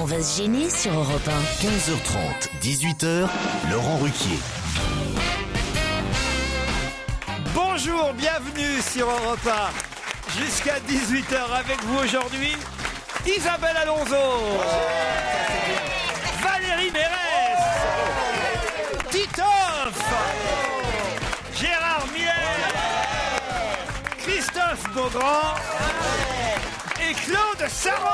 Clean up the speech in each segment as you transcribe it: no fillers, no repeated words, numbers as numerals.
On va se gêner sur Europe 1. 15h30, 18h, Laurent Ruquier. Bonjour, bienvenue sur Europe 1. Jusqu'à 18h avec vous aujourd'hui, Isabelle Alonso, Valérie Mérès, Titoff, Gérard Miller, Christophe Beaugrand et Claude Sarraute.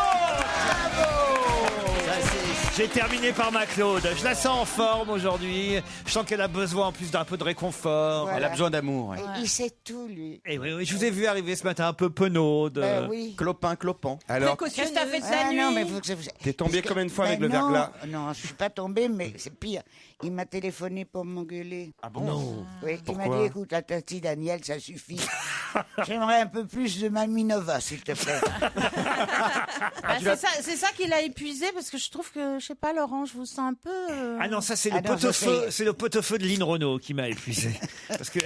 J'ai terminé par ma Claude. Je la sens en forme aujourd'hui. Je sens qu'elle a besoin en plus d'un peu de réconfort. Voilà. Elle a besoin d'amour. Ouais. Il sait tout, lui. Et oui, je vous ai vu arriver ce matin un peu penaude. Oui. Clopin. Alors, Qu'est-ce que t'as fait de ta nuit? Non, mais t'es tombé combien de fois avec le non, verglas? Non, je suis pas tombé, mais c'est pire. Il m'a téléphoné pour m'engueuler. Ah bon? Non. Oui, il m'a Pourquoi? dit, écoute, la tati Daniel, ça suffit. J'aimerais un peu plus de Mamie Nova, s'il te plaît. C'est ça qui l'a épuisé, parce que je trouve que, je sais pas, Laurent, je vous sens un peu... Ah non, ça c'est le Ah non, pot-au-feu, je sais. c'est le pot-au-feu de Lynn Renaud qui m'a épuisé. Parce que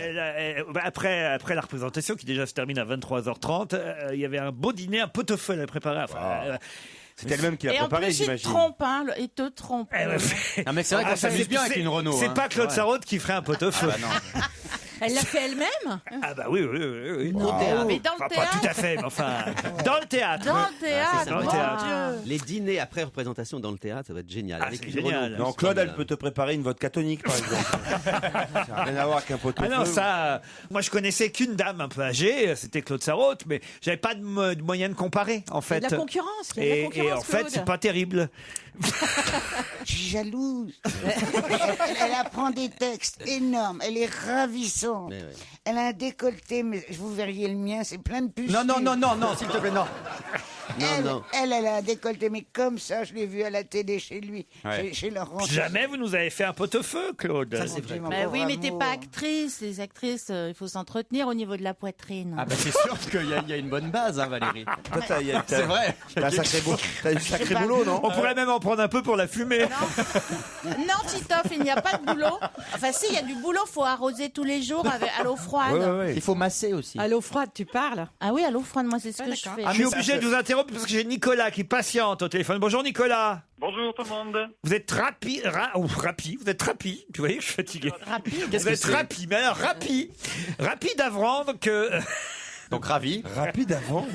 après la représentation qui déjà se termine à 23h30, il y avait un beau dîner, un pot-au-feu à préparer. Enfin, C'était elle-même qui l'a Et en préparé, plus, il te j'imagine. trompe, hein, il te trompe. Non mais c'est vrai qu'on s'amuse bien avec une Renault. C'est pas Claude Sarraute qui ferait un pot-au-feu. Elle l'a fait elle-même? Ah bah oui. Mais dans Enfin, le pas théâtre? tout à fait, mais enfin, dans le théâtre. Dans le théâtre, Dans le mon théâtre. Dieu. Les dîners après représentation dans le théâtre, ça va être génial. Ah, Avec c'est une génial. Renault. Non, Claude, elle peut te préparer une vodka tonique, par exemple. Ça n'a rien à voir avec un pot-au-feu. Ah non, ça, moi je connaissais qu'une dame un peu âgée, c'était Claude Sarraute, mais j'avais pas de moyen de comparer en fait. Il y a de la concurrence, il y a de la Et concurrence, en fait, Claude. c'est pas terrible. Je suis jalouse. Elle apprend des textes énormes. Elle est ravissante. Mais ouais. Elle a un décolleté, mais vous verriez le mien, c'est plein de pustules. Non, s'il te plaît, non. Elle a un décolleté, mais comme ça, je l'ai vu à la télé chez lui, chez Laurent. Jamais vous nous avez fait un pot-au-feu, Claude. Ça, c'est vrai. Bah oui, mais t'es pas actrice. Les actrices, il faut s'entretenir au niveau de la poitrine. Ah bah c'est sûr qu'il y a une bonne base, hein, Valérie. Toi, C'est vrai. T'as un sacré boulot, non? On pourrait même en prendre un peu pour la fumée. Non, Titoff, il n'y a pas de boulot. Enfin, si, il y a du boulot. Faut arroser tous les jours à l'eau froide. Il faut masser aussi. À l'eau froide, tu parles? Ah oui, à l'eau froide, moi, c'est ce que je fais. Je suis obligé de vous interrompre parce que j'ai Nicolas qui patiente au téléphone. Bonjour Nicolas. Bonjour tout le monde. Vous êtes rapi, vous êtes rapi. Vous voyez que je suis fatigué. Rapide. Vous êtes rapi, mais alors rapide à vendre que... Donc ravi. Rapide avant.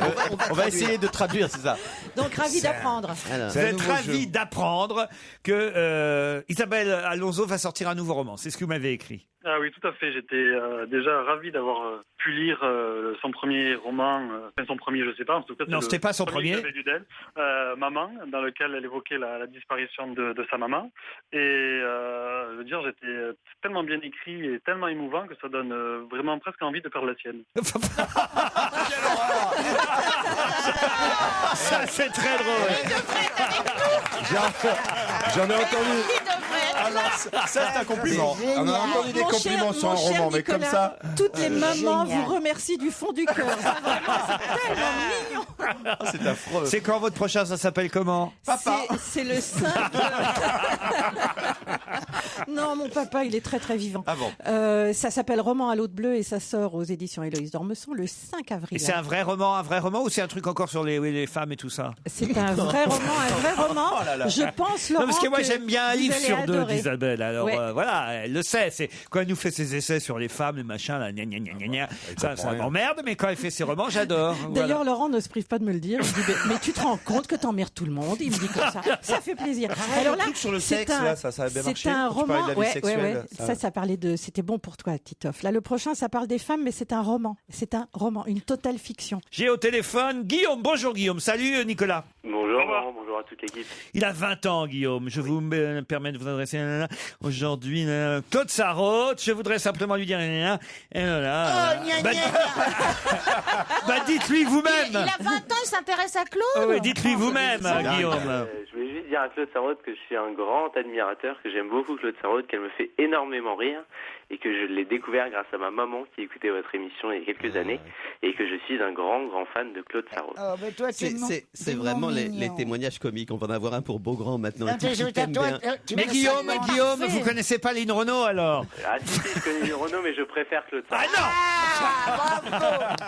On va essayer de traduire, c'est ça. Donc, ravi d'apprendre. Alors, Vous êtes ravi d'apprendre que Isabelle Alonso va sortir un nouveau roman. C'est ce que vous m'avez écrit. Ah oui, tout à fait. J'étais déjà ravi d'avoir pu lire son premier roman. Enfin, son premier, je sais pas. En tout cas, Non, c'était pas son premier. que j'avais lu d'elle, Maman, dans lequel elle évoquait la disparition de sa maman. Et je veux dire, j'étais tellement bien écrit et tellement émouvant que ça donne vraiment presque envie de perdre la sienne. Ça, c'est très drôle. J'en ai entendu. ça c'est un compliment. On a entendu des compliments sur un roman, mais comme ça. Toutes les mamans Génial. vous remercient du fond du cœur. Ça, vraiment, c'est tellement mignon. C'est affreux. C'est quand votre prochain, ça s'appelle comment? C'est le 5. Non, mon papa, il est très très vivant. Ah bon. Ça s'appelle Roman à l'eau de bleu et ça sort aux éditions Héloïse d'Ormesson le 5 Et avril. c'est un vrai roman ou c'est un truc encore sur les femmes et tout ça? C'est un vrai roman. Oh là là. Je pense, Laurent, Non, parce que moi j'aime bien un vous livre allez sur deux adorer. d'Isabelle. Alors Ouais. voilà, elle le sait. C'est quand elle nous fait ses essais sur les femmes, les machins, là, gna gna gna gna gna. Ça m'emmerde, mais quand elle fait ses romans, j'adore. D'ailleurs, Laurent ne se prive pas de me le dire. Il me dit, mais tu te rends compte que t'emmerdes tout le monde? Il me dit comme ça. Ça fait plaisir. Alors là, sur le sexe, là, ça a bien marché. C'est un quand tu parlais roman. de la vie sexuelle, Ça parlait de. C'était bon pour toi, Titoff. Là, le prochain, ça parle des femmes, mais c'est un roman. C'est un roman, une totale fiction. J'ai au téléphone Guillaume. Bonjour Guillaume. Salut Nicolas. Bonjour. Bonjour à toute l'équipe. Il a 20 ans, Guillaume. Je vous permets de vous adresser aujourd'hui Claude Sarraute. Je voudrais simplement lui dire et voilà. Bah dites-lui vous-même. Il a 20 ans, il s'intéresse à Claude. Oh, oui, dites-lui vous-même, Guillaume. Je voulais juste dire à Claude Sarraute que je suis un grand admirateur, que j'aime beaucoup Claude Sarraute, qu'elle me fait énormément rire et que je l'ai découvert grâce à ma maman qui écoutait votre émission il y a quelques années et que je suis un grand fan de Claude Sarraute. Oh, mais toi, C'est vraiment les témoignages comiques. On va en avoir un pour Beaugrand maintenant. Non, Qui t'aime bien. Mais Guillaume, vous connaissez pas Lynn Renaud alors? Ah si, je connais le Renault, mais je préfère Claude Sarraute. Ah non! Ah,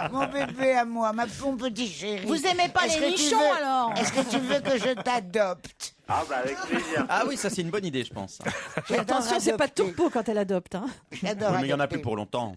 bravo, mon bébé à moi, mon petit chéri. Vous aimez pas Est-ce les que tu nichons, veux- alors? Est-ce que tu veux que je t'adopte? Ah bah avec plaisir. Ah oui, ça c'est une bonne idée, je pense. Et attention, c'est pas tourpeau quand elle adopte. Hein. J'adore. Mais il y en a plus pour longtemps.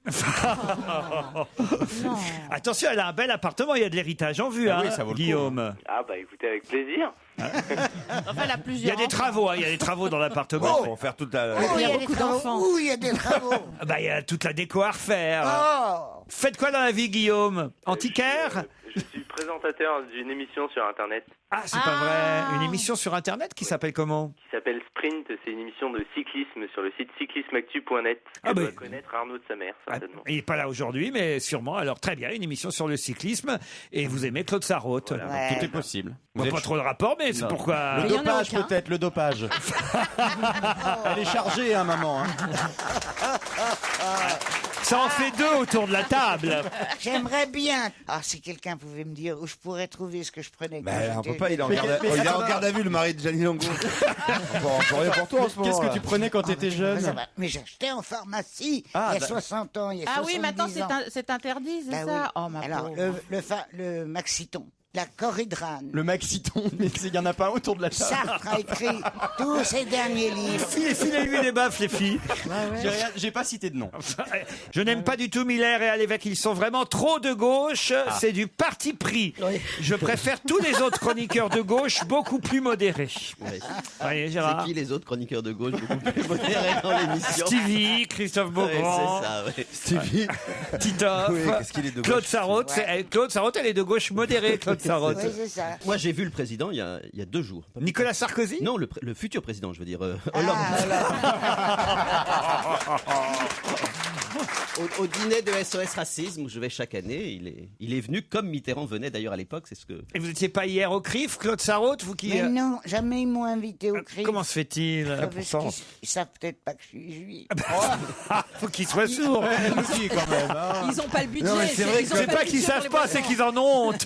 Non. Attention, elle a un bel appartement, il y a de l'héritage en vue, Ah hein, oui, ça vaut le coup, Guillaume. Ah bah écoutez avec plaisir. Enfin, elle a Il y plusieurs a des enfants. travaux, hein, il y a des travaux dans l'appartement. Pour faire toute la. Oh, Il y a des beaucoup travaux. d'enfants. Ouh, il y a des travaux. Bah, il y a toute la déco à refaire. Oh. Faites quoi dans la vie, Guillaume? Antiquaire? Je suis présentateur d'une émission sur Internet Ah, c'est pas vrai. Une émission sur Internet qui s'appelle comment? qui s'appelle Sprint. C'est une émission de cyclisme sur le site cyclismeactu.net que Ah doit bah. connaître Arnaud de sa mère, Ah, certainement. il n'est pas là aujourd'hui, mais sûrement. Alors, très bien, une émission sur le cyclisme. Et vous aimez Claude Sarraute. Voilà. Ouais. Tout est possible. On voit pas trop le rapport, mais c'est Non. pourquoi. Le Mais il y en a dopage aucun. peut-être, le dopage. Elle est chargée, hein, maman. Hein. Ça en fait deux autour de la table. J'aimerais bien. Ah, si quelqu'un pouvait me dire où je pourrais trouver ce que je prenais. quand Mais on j'étais- peut pas, il est en Mais garde mais il est en attends. garde à vue, le mari de Gianni Longo. On peut rien pour toi en ce moment. Qu'est-ce que là. tu prenais quand t'étais Ça jeune? va. Mais j'achetais en pharmacie Ah, il y a bah- 60 ans, il y a Ah 70 oui, maintenant ans. c'est interdit, c'est Bah ça? oui. Oh ma Alors, pauvre. le Maxiton, la Coridrane, Le Maxiton, mais il n'y en a pas un autour de la table. Sartre a écrit tous ses derniers livres. Filez-lui des baffes, les filles. J'ai pas cité de nom. Je n'aime pas du tout Miller et Alévèque. Ils sont vraiment trop de gauche. C'est du parti pris. Je préfère tous les autres chroniqueurs de gauche beaucoup plus modérés. Ouais. Voyez, C'est Gérard. qui les autres chroniqueurs de gauche beaucoup plus modérés dans l'émission? Stevie, Christophe Ouais, Beaugrand, c'est ça, ouais. Stevie. Titoff, Oui, qu'est-ce qu'il est de gauche. Claude Sarraute. Claude Sarraute, elle est de gauche modérée, Claude Sarraute. Oui, c'est ça. Moi, j'ai vu le président il y a 2 jours. Nicolas Sarkozy? Non, le futur président, je veux dire. Ah, Hollande. alors. Au dîner de SOS Racisme, où je vais chaque année, il est venu comme Mitterrand venait d'ailleurs à l'époque. C'est ce que. Et vous n'étiez pas hier au CRIF, Claude Sarraute, vous qui... Mais non, jamais ils m'ont invité au CRIF. Comment se fait-il? Parce qu'ils savent peut-être pas que je suis juif. Faut qu'il soit sourd. Aussi, quand même. hein. Ils ont pas le budget. Non, mais c'est vrai ils que ont C'est pas le qu'ils budget pour savent les pas, voisins. c'est qu'ils en ont honte.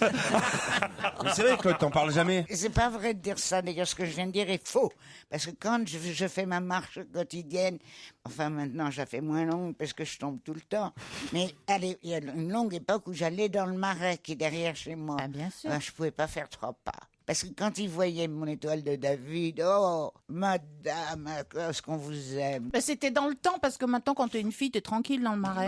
Mais c'est vrai, Claude, t'en parles jamais. C'est pas vrai de dire ça. D'ailleurs, ce que je viens de dire est faux. Parce que quand je fais ma marche quotidienne, enfin maintenant, je la fais moins longue parce que je tombe tout le temps. Mais allez, il y a une longue époque où j'allais dans le Marais qui est derrière chez moi. Ah, bien sûr. Ben, je pouvais pas faire 3 pas. Parce que quand ils voyaient mon étoile de David, oh, madame, est-ce qu'on vous aime? Ben, c'était dans le temps, parce que maintenant, quand t'es une fille, t'es tranquille dans le marais.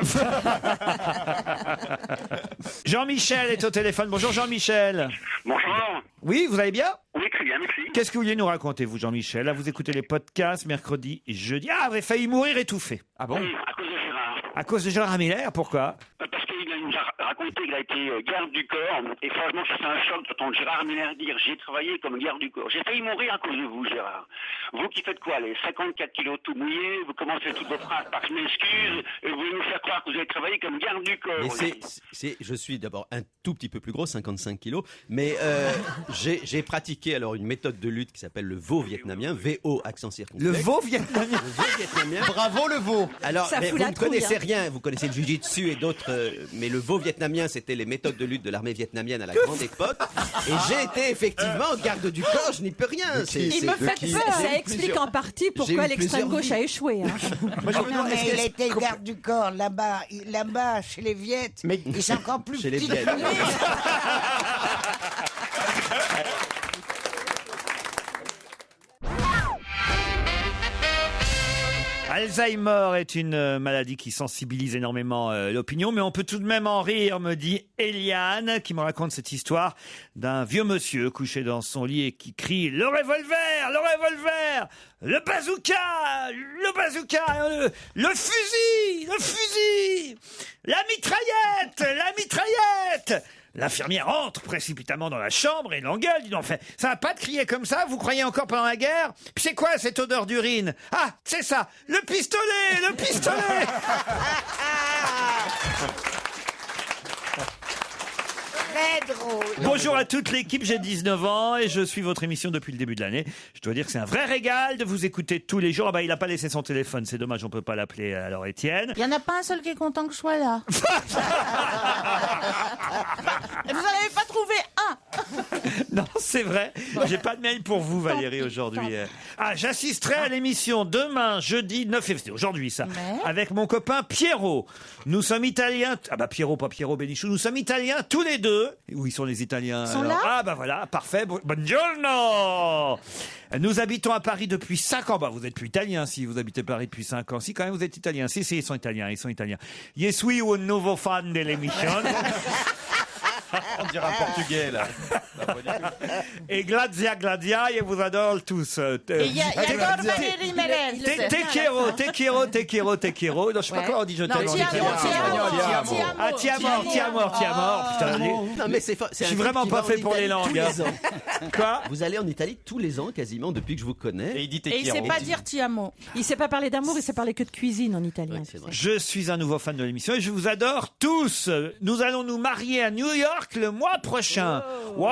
Jean-Michel est au téléphone. Bonjour Jean-Michel. Bonjour. Oui, vous allez bien? Oui, très bien, merci. Qu'est-ce que vous vouliez nous raconter, vous, Jean-Michel? Là, vous écoutez les podcasts mercredi et jeudi. Ah, vous avez failli mourir étouffé. Ah bon? Oui, à cause de Gérard. À cause de Gérard Miller, pourquoi? Parce qu'il nous a raconté qu'il a été garde du corps. Et franchement, ça fait un choc d'entendre Gérard Miller dire « J'ai travaillé comme garde du corps ». J'ai failli mourir à cause de vous, Gérard. Vous qui faites quoi, les 54 kilos tout mouillés, vous commencez toutes vos phrases par « Je m'excuse » et vous voulez nous faire croire que vous avez travaillé comme garde du corps. Mais je suis d'abord un tout petit peu plus gros, 55 kilos, mais j'ai pratiqué alors une méthode de lutte qui s'appelle le veau vietnamien, VO accent circonflexe. Le veau vietnamien. Le veau vietnamien. Bravo le veau. Alors, Ça mais fout vous la ne trouille, connaissez hein. rien, vous connaissez le jujitsu et d'autres, mais le veau vietnamien, c'était les méthodes de lutte de l'armée vietnamienne à la grande époque. Et j'ai été effectivement garde du corps, je n'y peux rien. Il me fait peur. Ça explique en partie pourquoi eu l'extrême plusieurs gauche vies. a échoué. Hein. Non, mais il était garde du corps là-bas, là-bas, chez les Viettes. Mais- Ils sont encore plus Chez les petits. Viettes. que lui. Alzheimer est une maladie qui sensibilise énormément l'opinion, mais on peut tout de même en rire, me dit Eliane, qui me raconte cette histoire d'un vieux monsieur couché dans son lit et qui crie « Le revolver! Le revolver! Le bazooka! Le bazooka! Le fusil! Le fusil! La mitraillette! La mitraillette !» L'infirmière entre précipitamment dans la chambre et l'engueule. Dis donc, fait, ça va pas de crier comme ça? Vous croyez encore pendant la guerre? Puis c'est quoi cette odeur d'urine? Ah, c'est ça, le pistolet! Le pistolet! Très drôle. Bonjour à toute l'équipe, j'ai 19 ans et je suis votre émission depuis le début de l'année. Je dois dire que c'est un vrai régal de vous écouter tous les jours. Ah bah, il a pas laissé son téléphone, c'est dommage, on peut pas l'appeler alors Étienne. Il y en a pas un seul qui est content que je sois là. Vous en avez pas trouvé un. Non, c'est vrai. J'ai pas de mail pour vous, Valérie, aujourd'hui. Ah, j'assisterai à l'émission demain, jeudi 9 février. C'est aujourd'hui, ça. Avec mon copain Pierrot. Nous sommes italiens. Ah bah Pierrot, pas Pierrot Bénichou. Nous sommes italiens tous les deux. Où ils sont les Italiens? Ils sont là? Ah bah voilà, parfait. Buongiorno. Nous habitons à Paris depuis 5 ans. Bah vous êtes plus italien si vous habitez Paris depuis 5 ans. Si quand même vous êtes italien. Si, ils sont italiens. Je suis un nouveau fan de l'émission. On dirait un portugais, là. Et Glazia, je vous adore tous. Et il y a Valérie Mélène. Te quiero. Non, je sais pas comment on dit je t'aime en italien. Ti amor. Putain, Non, mais c'est je suis vraiment pas fait pour les langues. Quoi? Vous allez en Italie tous les ans, quasiment, depuis que je vous connais. Et il dit Et il sait pas dire ti amo. Il sait pas parler d'amour, il sait parler que de cuisine en italien. C'est vrai. Je suis un nouveau fan de l'émission et je vous adore tous. Nous allons nous marier à New York le mois prochain. Wow.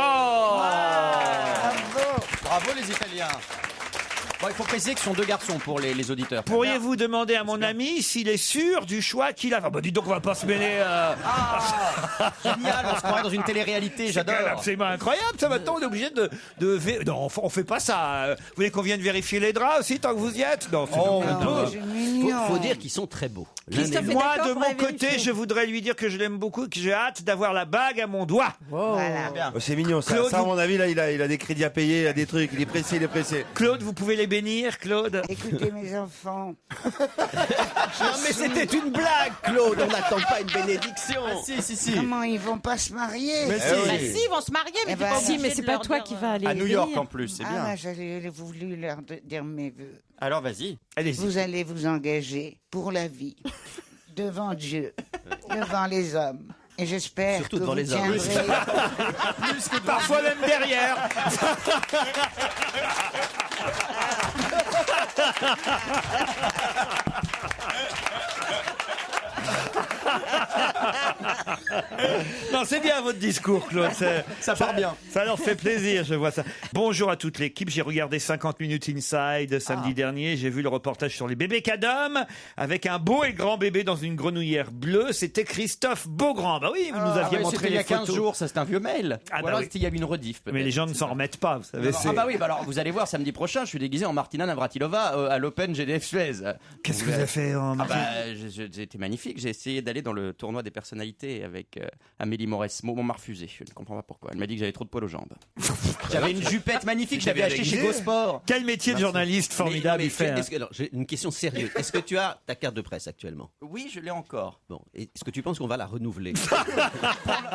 Bravo les Italiens. Bon, il faut préciser que ce sont 2 garçons pour les auditeurs. Pourriez-vous demander à mon ami s'il est sûr du choix qu'il a? Ah bah dis donc, on va pas se mêler. Génial, on se croirait dans une télé-réalité, C'est quand même j'adore. absolument incroyable. Ça, maintenant, on est obligé de Non, on fait pas ça. Vous voulez qu'on vienne vérifier les draps aussi tant que vous y êtes? Non, c'est Faut dire qu'ils sont très beaux. Christophe est Moi, d'accord de pour mon aller côté, vérifier. je voudrais lui dire que je l'aime beaucoup et que j'ai hâte d'avoir la bague à mon doigt. Voilà. Bien. Oh, c'est mignon, ça. Claude, Ça, à mon avis, là, il a des crédits à payer, il a des trucs, il est pressé. Claude, vous pouvez les bénir, Claude? Écoutez, mes enfants, Non, mais c'était une blague, Claude. On n'attend pas une bénédiction. Si. comment ils vont pas se marier? Mais Bah si, ils vont se marier, mais Eh t'es ben, pas Si, obligé mais de c'est pas leur toi dire, qui va aller. À New les York bénir. en plus, c'est Ah, bien. bah, j'avais voulu leur dire mes vœux. Alors vas-y. Allez-y. Vous allez vous engager pour la vie, devant Dieu, devant les hommes. Et j'espère Surtout que devant vous les hommes. tiendrez... Parfois même derrière. Non, c'est bien votre discours, Claude. Ça part bien. Ça leur fait plaisir, je vois ça. Bonjour à toute l'équipe. J'ai regardé 50 minutes Inside samedi dernier. J'ai vu le reportage sur les bébés cadom avec un beau et grand bébé dans une grenouillère bleue. C'était Christophe Beaugrand. Bah oui, vous nous aviez montré C'était il y les a 15 photos. jours, ça c'est un vieux mail. Ah, Ou bah alors oui. c'était il y a une rediff. Mais les gens ne s'en remettent pas, vous savez. Ah bah oui, bah alors vous allez voir samedi prochain, je suis déguisé en Martina Navratilova à l'Open GDF Suez. Qu'est-ce que vous avez fait en J'ai été magnifique, j'ai essayé d'aller dans le tournoi des personnalités avec Amélie Mauresmo, on m'a refusé, je ne comprends pas pourquoi. Elle m'a dit que j'avais trop de poils aux jambes. J'avais une jupette magnifique, je l'avais achetée chez Gosport. Quel métier de journaliste formidable il fait. Est-ce que- alors, j'ai une question sérieuse. Est-ce que tu as ta carte de presse actuellement? Oui, je l'ai encore. Bon, est-ce que tu penses qu'on va la renouveler?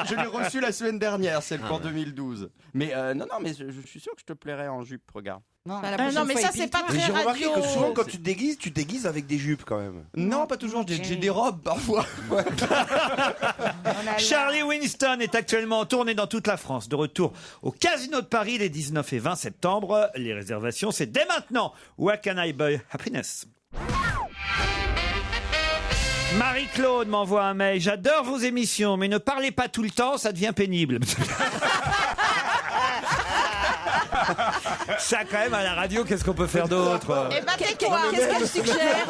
Je l'ai reçue la semaine dernière, celle pour 2012. Mais non, mais je suis sûr que je te plairais en jupe, regarde. Non. Bah, la Non, prochaine mais fois, ça, il c'est pique. pas Mais très j'ai remarqué radio. que souvent, quand tu te déguises avec des jupes quand même. Non, pas toujours, j'ai des robes parfois. Ouais. Charlie Winston est actuellement en tournée dans toute la France. De retour au Casino de Paris les 19 et 20 septembre. Les réservations, c'est dès maintenant. Where can I buy happiness? Marie-Claude m'envoie un mail. J'adore vos émissions, mais ne parlez pas tout le temps, ça devient pénible. Ça, quand même, à la radio, qu'est-ce qu'on peut faire d'autre? Eh ben, tais-toi. Qu'est-ce qu'elle suggère?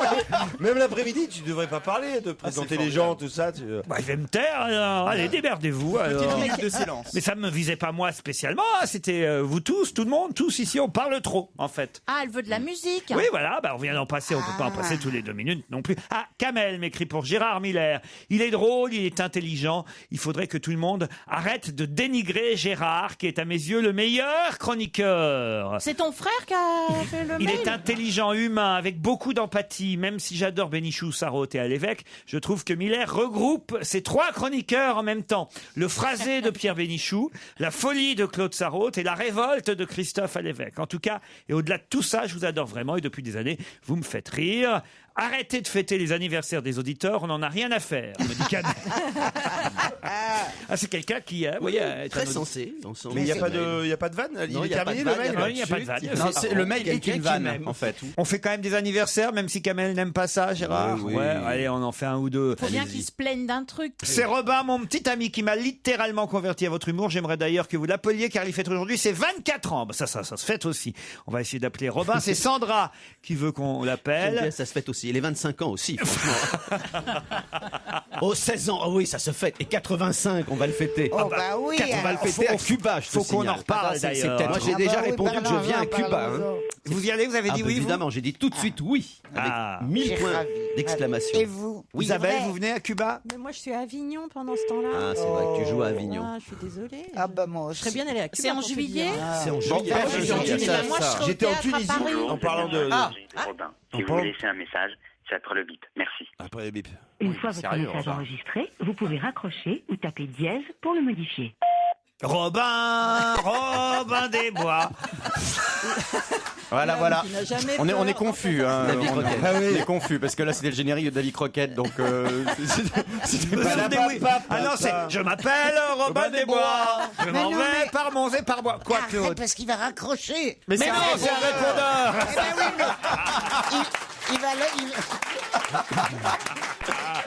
Même l'après-midi, tu devrais pas parler, de présenter les gens, tout ça. Bah, je vais me taire, alors. Allez, déberdez-vous. Petite alors. minute de silence. Mais ça ne me visait pas moi spécialement, hein. C'était vous tous, tout le monde, tous ici, on parle trop, en fait. Ah, elle veut de la musique. Oui, voilà, bah, on vient d'en passer, on peut pas en passer tous les 2 minutes non plus. Ah, Kamel m'écrit pour Gérard Miller. Il est drôle, il est intelligent. Il faudrait que tout le monde arrête de dénigrer Gérard, qui est à mes yeux le meilleur chroniqueur. C'est ton frère qui a fait le Il mail. est intelligent, humain, avec beaucoup d'empathie. Même si j'adore Bénichou, Sarraute et Alévêque, je trouve que Miller regroupe ces 3 chroniqueurs en même temps. Le phrasé de Pierre Bénichou, la folie de Claude Sarraute et la révolte de Christophe Alévêque. En tout cas, et au-delà de tout ça, je vous adore vraiment et depuis des années, vous me faites rire. Arrêtez de fêter les anniversaires des auditeurs, on n'en a rien à faire, me dit Kamel. Ah, c'est quelqu'un qui, vous voyez, est Très un auditeur. sensé. dans son- Mais il n'y a pas mail. de vanne. Il Non, est il y a pas terminé de le vanne, mail. il y a pas de vanne. Non, le mail est quelqu'un une qui vanne, m'aime. en fait. On fait quand même des anniversaires, même si Kamel n'aime pas ça, Gérard. Oui, oui. Ouais, allez, on en fait un ou deux. Faut bien qu'ils se plaignent d'un truc. C'est Robin, mon petit ami, qui m'a littéralement converti à votre humour. J'aimerais d'ailleurs que vous l'appeliez, car il fête aujourd'hui ses 24 ans. Bah, ça se fête aussi. On va essayer d'appeler Robin. C'est Sandra qui veut qu'on J'aime l'appelle. bien, ça se fait aussi aussi. Les 25 ans aussi, franchement. Oh, 16 ans, oh oui, ça se fête. Et 85, on va le fêter. Oh, bah oui, On va le alors, fêter à Cuba, je te faut qu'on signale. en reparle, C'est d'ailleurs. peut-être- Moi, j'ai Ah déjà bah oui, répondu que je viens à Cuba. parlons-en. Vous y allez, vous avez dit oui, vous évidemment, j'ai dit tout de suite oui. Avec Ah. 1000 J'ai points ravi. d'exclamation. Et vous Isabelle, vrai. vous venez à Cuba? Mais moi, je suis à Avignon pendant ce temps-là. Ah, c'est vrai que tu joues à Avignon. Ah, je suis désolée. Ah bah moi Je aussi. serais bien allée à Cuba. C'est en pour te juillet dire. C'est en Bon, juillet. bah, c'est j'étais en en juillet. Tunisie. Moi, je serais au J'étais en théâtre à Tunisie Paris. en parlant de. Robin, On si vous parle- me laissez un message, c'est après le bip. Merci. Après les bips. Une fois votre sérieux, message Robin. enregistré, vous pouvez raccrocher ou taper dièse pour le modifier. Robin des Bois. Voilà, L'homme voilà. qui n'a jamais On est peur confus, dans hein. Davy on, Crockett. on est confus parce que là c'était le générique de Davy Crockett, donc c'était Vous pas souvenez, oui. Ah non, c'est je m'appelle Robin des Bois. Je m'en non, vais mais- par Monts et par Bois. Quoi, Arrête, Claude? parce qu'il va raccrocher. Mais non, c'est un répondeur. Eh ben oui, mais il va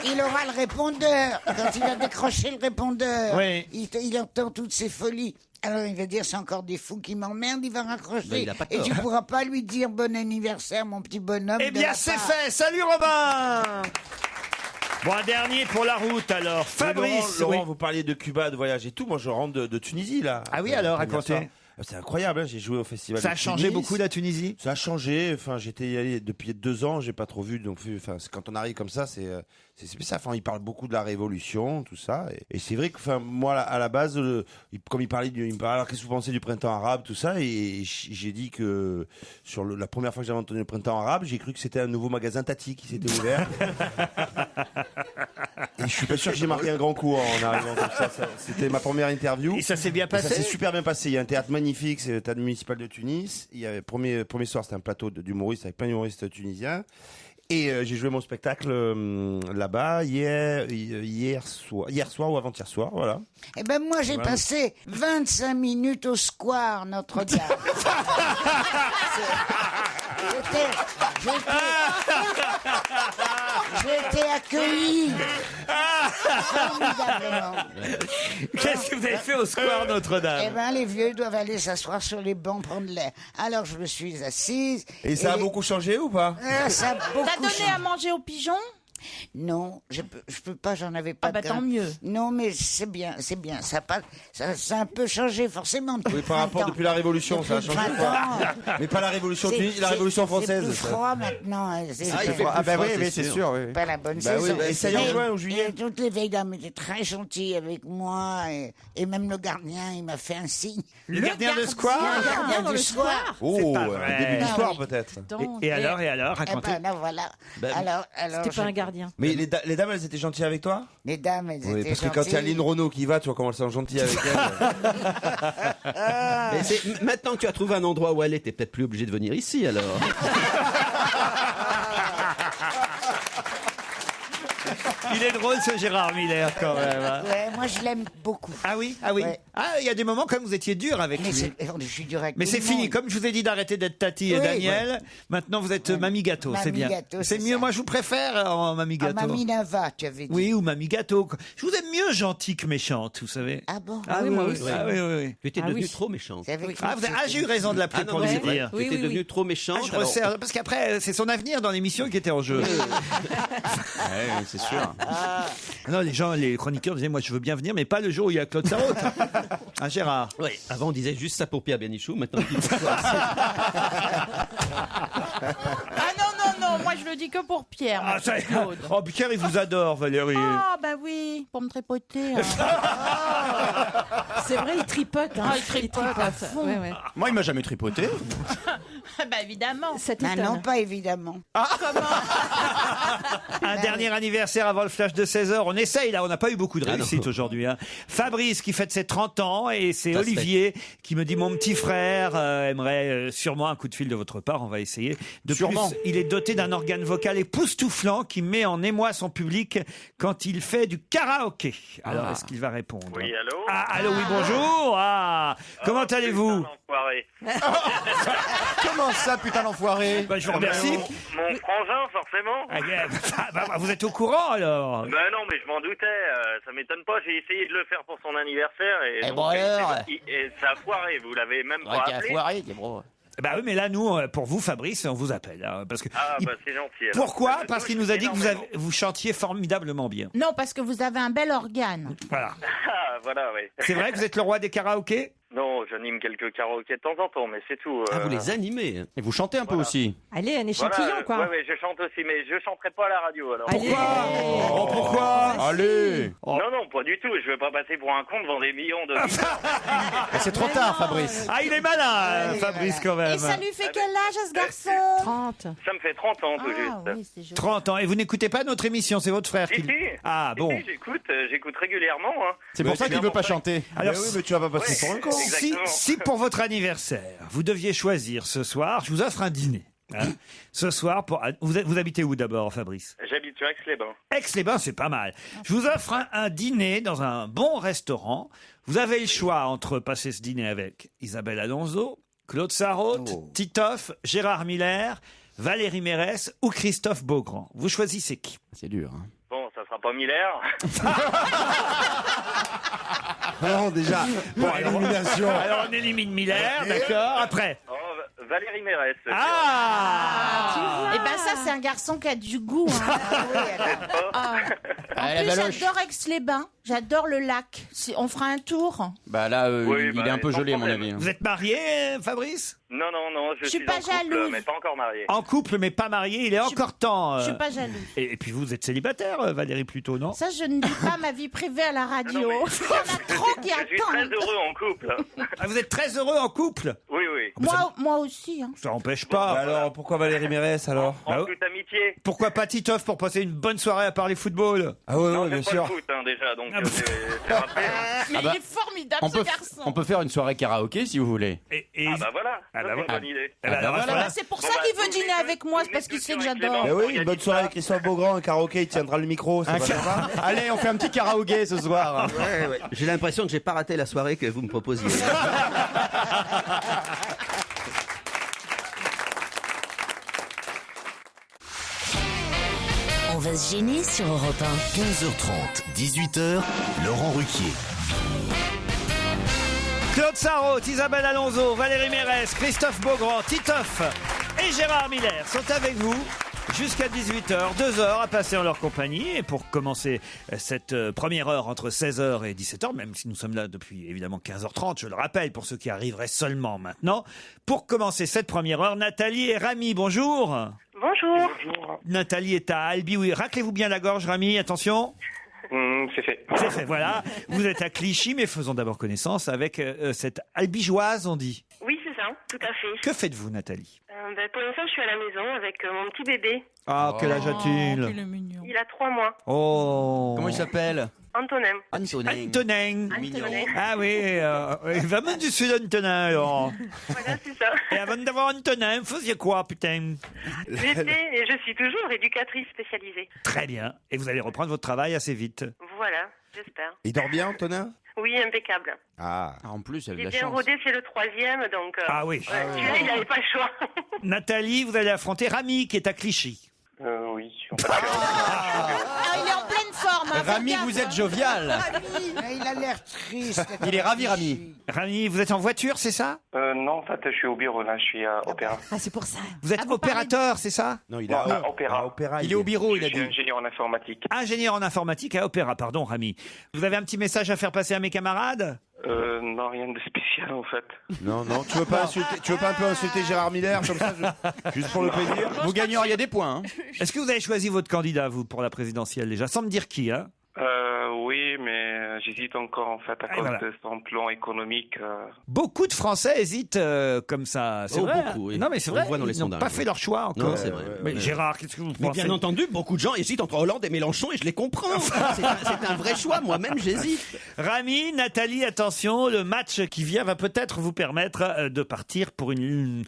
il aura le répondeur. Quand il va décrocher le répondeur, Oui. il entend toutes ces folies. Alors il va dire c'est encore des fous qui m'emmerdent, il va raccrocher. Ben, il a pas et tort. tu pourras pas lui dire bon anniversaire mon petit bonhomme. Eh de bien, la c'est part. fait. Salut Robin. Bon, un dernier pour la route alors. Fabrice. Laurent, oui. vous parliez de Cuba, de voyage et tout. Moi, je rentre de Tunisie, là. Ah oui, alors, Première racontez. soirée. C'est incroyable, hein, j'ai joué au festival Ça de a changé Tunis. beaucoup la Tunisie? Ça a changé, enfin j'étais y allé depuis 2 ans, j'ai pas trop vu, donc enfin, quand on arrive comme ça, c'est spécial. Enfin, il parle beaucoup de la révolution, tout ça, et c'est vrai que enfin moi à la base, comme il me parlait, alors qu'est-ce que vous pensez du printemps arabe, tout ça, et j'ai dit que sur la première fois que j'avais entendu le printemps arabe, j'ai cru que c'était un nouveau magasin Tati qui s'était ouvert. Et je suis pas sûr que j'ai marqué un grand coup en arrivant comme ça. C'était ma première interview. Et ça s'est bien passé? Ça s'est super bien passé. Il y a un théâtre magnifique, c'est le théâtre municipal de Tunis. Il y avait premier soir, c'était un plateau d'humoristes avec plein d'humoristes tunisiens. Et j'ai joué mon spectacle là-bas hier soir ou avant-hier soir, voilà. Eh ben moi j'ai Voilà. passé 25 minutes au square Notre-Dame. J'ai été accueilli formidablement. Qu'est-ce que vous avez fait au square Notre-Dame? Eh ben les vieux doivent aller s'asseoir sur les bancs prendre l'air. Alors je me suis assise. Et ça a beaucoup changé ou pas? Ça a beaucoup T'as donné changé. à manger aux pigeons? Non, je peux pas, j'en avais pas. Ah bah de tant grain. mieux. Non, mais c'est bien. Ça a un peu changé forcément. Oui, par rapport depuis la Révolution, ça a changé quoi? Mais pas la Révolution tunisienne, la Révolution française. C'est plus ça. froid maintenant. hein, c'est- Ah, il c'est fait Ah bah froid, oui, c'est oui, c'est sûr. Oui. pas la bonne Bah oui, saison. bah, essaye en Et- juin ou juillet. Et toutes les vieilles dames étaient très gentilles avec moi et même le gardien, il m'a fait un signe. Le gardien de square? Le gardien dans du le square. Oh, pas un vrai. début Ah d'histoire oui. peut-être. Et alors, Eh racontez. ben là voilà. Alors C'était pas un gardien. Mais les dames, elles étaient gentilles avec toi? Les dames, elles Oui, étaient parce que quand il y a gentilles. Lynn Renault qui va, tu vois comment elles sont gentilles avec elle. Mais maintenant que tu as trouvé un endroit où aller, t'es peut-être plus obligé de venir ici alors. Il est drôle ce Gérard Miller quand même. hein. Ouais, moi je l'aime beaucoup. Ah oui, ah oui. Ouais. Ah, il y a des moments comme vous étiez dur avec Mais lui. je suis dur avec Mais tout c'est le fini. monde. Comme je vous ai dit d'arrêter d'être Tati et Oui, Daniel, maintenant vous êtes Mamie Gâteau, c'est Mamie bien. Gâteau, C'est c'est mieux. ça. Moi, je vous préfère en Mamie Ah, Gâteau. Mamie Nava, tu avais dit. Oui, ou Mamie Gâteau. Je vous aime mieux gentille que méchante, vous savez. Ah bon? Ah oui, moi aussi. Ah oui, oui, oui. Tu étais Ah devenue oui. trop méchante. C'est avec Ah, j'ai eu raison de l'appeler Ah non, pour mais lui c'est vrai. dire. Tu Oui, étais oui, devenue oui. trop Ah, méchante. je alors- resserre, parce qu'après, c'est son avenir dans l'émission qui était en jeu. Ouais, c'est sûr. Non, les chroniqueurs disaient, moi, je veux bien venir, mais pas le jour où il y a Claude Sarraute. Hein, Gérard? Oui, avant on disait juste ça pour Pierre Bénichou, maintenant on dit pour toi. Ah non, moi je le dis que pour Pierre. Ah, mon ça, petit Claude. oh, Pierre, il vous adore, Valérie. Ah bah oui, pour me tripoter. hein. C'est vrai, il tripote. Hein. Ah, il tripote à fond. Ouais, ouais. Moi, il m'a jamais tripoté. Bah évidemment. Ça Ah t'étonne. non, pas évidemment. Un dernier anniversaire avant le flash de 16h. On essaye, là, on n'a pas eu beaucoup de Ah non. réussite aujourd'hui. Hein. Fabrice qui fête ses 30 ans et c'est Ça se Olivier qui me dit mon petit frère aimerait sûrement un coup de fil de votre part. On va essayer. De Sûrement. plus, il est doté d'un organe vocal époustouflant qui met en émoi son public quand il fait du karaoké. Alors, est-ce qu'il va répondre? Oui, allô? Ah, allô, oui, bonjour. Ah, comment allez-vous? Enfoiré. Comment ça, putain d'enfoiré? Bah, je vous remercie. Mon frangin, forcément. Ah, vous êtes au courant alors? Ben non, mais je m'en doutais, ça m'étonne pas. J'ai essayé de le faire pour son anniversaire et, Eh donc, bon alors et ça a foiré. Vous l'avez même pas appelé. foiré, bro. Bah oui, mais là, nous, pour vous, Fabrice, on vous appelle. Hein, parce que Ah, bah c'est gentil. alors. Pourquoi Bah, Parce moi, qu'il je nous a fais dit que énormément. vous chantiez formidablement bien. Non, parce que vous avez un bel organe. Voilà. Ah, voilà, oui. C'est vrai que vous êtes le roi des karaokés? Non, j'anime quelques karaokés de temps en temps, mais c'est tout. Ah, vous les animez. Et vous chantez un peu aussi. Allez, un échantillon, Voilà, quoi. ouais, je chante aussi, mais je chanterai pas à la radio, alors. Pourquoi Oh, pourquoi Allez. Oh. Non, pas du tout. Je veux pas passer pour un con devant des millions de... C'est trop tard, Fabrice. Ah, il est malin, Fabrice, quand même. Et ça lui fait quel âge à ce garçon? 30. Ça me fait 30 ans, tout Ah juste. oui, c'est joli. 30 ans. Et vous n'écoutez pas notre émission, c'est votre frère Si, qui... si. Ah, Si, bon. si, j'écoute régulièrement. Hein. C'est pour ça qu'il veut pas chanter. Alors, Mais oui, mais tu vas pas passer pour un con. si, Exactement. si pour votre anniversaire, vous deviez choisir ce soir, je vous offre un dîner. Hein. Ce soir, vous habitez où d'abord, Fabrice? J'habite sur Aix-les-Bains. Aix-les-Bains, c'est pas mal. Je vous offre un dîner dans un bon restaurant. Vous avez le choix entre passer ce dîner avec Isabelle Alonso, Claude Sarraute, Titoff, Gérard Miller, Valérie Mérès ou Christophe Beaugrand. Vous choisissez qui? C'est dur. Hein. Bon, ça sera pas Miller. Non, déjà. Bon, élimination. Alors on élimine Miller, d'accord. Après. Oh, Valérie Mérès. Eh ben ça, c'est un garçon qui a du goût. Hein. Ah. En Ah, la plus, baloche. j'adore Aix-les-Bains. J'adore le lac. On fera un tour. Bah là, Oui, il est un peu sans gelé, à mon problème. avis. hein. Vous êtes marié, Fabrice? Non, je suis suis pas en couple, jalouse. mais pas encore marié. En couple, mais pas marié. Il est encore temps. Je suis pas jalouse. Et puis vous êtes célibataire, Valérie, plutôt, non? Ça, je ne dis pas ma vie privée à la radio. Non, mais- Il y en a trop qui Je suis très attendent. heureux en couple. Ah, vous êtes très heureux en couple? Oui, oui. Moi aussi. Hein. Ça n'empêche Bah pas. alors, pourquoi Valérie Mérès alors En Bah, toute amitié. Pourquoi pas Titoff pour passer une bonne soirée à parler football? Ah ouais, Non, ouais, bien j'aime pas sûr. le foot, hein, déjà, donc Ah, c'est raté. Mais Ah bah, il est formidable, On ce peut, garçon. on peut faire une soirée karaoké si vous voulez. Et Ah bah voilà, Ah ça, bah c'est voilà. une bonne idée. Eh ben, alors, voilà. voilà. Bah, c'est pour Bon, ça bah, qu'il veut tous dîner les avec deux, moi, tous c'est parce les qu'il deux sait que sur Aix-les-Bains. j'adore. Mais Bon, oui, il y a une bonne dit soirée ça. avec Christophe Beaugrand, un karaoké, il tiendra le micro, ça va sympa. Allez, on fait un petit karaoké ce soir. Ouais. J'ai l'impression que j'ai pas raté la soirée que vous me proposiez. On va se gêner sur Europe 1. 15h30, 18h, Laurent Ruquier. Claude Sarraute, Isabelle Alonso, Valérie Mérès, Christophe Beaugrand, Titoff et Gérard Miller sont avec vous jusqu'à 18h, 2 heures à passer en leur compagnie. Et pour commencer cette première heure entre 16h et 17h, même si nous sommes là depuis évidemment 15h30, je le rappelle pour ceux qui arriveraient seulement maintenant, pour commencer cette première heure, Nathalie et Rami, bonjour. Bonjour. Nathalie est à Albi, oui, raclez-vous bien la gorge Rami, attention. C'est fait. C'est fait, voilà. Vous êtes à Clichy, mais faisons d'abord connaissance avec cette albigeoise, on dit. Oui, c'est ça, tout à fait. Que faites-vous, Nathalie? Pour l'instant, je suis à la maison avec mon petit bébé. Ah, quel âge a-t-il? Il a 3 mois. Oh. Comment il s'appelle? Antonin. Antonin. Antonin. Ah oui, vraiment du sud Antonin, alors. Voilà, c'est ça. Et avant d'avoir Antonin, vous faisiez quoi, putain? J'étais et je suis toujours éducatrice spécialisée. Très bien. Et vous allez reprendre votre travail assez vite. Voilà, j'espère. Il dort bien, Antonin? Oui, impeccable. Ah. En plus, il y a Il de est la bien chance. rodé, c'est le 3e, donc... Ah oui. Celui-là, il n'avait pas le choix. Nathalie, vous allez affronter Rami, qui est à Clichy. Oui. Ah, il est en pleine forme. Hein, Rami, faites vous gaffe, êtes jovial. Il a l'air triste. Il est ravi, Rami. Rami, vous êtes en voiture, c'est ça? Non, en fait, je suis au bureau, là, je suis à Opéra. Ah, c'est pour ça. Vous êtes vous parlez opérateur, c'est ça? Non, il est Non, à à Opéra. à Opéra. Il est au bureau, il Je a suis dit. ingénieur en informatique. Ingénieur en informatique à Opéra, pardon, Rami. Vous avez un petit message à faire passer à mes camarades? Non, rien de spécial, en fait. Non, tu veux pas insulter, tu veux pas un peu insulter Gérard Miller comme ça, juste pour le plaisir? Vous gagneriez des points. Hein. Est-ce que vous avez choisi votre candidat, vous, pour la présidentielle déjà, sans me dire qui, hein? Oui, mais j'hésite encore, en fait, à cause voilà. de son plan économique. Beaucoup de Français hésitent comme ça. C'est Oh, vrai. beaucoup, oui. Non, mais c'est On vrai. le voit dans les Ils n'ont sondages, pas oui. fait leur choix encore. Non, c'est vrai. Mais Gérard, qu'est-ce que vous Mais pensez? bien entendu, beaucoup de gens hésitent entre Hollande et Mélenchon et je les comprends. C'est un vrai choix, moi-même j'hésite. Rami, Nathalie, attention, le match qui vient va peut-être vous permettre de partir pour une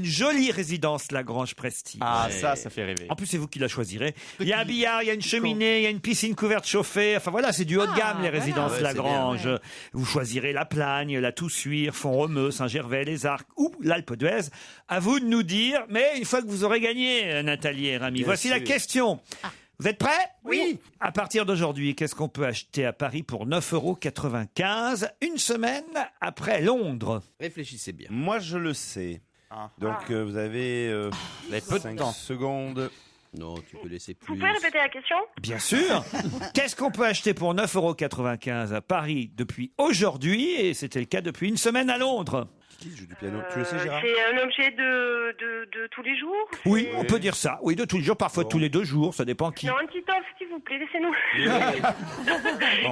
jolie résidence Lagrange Prestige. Ah, ça fait rêver. En plus, c'est vous qui la choisirez. Il y a un billard, il y a une cheminée, il y a une piscine couverte chauffée. Enfin voilà, c'est du haut de gamme, les résidences Ouais, c'est Lagrange. bien, Vous choisirez la Plagne, la Toussuire, Font-Romeu, Saint-Gervais, les Arcs ou l'Alpe d'Huez. À vous de nous dire, mais une fois que vous aurez gagné, Nathalie et Rami. Bien Voici la sûr. question. Vous êtes prêts? Oui. À partir d'aujourd'hui, qu'est-ce qu'on peut acheter à Paris pour 9,95 € une semaine après Londres? Réfléchissez bien. Moi, je le sais. Donc vous avez peu de 5 temps. secondes. Non, tu peux laisser Vous plus. pouvez répéter la question? Bien sûr. Qu'est-ce qu'on peut acheter pour 9,95 € à Paris depuis aujourd'hui? Et c'était le cas depuis une semaine à Londres. Qui joue du piano? Tu le sais, Gérard? C'est un objet de tous les jours? Oui, on peut dire ça. Oui, de tous les jours, parfois tous les 2 jours, ça dépend qui. Non, un petit offre, s'il vous plaît, laissez-nous.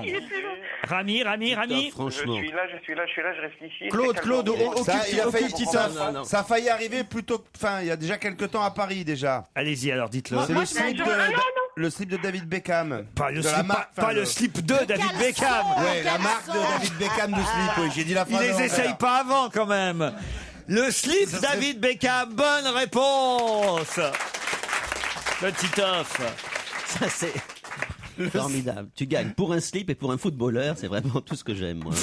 Il est toujours... Rami. Franchement. Je suis là, je réfléchis. Claude, ça, il a failli Non. ça a failli arriver plutôt. Enfin, il y a déjà quelques temps à Paris déjà. Allez-y, alors dites-le. C'est le slip le slip de David Beckham. Pas le De la slip, marque, pas enfin, le slip de David Beckham. Ouais, la marque de David Beckham de slip. Oui, j'ai dit la Il phrase. les essaye pas avant quand même. Le slip David Beckham, bonne réponse. Le Titoff. Ça, c'est formidable. Tu gagnes pour un slip et pour un footballeur, c'est vraiment tout ce que j'aime, moi.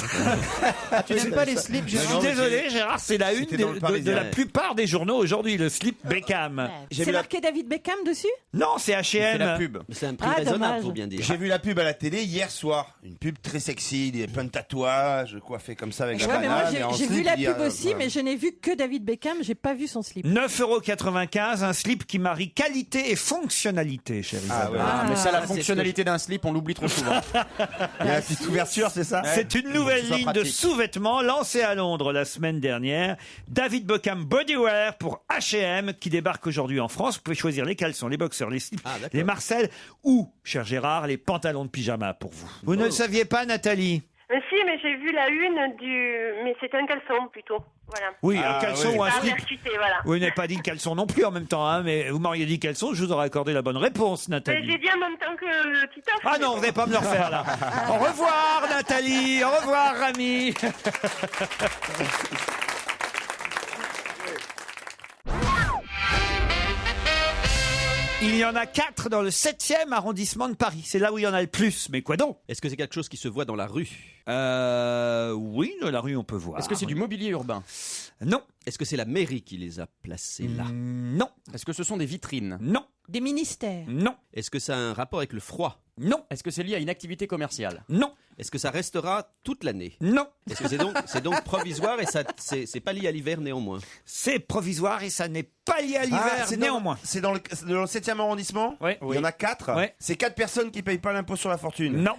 Tu n'aimes pas les slips, Je suis désolé, Gérard, c'est la une C'était dans le de Parisien. la plupart des journaux aujourd'hui, le slip Beckham. C'est marqué David Beckham dessus? Non, c'est C'est la H&M. pub. C'est un prix Ah, raisonnable, dommage. faut bien dire. J'ai vu la pub à la télé hier soir. Une pub très sexy, il y a plein de tatouages, coiffé comme ça avec la Ouais, mais moi banane. et en j'ai vu slip, la il y a- pub aussi, mais je n'ai vu que David Beckham, j'ai pas vu son slip. 9,95 €, un slip qui marie qualité et fonctionnalité, chère Isabelle. Mais ça, la c'est ce fonctionnalité d'un slip, on l'oublie trop souvent. Il y a la petite ouverture, c'est ça? C'est une nouvelle que ce soit ligne de pratique. sous-vêtements lancée à Londres la semaine dernière. David Beckham Bodywear pour H&M qui débarque aujourd'hui en France. Vous pouvez choisir les caleçons, les boxers, les slips, d'accord. les marcelles ou, cher Gérard, les pantalons de pyjama pour vous. Vous ne le saviez pas, Nathalie? Mais si, mais j'ai vu la une mais c'est un caleçon plutôt. Voilà. Oui, un caleçon ou un Ah, slip. percuté, voilà. Vous n'avez pas dit caleçon non plus en même temps, hein, mais vous m'auriez dit caleçon, je vous aurais accordé la bonne réponse, Mais Nathalie. j'ai dit en même temps que le Titoff. Ah non, vous n'allez pas me le refaire là. Au revoir Nathalie, au revoir Rami. Il y en a 4 dans le 7e arrondissement de Paris. C'est là où il y en a le plus. Mais quoi donc? Est-ce que c'est quelque chose qui se voit dans la rue? Oui, dans la rue on peut voir. Est-ce que c'est du mobilier urbain? Non. Est-ce que c'est la mairie qui les a placés là? Non. Est-ce que ce sont des vitrines? Non. Des ministères? Non. Est-ce que ça a un rapport avec le froid? Non. Est-ce que c'est lié à une activité commerciale? Non. Est-ce que ça restera toute l'année? Non. Est-ce que c'est donc provisoire et ça c'est pas lié à l'hiver néanmoins? C'est provisoire et ça n'est pas lié à l'hiver c'est néanmoins. C'est dans le 7e arrondissement? Oui. Il y en a 4? Ouais. C'est 4 personnes qui payent pas l'impôt sur la fortune? Non.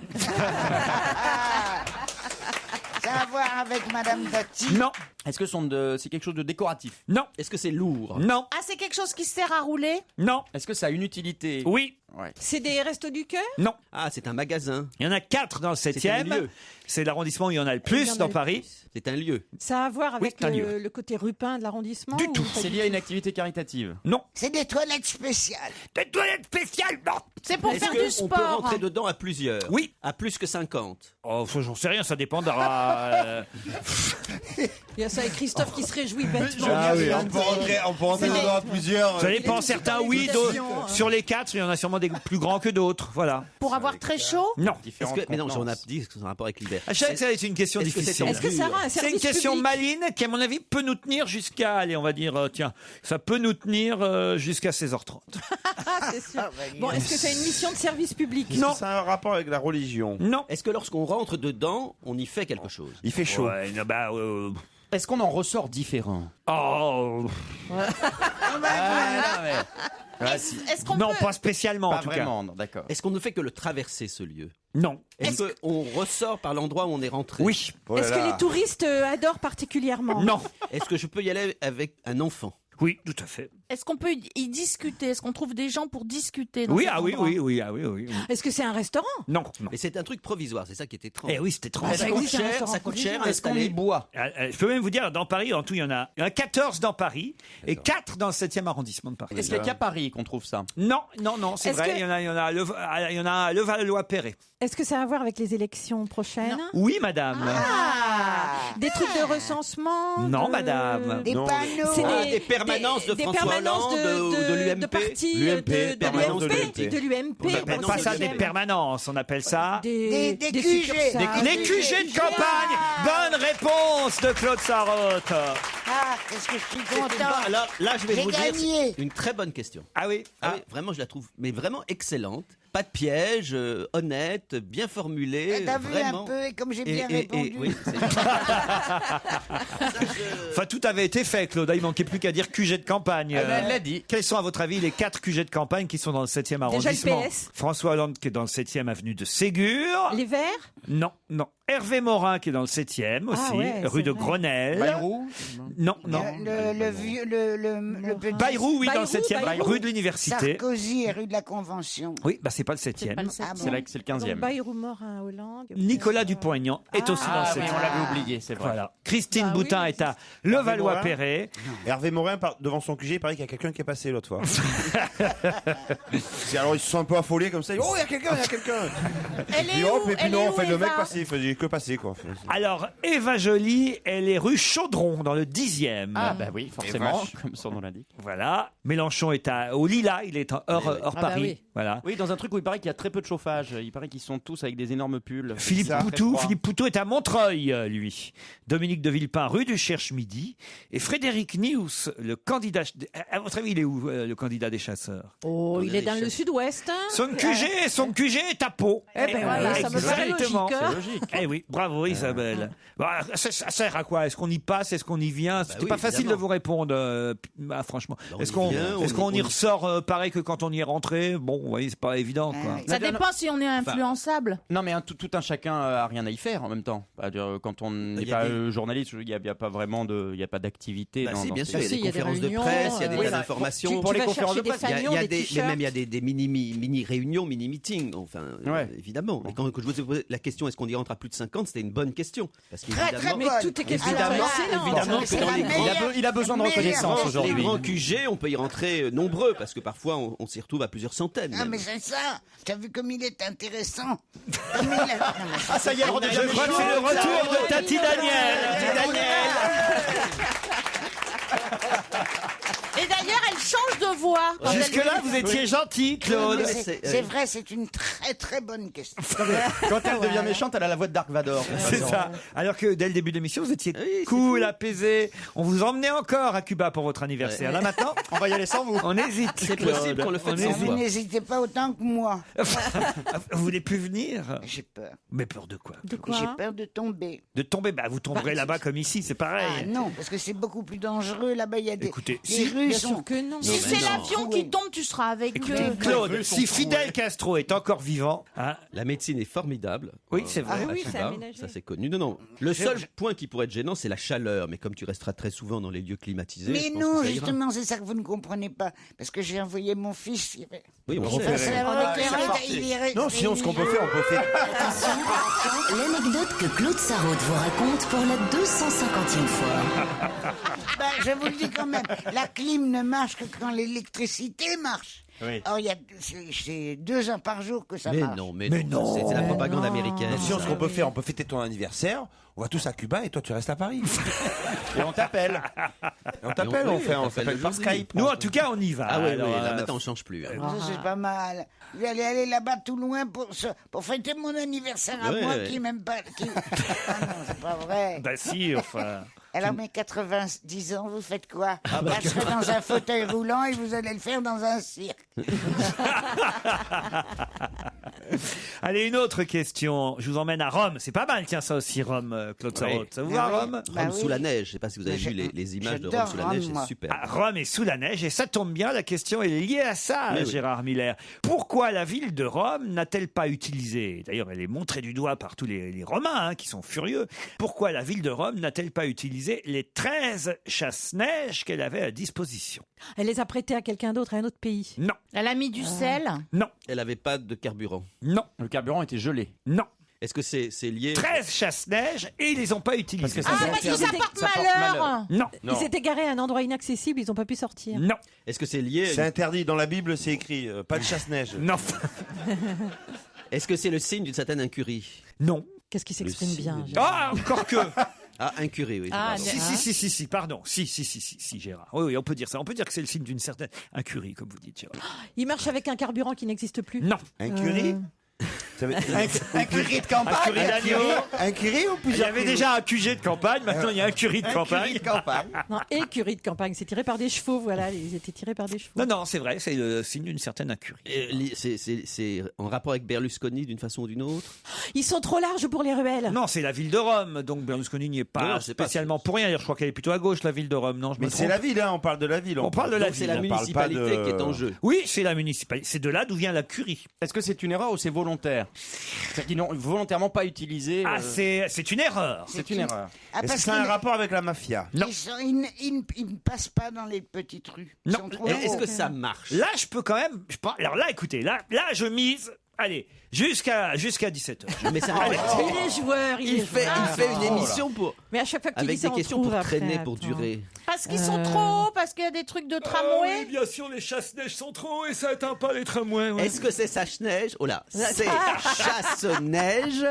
Ça a à voir avec Madame Dati? Non. Est-ce que c'est quelque chose de décoratif? Non. Est-ce que c'est lourd? Non. Ah, c'est quelque chose qui sert à rouler? Non. Est-ce que ça a une utilité? Oui. Ouais. C'est des restos du cœur? Non. Ah, c'est un magasin. Il y en a 4 dans le 7e. lieu. C'est l'arrondissement où il y en a le Il y plus en a dans le Paris. C'est un lieu. Ça a à voir avec c'est un lieu. le côté rupin de l'arrondissement? Du ou tout. pas C'est du lié à une activité caritative? Non. C'est des toilettes spéciales. Des toilettes spéciales, non. C'est pour Est-ce faire du qu'on peut sport. rentrer dedans à plusieurs? Oui. À plus que 50? Oh, j'en sais rien, ça dépendra. Il y a ça avec Christophe qui se réjouit bêtement. Ah oui, on peut rentrer dedans à plusieurs. Ça dépend, certains oui, d'autres. invitations, hein. Sur les 4, il y en a sûrement des plus grands que d'autres. Voilà. Pour avoir très chaud? Non. Mais non, on a dit que c'est un rapport avec l'hiver. Je sais que ça, c'est une question Est-ce que c'est difficile. en Est-ce que ça rend un C'est service une question public? maline qui, à mon avis, peut nous tenir jusqu'à, allez, on va dire, tiens, ça peut nous tenir jusqu'à 16h30. Ah, c'est sûr. Bon, est-ce que c'est une mission de service public? Non. Ça a un rapport avec la religion? Non. Est-ce que lorsqu'on rentre dedans, on y fait quelque chose? Il fait chaud. Ouais, non, bah, Est-ce qu'on en ressort différent? oh, Est-ce qu'on non, peut... pas spécialement, en Pas tout vraiment, non, d'accord. Est-ce qu'on ne fait que le traverser, ce lieu? cas. Non. Est-ce qu'on ressort par l'endroit où on est rentré? Oui. Oh là Est-ce que là. les touristes adorent particulièrement? Non. Est-ce que je peux y aller avec un enfant? Oui, tout à fait. Est-ce qu'on peut y discuter? Est-ce qu'on trouve des gens pour discuter dans Oui, cet ah oui, endroit? oui, ah oui, oui. Est-ce que c'est un restaurant? Non, non. Mais c'est un truc provisoire, c'est ça qui est étrange. Eh oui, c'est étrange. Ça Ça coûte existe un cher, restaurant ça coûte cher à provisoire. Est-ce qu'on y installer. boit? Je peux même vous dire, dans Paris, en tout, il y en a 14 dans Paris et 4 dans le 7e arrondissement de Paris. Est-ce qu'il n'y a qu'à Paris qu'on trouve ça? Non, non, non, c'est Est-ce vrai, que- il y en a à Levallois-Perret. Est-ce que ça a à voir avec les élections prochaines? Oui, madame. Des trucs de recensement? Non, de- madame. Des Non. panneaux. C'est des permanences de des François permanences Hollande ou de l'UMP? de partis, L'UMP, permanence de l'UMP. de l'UMP. On appelle dans pas le ça des 7e. permanences, on appelle ça Des Des QG. succursales. les QG de campagne. Bonne réponse de Claude Sarraute. Ah, qu'est-ce que je suis content. Là, je vais J'ai vous gagné. dire une très bonne question. Ah oui. Oui, vraiment, je la trouve, mais vraiment excellente. Pas de piège, honnête, bien formulée. T'as vu vraiment. un peu, et comme j'ai bien répondu. oui, Enfin, tout avait été fait, Claude. Il manquait plus qu'à dire QG de campagne. Elle l'a dit. Quels sont, à votre avis, les 4 QG de campagne qui sont dans le 7e arrondissement? PS. François Hollande, qui est dans le 7e avenue de Ségur. Les Verts. Non. Hervé Morin, qui est dans le 7e aussi, ouais, rue c'est de vrai. Grenelle. Bayrou. Non. Le vieux, le petit. Bayrou, oui, dans le 7e, Bayrou. rue de l'Université. Sarkozy et rue de la Convention. Oui, c'est pas le 7e. Pas le Ah bon. C'est là que c'est le 15e. Donc, Bayrou Morin, Hollande. Nicolas Dupont-Aignan est aussi dans le 7e. oui, on l'avait oublié, c'est vrai. Voilà. Christine Ah oui, Boutin est à Levallois-Perret. Hervé Morin, devant son QG, il paraît qu'il y a quelqu'un qui est passé l'autre fois. Alors ils se sont un peu affolés comme ça. Oh, il y a quelqu'un. Elle Et est hop, où et puis Elle non, est en où, fait, le mec Eva passé, il faisait que passer, quoi. Alors, Eva Joly, elle est rue Chaudron, dans le 10e. Ah bah oui, forcément, comme son nom l'indique. Voilà. Mélenchon est au Lila, il est hors Ah bah Paris. oui. Voilà. Oui, dans un truc où il paraît qu'il y a très peu de chauffage. Il paraît qu'ils sont tous avec des énormes pulls. Philippe C'est très Poutou, froid. est à Montreuil, lui. Dominique de Villepin, rue du Cherche-Midi. Et Frédéric Nious, le candidat. À votre avis, il est où, le candidat des chasseurs? Oh, il est dans le sud-ouest. Son QG est à Pau. Eh ben voilà, ça me paraît Exactement. logique, hein. C'est logique. Eh oui, bravo Isabelle. Bon, ça sert à quoi? Est-ce qu'on y passe? Est-ce qu'on y vient? C'était oui, pas facile évidemment. de vous répondre, franchement. On Est-ce y qu'on vient, y on y- ressort pareil que quand on y est rentré? Bon, vous voyez, c'est pas évident, quoi. oui. Ça dépend si on est influençable. Non, mais tout un chacun a rien à y faire en même temps. Quand on n'est Il y a pas des- journaliste, il n'y a pas vraiment il y a pas d'activité. Bah dans, si, dans bien ces- sûr, il y a Si, des il y a des conférences de réunions, presse, il y a des oui, tas bah, d'informations. pour les vas conférences de chercher presse, des Il y a fanions, des des, mais même il y a t-shirts. des mini réunions, mini meetings. Enfin, Ouais. évidemment. Et quand je vous ai posé la question, est-ce qu'on y rentre à plus de 50, c'était une bonne question. Parce Très, très qu'évidemment, Mais bonne. toutes tes questions Évidemment, sont excellentes. évidemment que C'est dans la les meilleure- il a besoin de meilleure reconnaissance question. aujourd'hui. les grands QG, on peut y rentrer nombreux parce que parfois on s'y retrouve à plusieurs centaines. Ah, même. mais c'est ça. T'as vu comme il est intéressant. Comme il a- Non, mais Ah, ça y est, elle redevient Je crois que c'est le retour de Tati Daniel. Et d'ailleurs, elle change de voix. quand elle- Jusque-là, vous étiez gentil, Claude. Mais c'est- c'est vrai, c'est une très très bonne question. Quand elle devient méchante, elle a la voix de Dark Vador. C'est ça. Alors que dès le début de l'émission, vous étiez Oui, c'est cool, apaisé. On vous emmenait encore à Cuba pour votre anniversaire. Là maintenant, On va y aller sans vous. on hésite. C'est possible qu'on le fasse On sans hésite. Vous n'hésitez pas autant que moi. Vous voulez plus venir? J'ai peur. Mais peur de quoi? De quoi J'ai peur de tomber. De tomber? Bah, vous tomberez là-bas comme ici, c'est pareil. Ah non, parce que c'est beaucoup plus dangereux là-bas. Il y a des. Écoutez, les si- rues Bien sont. sûr que non. Si c'est non. l'avion qui tombe, tu seras avec Écoutez, eux. Claude, si Fidel Castro est encore vivant, hein, La médecine est formidable. Oui, c'est vrai. Ah oui, à c'est Cuba, aménagé. ça c'est connu. Non. Le seul point qui pourrait être gênant, c'est la chaleur. Mais comme tu resteras très souvent dans les lieux climatisés, Mais je pense non, que ça ira. justement, c'est ça que vous ne comprenez pas. Parce que j'ai envoyé mon fils. Oui, on Ça, sait. c'est la Non, sinon, ce qu'on peut faire, on peut faire. L'anecdote que Claude Sarraute vous raconte pour la 250e fois. Ben, je vous le dis quand même, la clim ne marche que quand l'électricité marche. Oui. Or, c'est 2 heures par jour que ça Mais marche. non, mais Mais non, c'est la non. propagande Non. américaine. Sinon, ça. ce qu'on peut faire, on peut fêter ton anniversaire. On va tous à Cuba et toi, tu restes à Paris. Et on t'appelle. Et on t'appelle, on t'appelle s'appelle par le Skype. Nous, en tout cas, on y va. Ah oui, Alors, là maintenant on change plus. hein. Ça, c'est pas mal. Vous allez aller là-bas tout loin pour fêter mon anniversaire à Ouais, moi ouais. qui m'aime pas. Ah non, c'est pas vrai. Bah si, enfin. Alors, mes 90 ans, vous faites quoi? Là, je serai dans un fauteuil roulant et vous allez le faire dans un cirque. Allez, une autre question. Je vous emmène à Rome. C'est pas mal, tiens, ça aussi, Rome, Claude Sarraute. Ça vous va, Ah oui. Rome? Bah Rome oui. sous la neige. Je sais pas si vous avez Mais vu les images de Rome j'adore sous la neige, Rome, moi. c'est super. Ah, Rome est sous la neige et ça tombe bien, la question est liée à ça, Mais oui. Gérard Miller. Pourquoi la ville de Rome n'a-t-elle pas utilisé, d'ailleurs elle est montrée du doigt par tous les Romains hein, qui sont furieux, pourquoi la ville de Rome n'a-t-elle pas utilisé les 13 chasse-neige qu'elle avait à disposition? Elle les a prêtés à quelqu'un d'autre, à un autre pays. Non, Elle a mis du sel. non, Elle avait pas de carburant. non, Le carburant était gelé. non. Est-ce que c'est lié 13 chasse-neige et ils les ont pas utilisés. Parce que Ah, parce que ça porte ça porte malheur. Non, Ils s'étaient garés à un endroit inaccessible, ils n'ont pas pu sortir. non, Est-ce que c'est lié C'est interdit. Dans la Bible, c'est écrit pas de chasse-neige. non, Est-ce que c'est le signe d'une certaine incurie non. Qu'est-ce qui s'exprime signe bien de- Gérard Ah, encore que. Ah, incurie, oui. Ah, pardon. Si, pardon. Si, Gérard. Oui, on peut dire ça. On peut dire que c'est le signe d'une certaine incurie, comme vous dites, Gérard. Il marche avec un carburant qui n'existe plus. Non. Un curry Un curry de campagne. Un curry d'agneau. Un curry ou Il y plusieurs avait kilos déjà un QG de campagne, maintenant il y a un curry de campagne. Non, écurie de campagne, c'est tiré par des chevaux, voilà, ils étaient tirés par des chevaux. Non, non, c'est vrai, c'est le signe d'une certaine incurie. C'est en rapport avec Berlusconi d'une façon ou d'une autre. Ils sont trop larges pour les ruelles. Non, c'est la ville de Rome, donc Berlusconi n'y est pas Non, c'est pas- spécialement pour rien. D'ailleurs, je crois qu'elle est plutôt à gauche, la ville de Rome. Non, je me Mais c'est trompe. la ville, hein, on parle de la ville. On parle de la Donc, c'est ville. la on parle pas municipalité de- qui est en jeu. Oui, c'est la municipalité. C'est de là d'où vient la curie. Est-ce que c'est une erreur ou c'est volontaire? C'est-à-dire qu'ils n'ont volontairement pas utilisé. Ah, c'est une erreur. C'est une erreur. Ah, Est-ce parce que ça a un qu'ils- rapport avec la mafia? Non. ils ne passent pas dans les petites rues. Ils Non. sont trop Est-ce hauts. que ça marche? Là, je peux quand même. Alors là, écoutez, là, je mise. Allez, jusqu'à 17h. Mais ça Il est joueur, il fait une émission pour Mais à chaque fois que tu avec dis ça, des on questions trouve pour après, traîner, pour attends. durer. Parce qu'ils sont trop hauts, parce qu'il y a des trucs de tramway. bien sûr, les chasse-neige sont trop et ça atteint pas les tramways. ouais. Est-ce que c'est Chasse-Neige? Oh là, c'est Chasse-Neige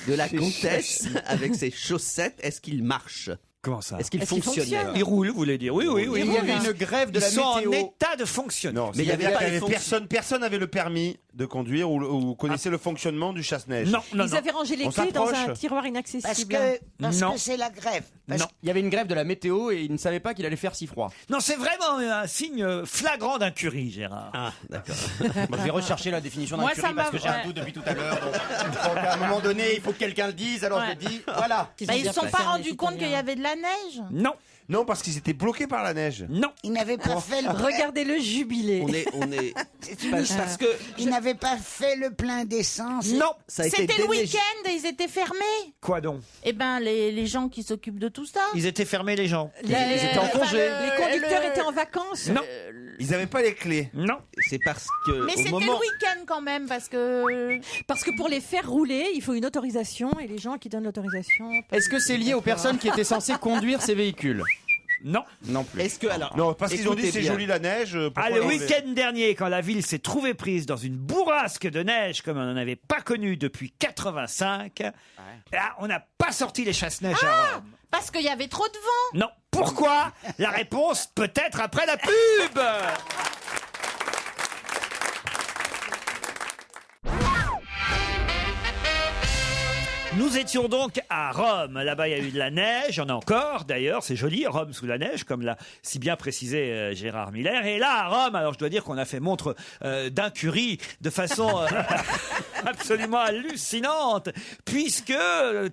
de la comtesse avec ses chaussettes. Est-ce qu'il marche? Comment ça? Est-ce qu'il Est-ce qu'il fonctionnait? fonctionne Il roule, vous voulez dire? Oui, oui, oui. Il y avait une grève de la Ils sont en météo. état de fonctionnement. Non, Mais il y avait pas les fonctions. personne n'avait le permis de conduire ou connaissait le fonctionnement du chasse-neige. Non, non, Ils non. avaient rangé les On clés dans un s'approche. tiroir Parce inaccessible. que Non. c'est la grève. Parce Non. Il y avait une grève de la météo et ils ne savaient pas qu'il allait faire si froid. Non, c'est vraiment un signe flagrant d'incurie, Gérard. Ah, d'accord. Moi, je vais rechercher la définition d'un Moi, curry ça parce m'a- que j'ai un ouais. doute depuis tout à l'heure. Donc, à un moment donné, il faut que quelqu'un le dise. Alors Ouais. je dis, voilà. Bah, ils ne se sont pas rendus compte qu'il y avait de la neige. Non, Non, parce qu'ils étaient bloqués par la neige. non. Ils n'avaient pas fait le Regardez le jubilé. On est C'est une parce histoire. que Ils n'avaient pas fait le plein d'essence. Non. ça a été C'était le déneigé. week-end et ils étaient fermés. Quoi donc? Eh ben, les gens qui s'occupent de tout ça. Ils étaient fermés, les gens. Les, étaient en congé. les conducteurs étaient en vacances. Non. Ils n'avaient pas les clés. Non. C'est parce que Mais au c'était moment le week-end quand même, parce que. Parce que pour les faire rouler, il faut une autorisation et les gens qui donnent l'autorisation. Est-ce que c'est lié aux personnes qui étaient censées conduire ces véhicules? Non. Non plus. est-ce que alors Non, parce qu'ils ont dit écoutez c'est bien. joli la neige. pourquoi Ah, le l'enlever week-end dernier, quand la ville s'est trouvée prise dans une bourrasque de neige comme on n'en avait pas connu depuis 85, là, on n'a pas sorti les chasse-neige à Rome. Parce qu'il y avait trop de vent. Non. Pourquoi? La réponse peut-être après la pub. Nous étions donc à Rome. Là-bas, il y a eu de la neige. Il y en a encore, d'ailleurs. C'est joli, Rome sous la neige, comme l'a si bien précisé Gérard Miller. Et là, à Rome, alors je dois dire qu'on a fait montre d'incurie de façon absolument hallucinante, puisque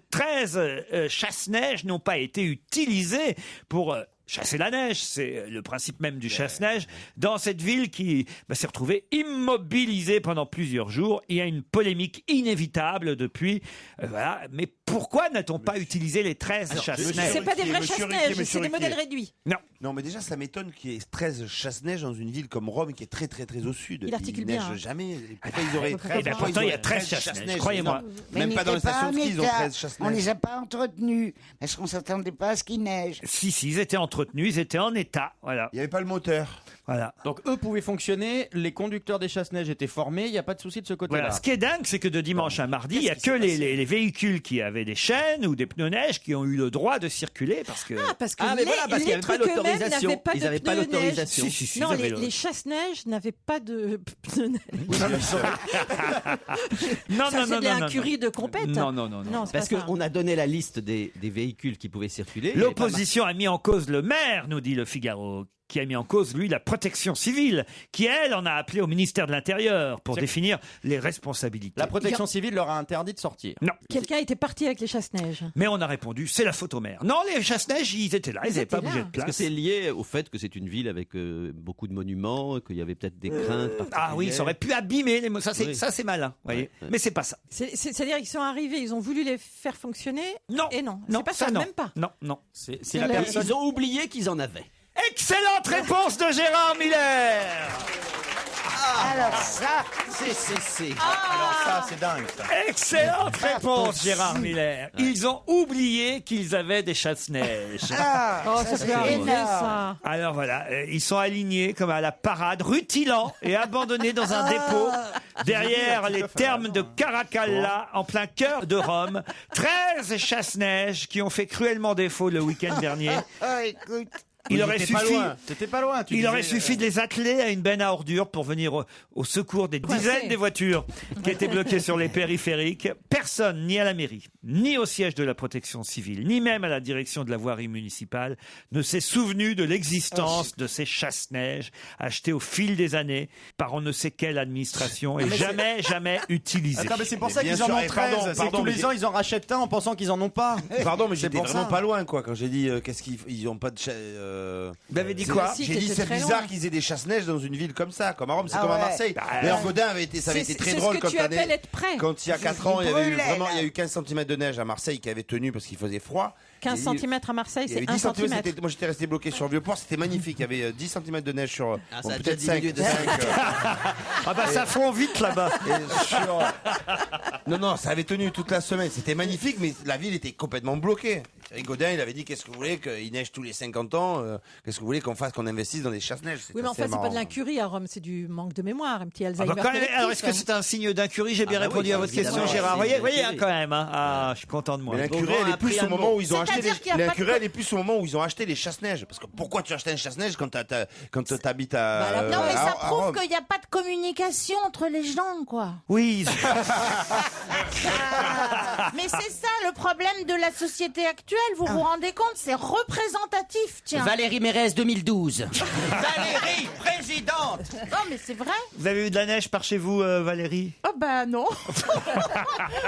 13 chasse-neige n'ont pas été utilisés pour... chasser la neige, c'est le principe même du chasse-neige, dans cette ville qui s'est retrouvée immobilisée pendant plusieurs jours. Il y a une polémique inévitable depuis. Voilà. Mais pourquoi n'a-t-on pas utilisé les 13 chasse-neige? C'est pas des vrais Monsieur chasse-neige, Ruquier, c'est des modèles réduits. Non. Non, mais déjà, ça m'étonne qu'il y ait 13 chasse-neige dans une ville comme Rome qui est très, très, très au sud. Il articule neige bien, hein. jamais. Pourquoi ils auraient 13 Eh ben, pourtant, il y a 13 chasse-neige, croyez-moi. Mais Même ils pas dans les n'étaient stations de en ski, ils ont état. 13 On chasse-neige. les a pas entretenus. Parce qu'on s'attendait pas à ce qu'il neige. Si, ils étaient entretenus, ils étaient en état. Voilà. Il n'y avait pas le moteur. Voilà. Donc eux pouvaient fonctionner, les conducteurs des chasse-neige étaient formés, il n'y a pas de souci de ce côté-là. Voilà. Ce qui est dingue, c'est que de dimanche à mardi, il n'y a que les véhicules qui avaient des chaînes ou des pneus neige qui ont eu le droit de circuler parce que. Ah, parce que Ah, mais voilà, parce qu'il y avait pas trucs eux-mêmes l'autorisation. n'avaient pas Ils de avaient pas pneus neige. l'autorisation. Si, Non, ils avaient les chasse-neige n'avaient pas de pneus neige. Non, Ça, non, c'est non, de non, l'incurie de compète. Non, non, non, non. Non, c'est Parce pas ça. qu'on a donné la liste des véhicules qui pouvaient circuler. L'opposition a mis en cause le maire, nous dit le Figaro, qui a mis en cause, lui, la protection civile, qui, elle, en a appelé au ministère de l'Intérieur pour définir les responsabilités. La protection civile leur a interdit de sortir. Non. Quelqu'un était parti avec les chasse-neige. Mais on a répondu, c'est la faute au maire. Non, les chasse-neige, ils étaient là, ils n'avaient pas bougé de Est-ce place. que c'est lié au fait que c'est une ville avec beaucoup de monuments, qu'il y avait peut-être des craintes particulières? Ah oui, ça aurait pu abîmer les mots. Ça, c'est Oui. malin, voyez. Mais c'est pas ça. C'est-à-dire qu'ils sont arrivés, ils ont voulu les faire fonctionner. Non. Et non, Non, c'est pas ça, ça, non. même pas. Non, non. C'est la la personne- Ils ont oublié qu'ils en avaient. Excellente réponse de Gérard Miller. Alors ça, C'est. Alors ça, c'est dingue. Ça. Excellente réponse, Gérard Miller. Ils ont oublié qu'ils avaient des chasse-neige. Oh, ça peut arriver, ça. Alors voilà, ils sont alignés comme à la parade, rutilants et abandonnés dans un dépôt derrière les thermes de Caracalla, en plein cœur de Rome. 13 chasse-neige qui ont fait cruellement défaut le week-end dernier. oh, écoute, Il aurait suffi, T'étais pas loin. il aurait suffi de les atteler à une benne à ordures pour venir au secours des dizaines des voitures qui étaient bloquées sur les périphériques. Personne, ni à la mairie, ni au siège de la protection civile, ni même à la direction de la voirie municipale, ne s'est souvenu de l'existence de ces chasse-neige achetés au fil des années par on ne sait quelle administration et jamais utilisés. D'accord, mais c'est pour ça qu'ils en ont 13. C'est que tous les ans, ils en rachètent un en pensant qu'ils en ont pas. Pardon, mais j'étais pour vraiment ça. pas loin, quoi. Quand j'ai dit qu'est-ce qu'ils ont pas de. Vous avez dit quoi? J'ai dit c'est bizarre qu'ils aient des chasse-neige dans une ville comme ça, comme à Rome, c'est comme à Marseille. D'ailleurs, Godin ça avait été très drôle quand quand il y a 4 ans, il y a eu 15 cm de neige à Marseille qui avait tenu parce qu'il faisait froid. 15 cm à Marseille, Il y avait c'est 1 10 cm. Moi j'étais resté bloqué sur le Vieux-Port, c'était magnifique. Il y avait 10 cm de neige sur. Ah, bon, ça a peut-être déjà 5. diminué de 5. Ah bah ça fond vite là-bas. Non, ça avait tenu toute la semaine. C'était magnifique, mais la ville était complètement bloquée. Et Godin, il avait dit qu'est-ce que vous voulez qu'il neige tous les 50 ans qu'est-ce que vous voulez qu'on fasse, qu'on investisse dans des chasse-neige. Oui, mais en fait, c'est pas de l'incurie à Rome, c'est du manque de mémoire, un petit Alzheimer. Alors, est-ce que c'est un signe d'incurie? J'ai bien répondu à votre question, Gérard. Vous voyez, quand même. Je suis content de moi. Mais l'incurie, elle est plus au moment où ils ont acheté l'incurie, elle est plus au moment où ils ont acheté les chasse-neige. Parce que pourquoi tu achètes une chasse-neige quand t'habites à. Non, mais ça à prouve Rome. qu'il n'y a pas de communication entre les gens, quoi. Oui. Mais c'est ça le problème de la société actuelle, vous vous rendez compte? C'est représentatif, tiens. Valérie Mérès 2012. Valérie, présidente. Non, mais c'est vrai. Vous avez eu de la neige par chez vous, Valérie? Oh bah non.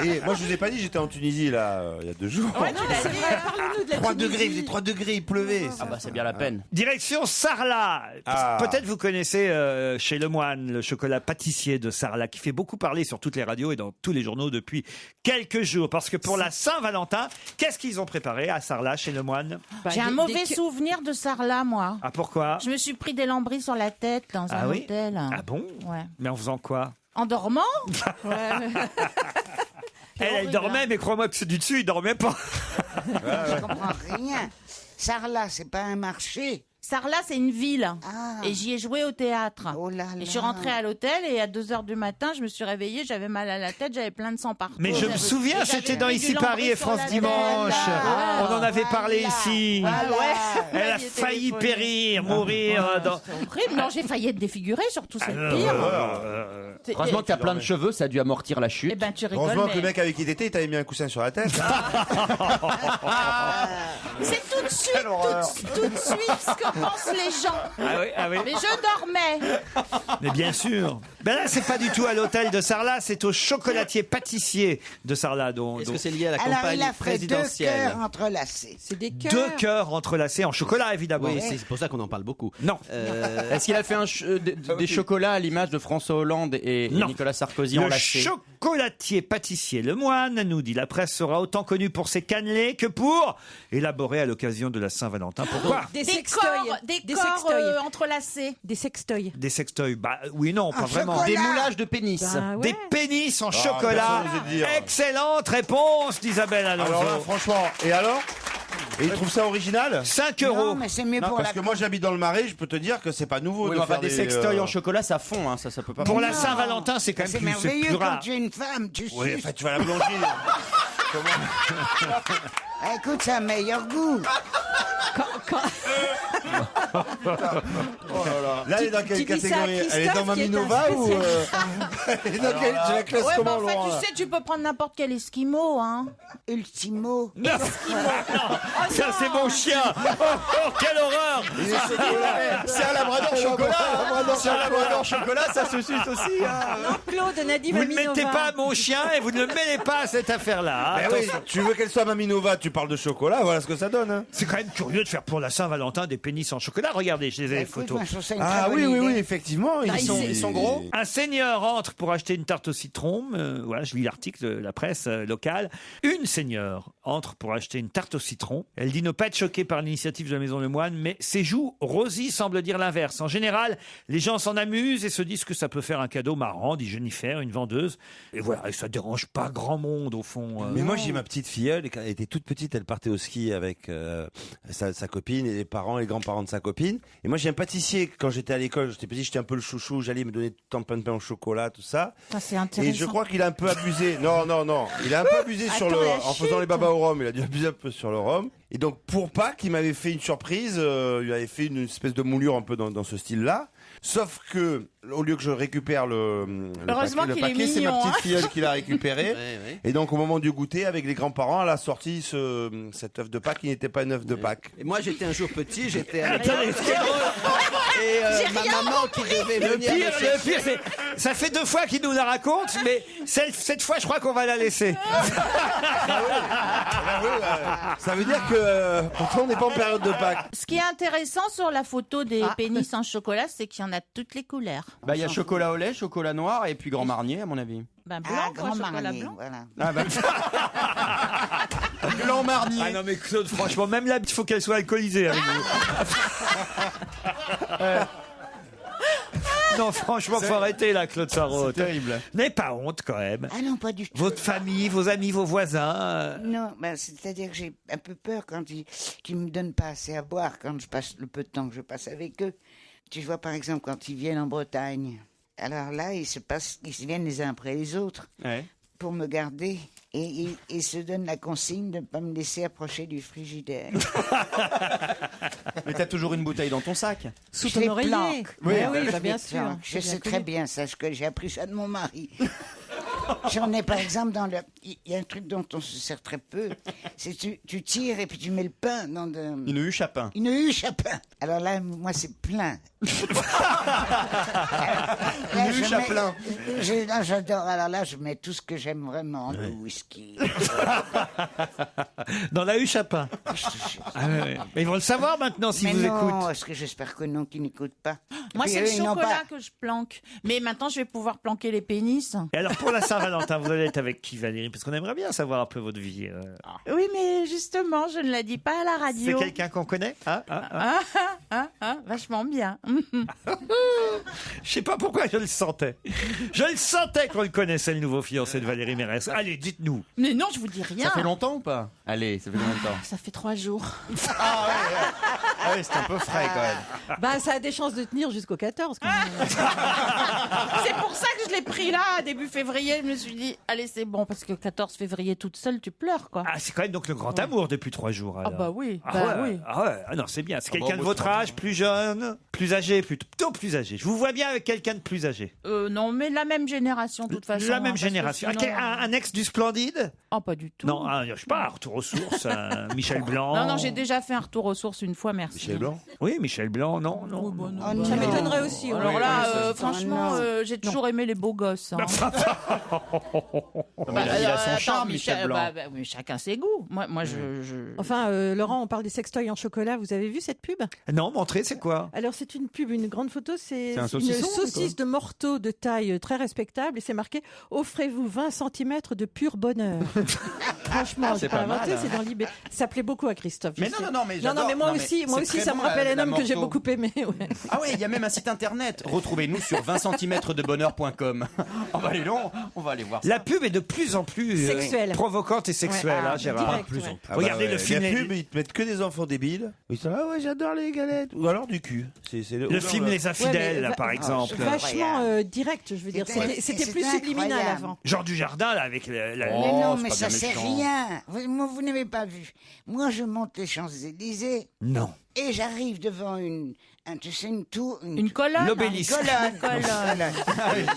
Et moi, je vous ai pas dit, j'étais en Tunisie, là, il y a 2 jours. Ouais, tu l'as dit. Parle-nous de la 3 Tunisie. degrés, il faisait 3 degrés, il pleuvait. Ah bah c'est bien la peine. Direction Sarlat. Ah. Peut-être vous connaissez chez Lemoine le chocolat pâtissier de Sarlat qui fait beaucoup parler sur toutes les radios et dans tous les journaux depuis quelques jours. Parce que pour la Saint-Valentin, qu'est-ce qu'ils ont préparé à Sarlat chez Lemoine? J'ai un mauvais souvenir de Sarlat, moi. Ah, pourquoi? Je me suis pris des lambris sur la tête dans un hôtel. Ah bon? Ouais. Mais en faisant quoi? En dormant? Elle dormait, mais crois-moi que ceux du dessus, ils dormaient pas. Je comprends rien. Sarlat, c'est pas un marché. Sarlat, c'est une ville. Ah. Et j'y ai joué au théâtre. Oh là Et là. je suis rentrée à l'hôtel et à 2h du matin, je me suis réveillée, j'avais mal à la tête, j'avais plein de sang partout. Mais je me souviens, Et c'était j'avais dans mis Ici du Paris et lambris sur France la Dimanche. tête. On en avait parlé ici. Ah ouais. Elle a failli périr, mourir. Dans... C'est horrible. Non, j'ai failli être défigurée, surtout c'est le pire. Heureusement que t'as plein de cheveux, ça a dû amortir la chute. Eh ben, tu rigoles, Heureusement mais que le mec avec qui t'étais, il t'avait mis un coussin sur la tête. c'est tout de suite, tout de suite ce que pensent les gens. Ah oui. Mais je dormais. Mais bien sûr. Ben là, c'est pas du tout à l'hôtel de Sarlat, c'est au chocolatier pâtissier de Sarlat. Est-ce que c'est lié à la Alors, campagne il a fait 2 présidentielle? cœurs entrelacés. C'est des cœurs. 2 cœurs entrelacés en chocolat, évidemment. Oui, c'est pour ça qu'on en parle beaucoup. Non. Est-ce qu'il a fait des chocolats à l'image de François Hollande et Non. Nicolas Sarkozy Le enlacés? chocolatier pâtissier Lemoine, nous dit la presse, sera autant connu pour ses cannelés que pour élaborer à l'occasion de la Saint-Valentin. Pourquoi? Des Des sextoys. corps, des sextoys. corps entrelacés. Des sextoys. Des sextoys? Bah oui, non, pas vraiment. chocolat. Des moulages de pénis. Bah ouais. Des pénis en chocolat. personne n'osait dire. Excellente réponse d'Isabelle Alonso. Alors là, franchement, et alors? Et il trouve ça original? 5 Non, euros. mais c'est mieux Non, pour parce la que moi j'habite dans le Marais, je peux te dire que c'est pas nouveau Oui, de mais enfin, faire des sextoys en chocolat, ça fond, hein, ça peut pas. Pour la Non. Saint-Valentin, c'est quand même C'est plus, merveilleux plus quand rare. tu es une femme, tu Oui, suces. enfin tu vas la blanchir. Ah, écoute, ça a un meilleur goût. Là, elle est dans quelle tu dis ça à catégorie? Elle est Christophe, dans qui est Maminova un ou elle est dans quelle? Tu la classes Ouais, mais comment, enfin, Laurent? tu sais, tu peux prendre n'importe quel esquimau, hein. Ultimo. Non, ça c'est mon chien. Oh, quelle horreur. C'est un labrador chocolat. C'est un labrador chocolat, ça se suce aussi. Non, Claude, Nadim Vous ne Aminova. mettez pas mon chien et vous ne le mêlez pas à cette affaire-là. Ben oui, Attention. tu veux qu'elle soit Maminova, tu parles de chocolat, voilà ce que ça donne. Hein. C'est quand même curieux de faire pour la Saint-Valentin des pénis en chocolat. Regardez, je les ai les Écoute, photos. moi, je trouve ça une Ah très oui, bonne oui, idée. oui, effectivement. Ils sont gros. Un seigneur entre pour acheter une tarte au citron. Voilà, je lis l'article de la presse locale. Une seigneur entre pour acheter une tarte au citron. Elle dit ne pas être choquée par l'initiative de la Maison Lemoine, mais ses joues rosies semblent dire l'inverse. En général, les gens s'en amusent et se disent que ça peut faire un cadeau marrant, dit Jennifer, une vendeuse. Et voilà, et ça dérange pas grand monde au fond. Mais moi j'ai ma petite filleule, et quand elle était toute petite, elle partait au ski avec sa copine et les parents, les grands-parents de sa copine. Et moi j'ai un pâtissier, quand j'étais à l'école, j'étais petit, j'étais un peu le chouchou, j'allais me donner tout le temps plein de pain au chocolat, tout ça. Ça, c'est intéressant. Et je crois qu'il a un peu abusé. Non, il a un peu abusé sur le, en faisant les babas au rhum, il a dû abuser un peu sur le rhum. Et donc pour Pâques, il m'avait fait une surprise. Il avait fait une espèce de moulure un peu dans ce style-là. Sauf que au lieu que je récupère le Heureusement qu'il est paquet, c'est ma mignon, petite hein. filleule qui l'a récupéré. Ouais. Et donc au moment du goûter avec les grands-parents, elle a sorti cet œuf de Pâques qui n'était pas un œuf de Pâques. Et moi, j'étais un jour petit, j'étais avec... Attendez, ce qui est drôle, Et J'ai ma rien maman qui devait le venir me pire, chercher. c'est ça fait 2 fois qu'il nous la raconte, mais cette fois, je crois qu'on va la laisser. Ça veut dire que pourtant on n'est pas en période de Pâques. Ce qui est intéressant sur la photo des pénis en chocolat, c'est qu'il y en a toutes les couleurs. Bah, il y a chocolat au lait, chocolat noir et puis Grand Marnier, à mon avis. Ben blanc, Ah, quoi, grand chocolat marnier, blanc. voilà. Ah bah. Blanc Marnier. Ah non, mais Claude, franchement, même là, il faut qu'elle soit alcoolisée avec vous. Non, franchement, faut arrêter là, Claude Sarraute. C'est terrible. N'ayez pas honte quand même. Ah non, pas du tout. Votre famille, vos amis, vos voisins. Non, ben, c'est-à-dire que j'ai un peu peur quand qu'ils me donnent pas assez à boire quand je passe le peu de temps que je passe avec eux. Tu vois, par exemple, quand ils viennent en Bretagne, alors là, ils viennent les uns après les autres Ouais. pour me garder et ils se donnent la consigne de ne pas me laisser approcher du frigidaire. Mais t'as toujours une bouteille dans ton sac. Sous Je ton les oreiller. planque. Oui, Ouais, oui, je bah, bien les sûr. planque. Je C'est bien sais très connu. bien ça, j'ai appris ça de mon mari. J'en ai par exemple il y a un truc dont on se sert très peu, c'est tu tires et puis tu mets le pain dans Une huche à pain. une huche à pain. Alors là, moi c'est plein. Une huche à plein. Là, j'adore. Alors là, je mets tout ce que j'aime vraiment, le whisky. Dans la huche à pain. Ah, ouais. Mais ils vont le savoir maintenant s'ils Mais vous non, écoutent. est-ce que j'espère que non, qu'ils n'écoutent pas. Moi, Puis c'est eux, le ils n'ont chocolat pas- que je planque. Mais maintenant, je vais pouvoir planquer les pénis. Et alors pour la Saint-Valentin, vous allez être avec qui, Valérie? Parce qu'on aimerait bien savoir un peu votre vie. Oui, mais justement, je ne la dis pas à la C'est radio. quelqu'un qu'on connaît? Vachement bien. Je sais pas pourquoi je le sentais. Je le sentais qu'on le connaissait, le nouveau fiancé de Valérie Mérès. Allez, dites-nous. Mais non, je vous dis rien. Ça fait longtemps ou pas? Allez, ça fait combien de temps? Ça fait 3 jours. Ah ouais, c'est un peu frais quand même. Bah, ça a des chances de tenir jusqu'au 14. quand même. C'est pour ça que je l'ai pris là, début février. Je me suis dit, allez, c'est bon, parce que 14 février toute seule, tu pleures, quoi. Ah, c'est quand même donc le grand amour depuis 3 jours. Ah alors. bah oui, Ah bah ouais, oui. ah ouais. Ah non, c'est bien. C'est Ah bah, quelqu'un au de bout de votre 3 âge, plus jeune, plus âgé, plutôt plus âgé. Je vous vois bien avec quelqu'un de plus âgé. Non, mais la même génération, de toute façon. La hein, même parce que génération. sinon, Un ex du Splendide? Oh, pas du tout. Non, je sais pas, retour aux sources, Michel Blanc. Non, j'ai déjà fait un retour aux sources une fois, merci. Michel Blanc. Oui, Michel Blanc, non. Oh, bah non. Oh, Ça non. m'étonnerait aussi. ouais. Alors là, ça, franchement, non. j'ai toujours aimé les beaux gosses. Hein. Mais il a son Attends, charme, Michel Blanc. Mais chacun ses goûts. Moi, Enfin, Laurent, on parle des sextoys en chocolat. Vous avez vu cette pub? Non, montrez, c'est quoi? Alors, c'est une pub, une grande photo. C'est C'est un une saucisson, saucisse de morteau de taille très respectable. Et c'est marqué « Offrez-vous 20 cm de pur bonheur ». Franchement, C'est c'est pas pas mal, inventé, hein. c'est dans l'IB. Ça plaît beaucoup à Christophe. je Mais sais. non, mais non, j'adore. mais moi Non, mais aussi, c'est très ça me bon, rappelle la un homme que j'ai morteau. beaucoup aimé. Ouais. Ah ouais, il y a même un site internet. Retrouvez-nous sur 20cm-de-bonheur.com. Oh bah allez, non, on va aller voir ça. La pub est de plus en plus Sexuelle. provocante et sexuelle, Ouais, hein, Gérard. direct, Plus ouais. en plus. Regardez le film. La Les- pub, ils te mettent que des enfants débiles. Ils sont là, ouais, j'adore les galettes. Ou alors du cul. C'est Le film Les Infidèles, Ouais, mais là, par exemple. Vachement direct, je veux dire. C'était- C'était plus c'était subliminal incroyable. avant. Jean Dujardin, là, avec la... Mais Oh, non, c'est mais pas ça bien c'est méchant. rien. Vous n'avez pas vu. Moi, je monte les Champs-Élysées Non. et j'arrive devant tu sais, une tour. Une colonne. L'obélisque. Une colonne.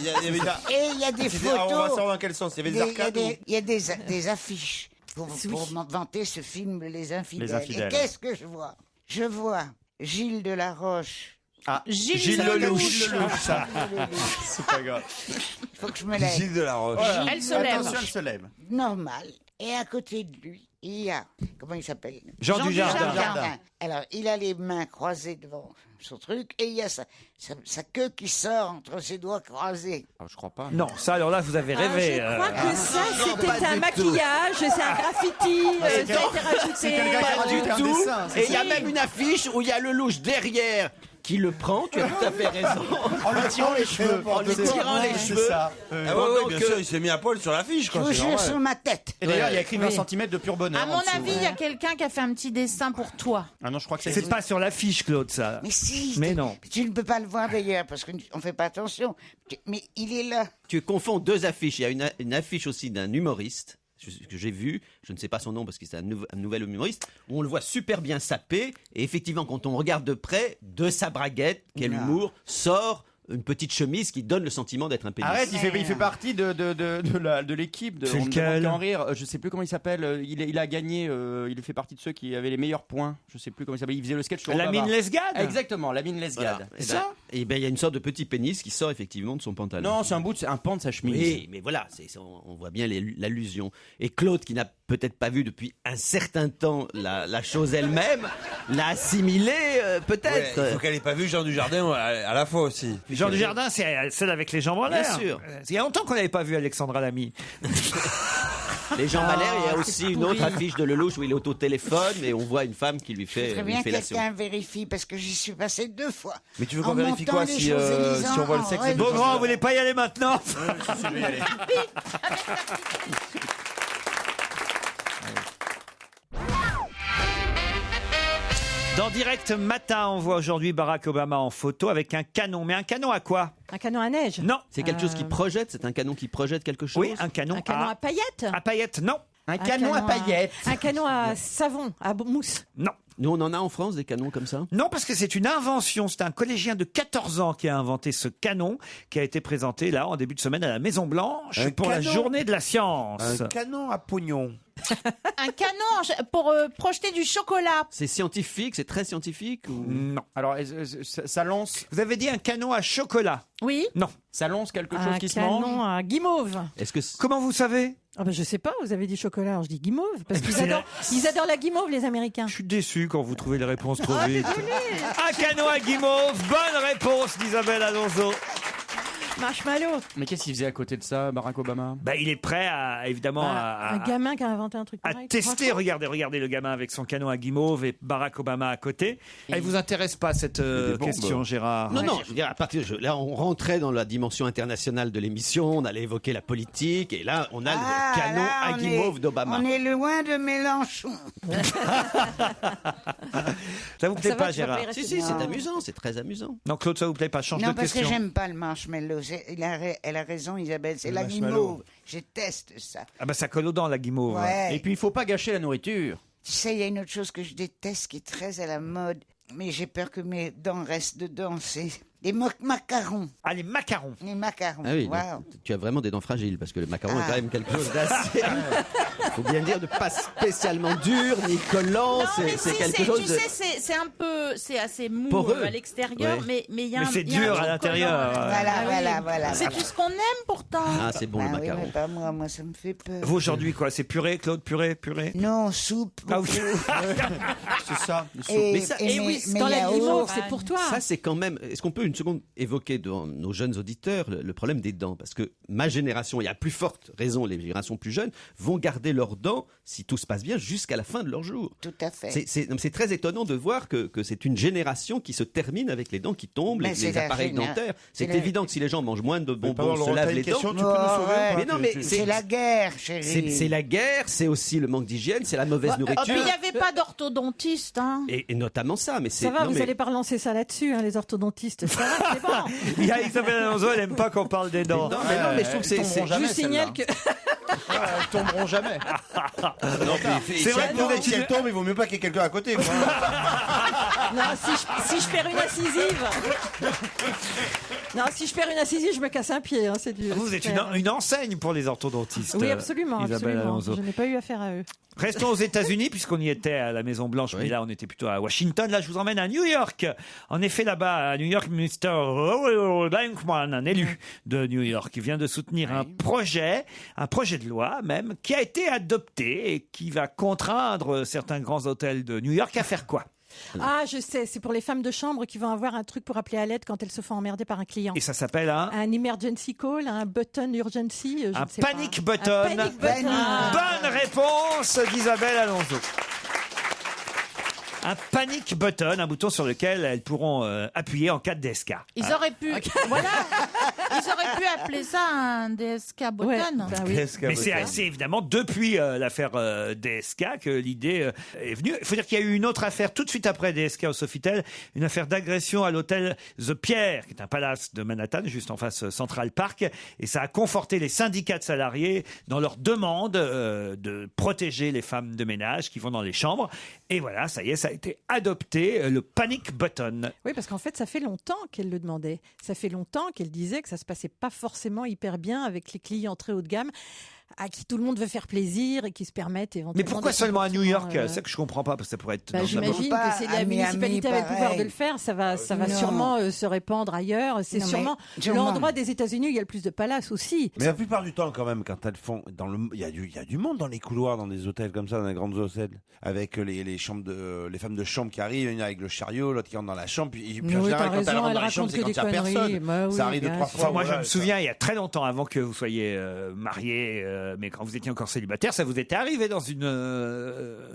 Il y avait Et il y a des C'était- on va photos. savoir dans quel sens. Il y avait des arcades. Il y a des affiches pour vanter ce film Les Infidèles. Les Infidèles. Et qu'est-ce que je vois? Je vois Gilles Delaroche. Ah, Gilles Lelouch. ça. C'est pas grave. Il faut que je me lève. Gilles Delaroche. Elle se lève. Attention, elle se lève. Normal. Et à côté de lui, il y a, comment il s'appelle? Jean Dujardin. Alors, il a les mains croisées devant son truc et il y a sa queue qui sort entre ses doigts croisés. Ah, je crois pas. Non, ça, alors là, vous avez rêvé. Je crois que ça, non, pas c'était un du maquillage, c'est un graffiti, ça a été rajouté. Pas du du tout. dessin, Et il y a même une affiche où il y a Lelouch derrière qui le prend. Tu as tout à fait raison. En lui tirant les cheveux. En lui tirant les C'est cheveux. ça. Ah ouais, ouais, ouais, bien que- sûr, il s'est mis à poil sur l'affiche. Je quoi, vous c'est jure normal. sur ma tête. Et d'ailleurs, il y a écrit 20 Oui. cm de pur bonheur. À mon en dessous. avis, il y a quelqu'un qui a fait un petit dessin pour toi. Ah non, je crois que ça C'est existe. pas sur l'affiche, Claude, ça. Mais si. Mais non. Tu ne peux pas le voir d'ailleurs parce qu'on fait pas attention. Mais il est là. Tu confonds deux affiches. Il y a une affiche aussi d'un humoriste. que j'ai vu, je ne sais pas son nom parce que c'est un nouvel humoriste, où on le voit super bien sapé, et effectivement, quand on regarde de près, de sa braguette, quel humour, sort une petite chemise qui donne le sentiment d'être un pénis. Arrête, il fait partie de l'équipe de C'est On ne lequel demande qu'à en rire. Je sais plus comment il s'appelle. Il a gagné. Il fait partie de ceux qui avaient les meilleurs points. Je sais plus comment il s'appelle. Il faisait le sketch sur Lamine Obama. Lesgade. Exactement, Lamine Lesgade. Voilà. C'est ça. Et ben il y a une sorte de petit pénis qui sort effectivement de son pantalon. Non, c'est un pan de sa chemise. Oui, mais voilà, on voit bien l'allusion. Et Claude, qui n'a peut-être pas vu depuis un certain temps la chose elle-même, l'a assimilée peut-être. Il faut qu'elle ait pas vu Jean Dujardin à la fois aussi. Jean Dujardin, c'est celle avec les jambes en l'air. Bien sûr. Il y a longtemps qu'on n'avait pas vu Alexandra Lamy. Les jambes à l'air, il y a aussi une autre affiche de Lelouch où il est au téléphone et on voit une femme qui lui fait Très une bien que fellation. quelqu'un vérifie parce que j'y suis passé 2 fois. Mais tu veux En qu'on vérifie montant quoi les si Champs-Élysées on voit le sexe en de Beaugrand, vous voulez pas y aller maintenant? Je vais y aller. Dans Direct Matin, on voit aujourd'hui Barack Obama en photo avec un canon. Mais un canon à quoi? Un canon à neige. Non. C'est quelque chose qui projette, c'est un canon qui projette quelque chose. Oui, un canon, Un canon à paillettes. à paillettes, non. Un canon à paillettes. Un canon à savon, à mousse. Non. Nous, on en a en France des canons comme ça? Non, parce que c'est une invention. C'est un collégien de 14 ans qui a inventé ce canon qui a été présenté là en début de semaine à la Maison Blanche Un pour la canon journée de la science. Un canon à pognon. Un canon pour projeter du chocolat. C'est scientifique, c'est très scientifique ou... Non. Alors, ça lance. Vous avez dit un canon à chocolat? Oui. Non. Ça lance quelque chose Un qui se mange. canon à guimauve. Est-ce que Comment vous savez? Ah ben je sais pas, vous avez dit chocolat, alors je dis guimauve, parce qu'ils C'est ils adorent la guimauve, les Américains. Je suis déçu quand vous trouvez les réponses trop Ah, vite. désolé. Un canon à guimauve, bonne réponse d'Isabelle Alonso. Marshmallow. Mais qu'est-ce qu'il faisait à côté de ça, Barack Obama? Bah, il est prêt à, évidemment, Un gamin qui a inventé un truc à pareil. tester. Franchement. Regardez le gamin avec son canon à guimauve et Barack Obama à côté. Elle vous intéresse pas cette question, Gérard? Non, non, je veux dire, à partir là, on rentrait dans la dimension internationale de l'émission, on allait évoquer la politique, et là, on a le canon là, à guimauve d'Obama. On est loin de Mélenchon. Ça vous plaît Ça pas, va, tu vas Gérard? pas y rester. Si, c'est Non. amusant, c'est très amusant. Non, Claude, ça vous plaît pas? Change Non, de parce que question. j'aime pas le marshmallow. Elle a raison, Isabelle. C'est Le la marshmallow. guimauve. Je teste ça. Ah bah ça colle aux dents, la guimauve. Ouais. Et puis, il faut pas gâcher la nourriture. Tu sais, il y a une autre chose que je déteste qui est très à la mode, mais j'ai peur que mes dents restent dedans. C'est les macarons. Ah, les macarons. Les macarons. Ah oui, Waouh. donc, tu as vraiment des dents fragiles, parce que le macaron est Ah. quand même quelque chose d'assez... faut bien dire, de pas spécialement dur, ni collant, Non, mais c'est si, quelque chose tu de... sais, c'est un peu, c'est assez mou Poreux. à l'extérieur, Ouais. mais il y a Mais un. c'est il y a un dur à truc l'intérieur. collant. Voilà, Ah oui. voilà. C'est tout ce qu'on aime pourtant. Ah, c'est bon, Bah le oui, macaron. mais pas moi, ça me fait peur. Vous, aujourd'hui, quoi? C'est purée, Claude? Purée? Non, soupe. Ah oui. C'est ça. Mais ça- et oui, mais dans la yaourt. guimauve, c'est pour toi. Ça, c'est quand même. Est-ce qu'on peut une seconde évoquer devant nos jeunes auditeurs le problème des dents? Parce que ma génération, et à plus forte raison, les générations plus jeunes, vont garder leurs dents, si tout se passe bien, jusqu'à la fin de leur jour. Tout à fait. C'est très étonnant de voir que c'est une génération qui se termine avec les dents qui tombent, Mais les c'est la appareils géné- dentaires. c'est C'est la- évident que si les gens mangent moins de bonbons, pardon, se Laurent, lavent t'as une les dents. question, tu peux nous sauver ou pas? Mais non, mais C'est la guerre, chérie. c'est la guerre, c'est aussi le manque d'hygiène, c'est la mauvaise Ah, puis nourriture. il n'y avait pas d'orthodontiste. Hein. Et notamment ça, mais c'est. Ça va, non, vous mais- allez pas relancer ça là-dessus, hein, les orthodontistes. Ça va, c'est bon. Il y a Isabelle Alonso, elle aime pas qu'on parle des dents. Non, mais non, mais je trouve que c'est. tomberont Je jamais, vous signale que. Elles tomberont jamais. C'est vrai que vous êtes Si elle tombe, il vaut mieux pas qu'il y ait quelqu'un à côté. quoi. Non, si je perds une incisive. Non, si je perds une incisive, je me casse un pied. Hein, c'est du. Vous êtes une enseigne pour les orthodontistes. Oui, absolument, Isabelle absolument. Alonso. Je n'ai pas eu affaire à eux. Restons aux États-Unis, puisqu'on y était à la Maison Blanche, mais là, on était plutôt à Washington. Là, je vous emmène à New York. En effet, là-bas, à New York, Mr. Blankman, un élu de New York, qui vient de soutenir un projet de loi même, qui a été adopté et qui va contraindre certains grands hôtels de New York à faire quoi? Ah, je sais, c'est pour les femmes de chambre qui vont avoir un truc pour appeler à l'aide quand elles se font emmerder par un client. Et ça s'appelle un emergency call, un button urgency. Je un ne sais pas. panic button. Un panic button. Bonne réponse d'Isabelle Alonso. un panic button, un bouton sur lequel elles pourront appuyer en cas de DSK. Ils auraient pu, voilà, ils auraient pu appeler ça un DSK button. Ouais, bah oui. Mais c'est évidemment depuis l'affaire DSK que l'idée est venue. Il faut dire qu'il y a eu une autre affaire tout de suite après DSK au Sofitel, une affaire d'agression à l'hôtel The Pierre, qui est un palace de Manhattan, juste en face Central Park, et ça a conforté les syndicats de salariés dans leur demande de protéger les femmes de ménage qui vont dans les chambres. Et voilà, ça y est, ça a été adopté, le panic button. Oui, parce qu'en fait, ça fait longtemps qu'elle le demandait. Ça fait longtemps qu'elle disait que ça se passait pas forcément hyper bien avec les clients très haut de gamme, à qui tout le monde veut faire plaisir et qui se permettent éventuellement... Mais pourquoi seulement à New York C'est ça que je comprends pas, parce que ça pourrait être... j'imagine que c'est la municipalité avec le pouvoir de le faire, ça va sûrement se répandre ailleurs. C'est sûrement l'endroit des États-Unis où il y a le plus de palaces aussi. Mais la plupart du temps, quand même, quand elles font... Il y a du monde dans les couloirs, dans des hôtels comme ça, dans les grandes hôtels, avec les femmes de chambre qui arrivent, une avec le chariot, l'autre qui rentre dans la chambre, puis en général, quand elles rentrent dans les chambres, c'est quand il n'y a personne. Ça arrive 2-3 fois. Moi, je me souviens, il y a très longtemps, avant que vous soyez mariés, mais quand vous étiez encore célibataire, ça vous était arrivé dans une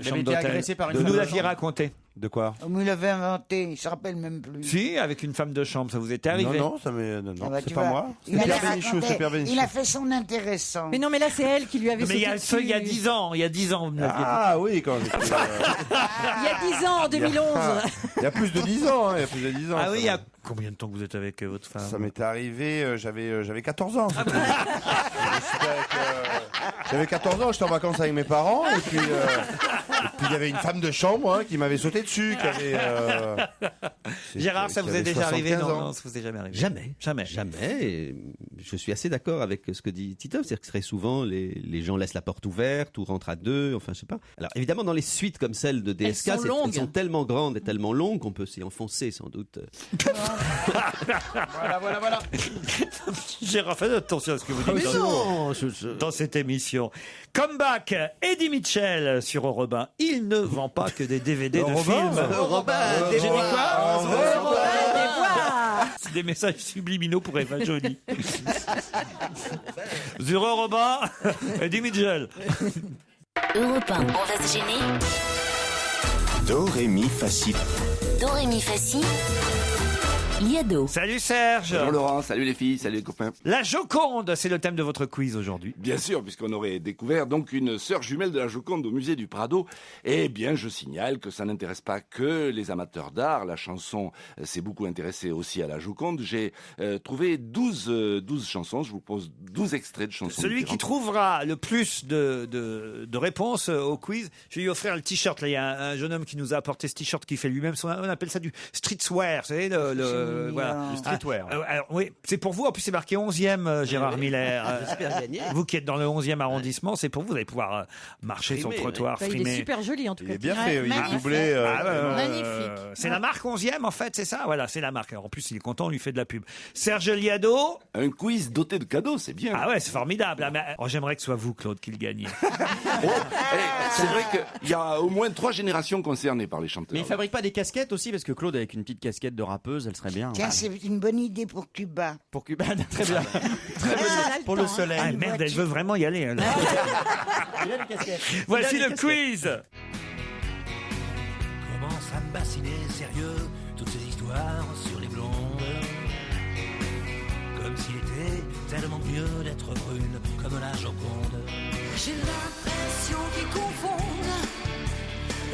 chambre d'hôtel. Vous nous l'aviez raconté. De quoi? Il l'avait inventé, il se rappelle même plus. Si, avec une femme de chambre, ça vous était arrivé? Non, c'est pas moi. C'est Pierre Bénichou. Il a fait son intéressant. Mais non, mais là, c'est elle qui lui avait sauté dessus. Il y a 10 ans, vous me l'aviez dit. Ah oui, quand j'étais... Il y a 10 ans, en 2011. Il y a plus de 10 ans, il y a plus de 10 ans. Ah oui, il y a combien de temps que vous êtes avec votre femme? Ça m'était arrivé, j'avais 14 ans. J'avais 14 ans, j'étais en vacances avec mes parents, et puis il y avait une femme de chambre qui m'avait sauté dessus. Gérard, ça vous est déjà arrivé? Non, ça vous est jamais arrivé? Jamais. Et je suis assez d'accord avec ce que dit Titoff, c'est-à-dire que très souvent, les gens laissent la porte ouverte ou rentrent à deux, enfin, je sais pas. Alors, évidemment, dans les suites comme celle de DSK, elles sont tellement grandes et tellement longues qu'on peut s'y enfoncer, sans doute. Voilà. Gérard, faites attention à ce que vous dites dans cette émission. Comeback, Eddie Mitchell sur Europe 1. Il ne vend pas que des DVD de films. J'ai dit quoi? C'est des messages subliminaux pour Eva Jolie. Sur Europe 1, Eddie Mitchell. Europe 1, on va se gêner. Do, ré, mi, fa, si. Do, ré, mi, fa, si. Liado. Salut Serge. Bonjour Laurent, salut les filles, salut les copains. La Joconde, c'est le thème de votre quiz aujourd'hui. Bien sûr, puisqu'on aurait découvert donc une sœur jumelle de la Joconde au musée du Prado. Eh bien, je signale que ça n'intéresse pas que les amateurs d'art. La chanson s'est beaucoup intéressée aussi à la Joconde. J'ai trouvé 12 chansons. Je vous pose 12 extraits de chansons. Celui qui trouvera le plus de réponses au quiz, je vais lui offrir le t-shirt. Là, il y a un jeune homme qui nous a apporté ce t-shirt qui fait lui-même on appelle ça du streetwear, vous savez, voilà. Du streetwear. Alors, oui, c'est pour vous. En plus, c'est marqué 11e, Gérard Miller. J'espère gagner. Vous qui êtes dans le 11e arrondissement, c'est pour vous. Vous allez pouvoir marcher sur le trottoir, frimer. Il est super joli, en tout cas. Il est bien fait, il est doublé. Magnifique. C'est la marque 11e, en fait, c'est ça? Voilà, c'est la marque. Alors, en plus, il est content, on lui fait de la pub. Serge Liado. Un quiz doté de cadeaux, c'est bien. Ah ouais, c'est formidable. J'aimerais que ce soit vous, Claude, qui le gagnez. C'est vrai qu'il y a au moins 3 générations concernées par les chanteurs. Mais il fabrique pas des casquettes aussi, parce que Claude, avec une petite casquette de rappeuse, elle serait bien. Tiens, c'est une bonne idée pour Cuba. Pour Cuba, très bien. Très bien. Pour le soleil. Ah merde, elle veut vraiment y aller. Voici le quiz. Commence à me bassiner sérieux toutes ces histoires sur les blondes. Comme s'il était tellement mieux d'être brune comme la Joconde. J'ai l'impression qu'ils confondent.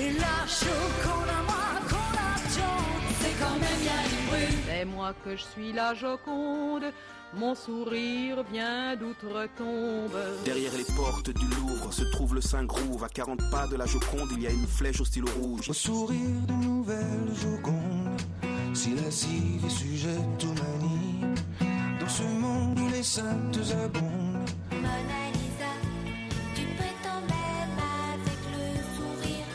Et la Joconde à moi qu'on attend, c'est quand même bien une brune. C'est moi que je suis la Joconde, mon sourire bien d'outre-tombe. Derrière les portes du Louvre se trouve le Saint-Grouve. À 40 pas de la Joconde, il y a une flèche au stylo rouge. Au sourire de nouvelle Joconde, si lascive et sujette aux manies, dans ce monde où les saintes abondent. Mona Lisa, tu prétends même avec le sourire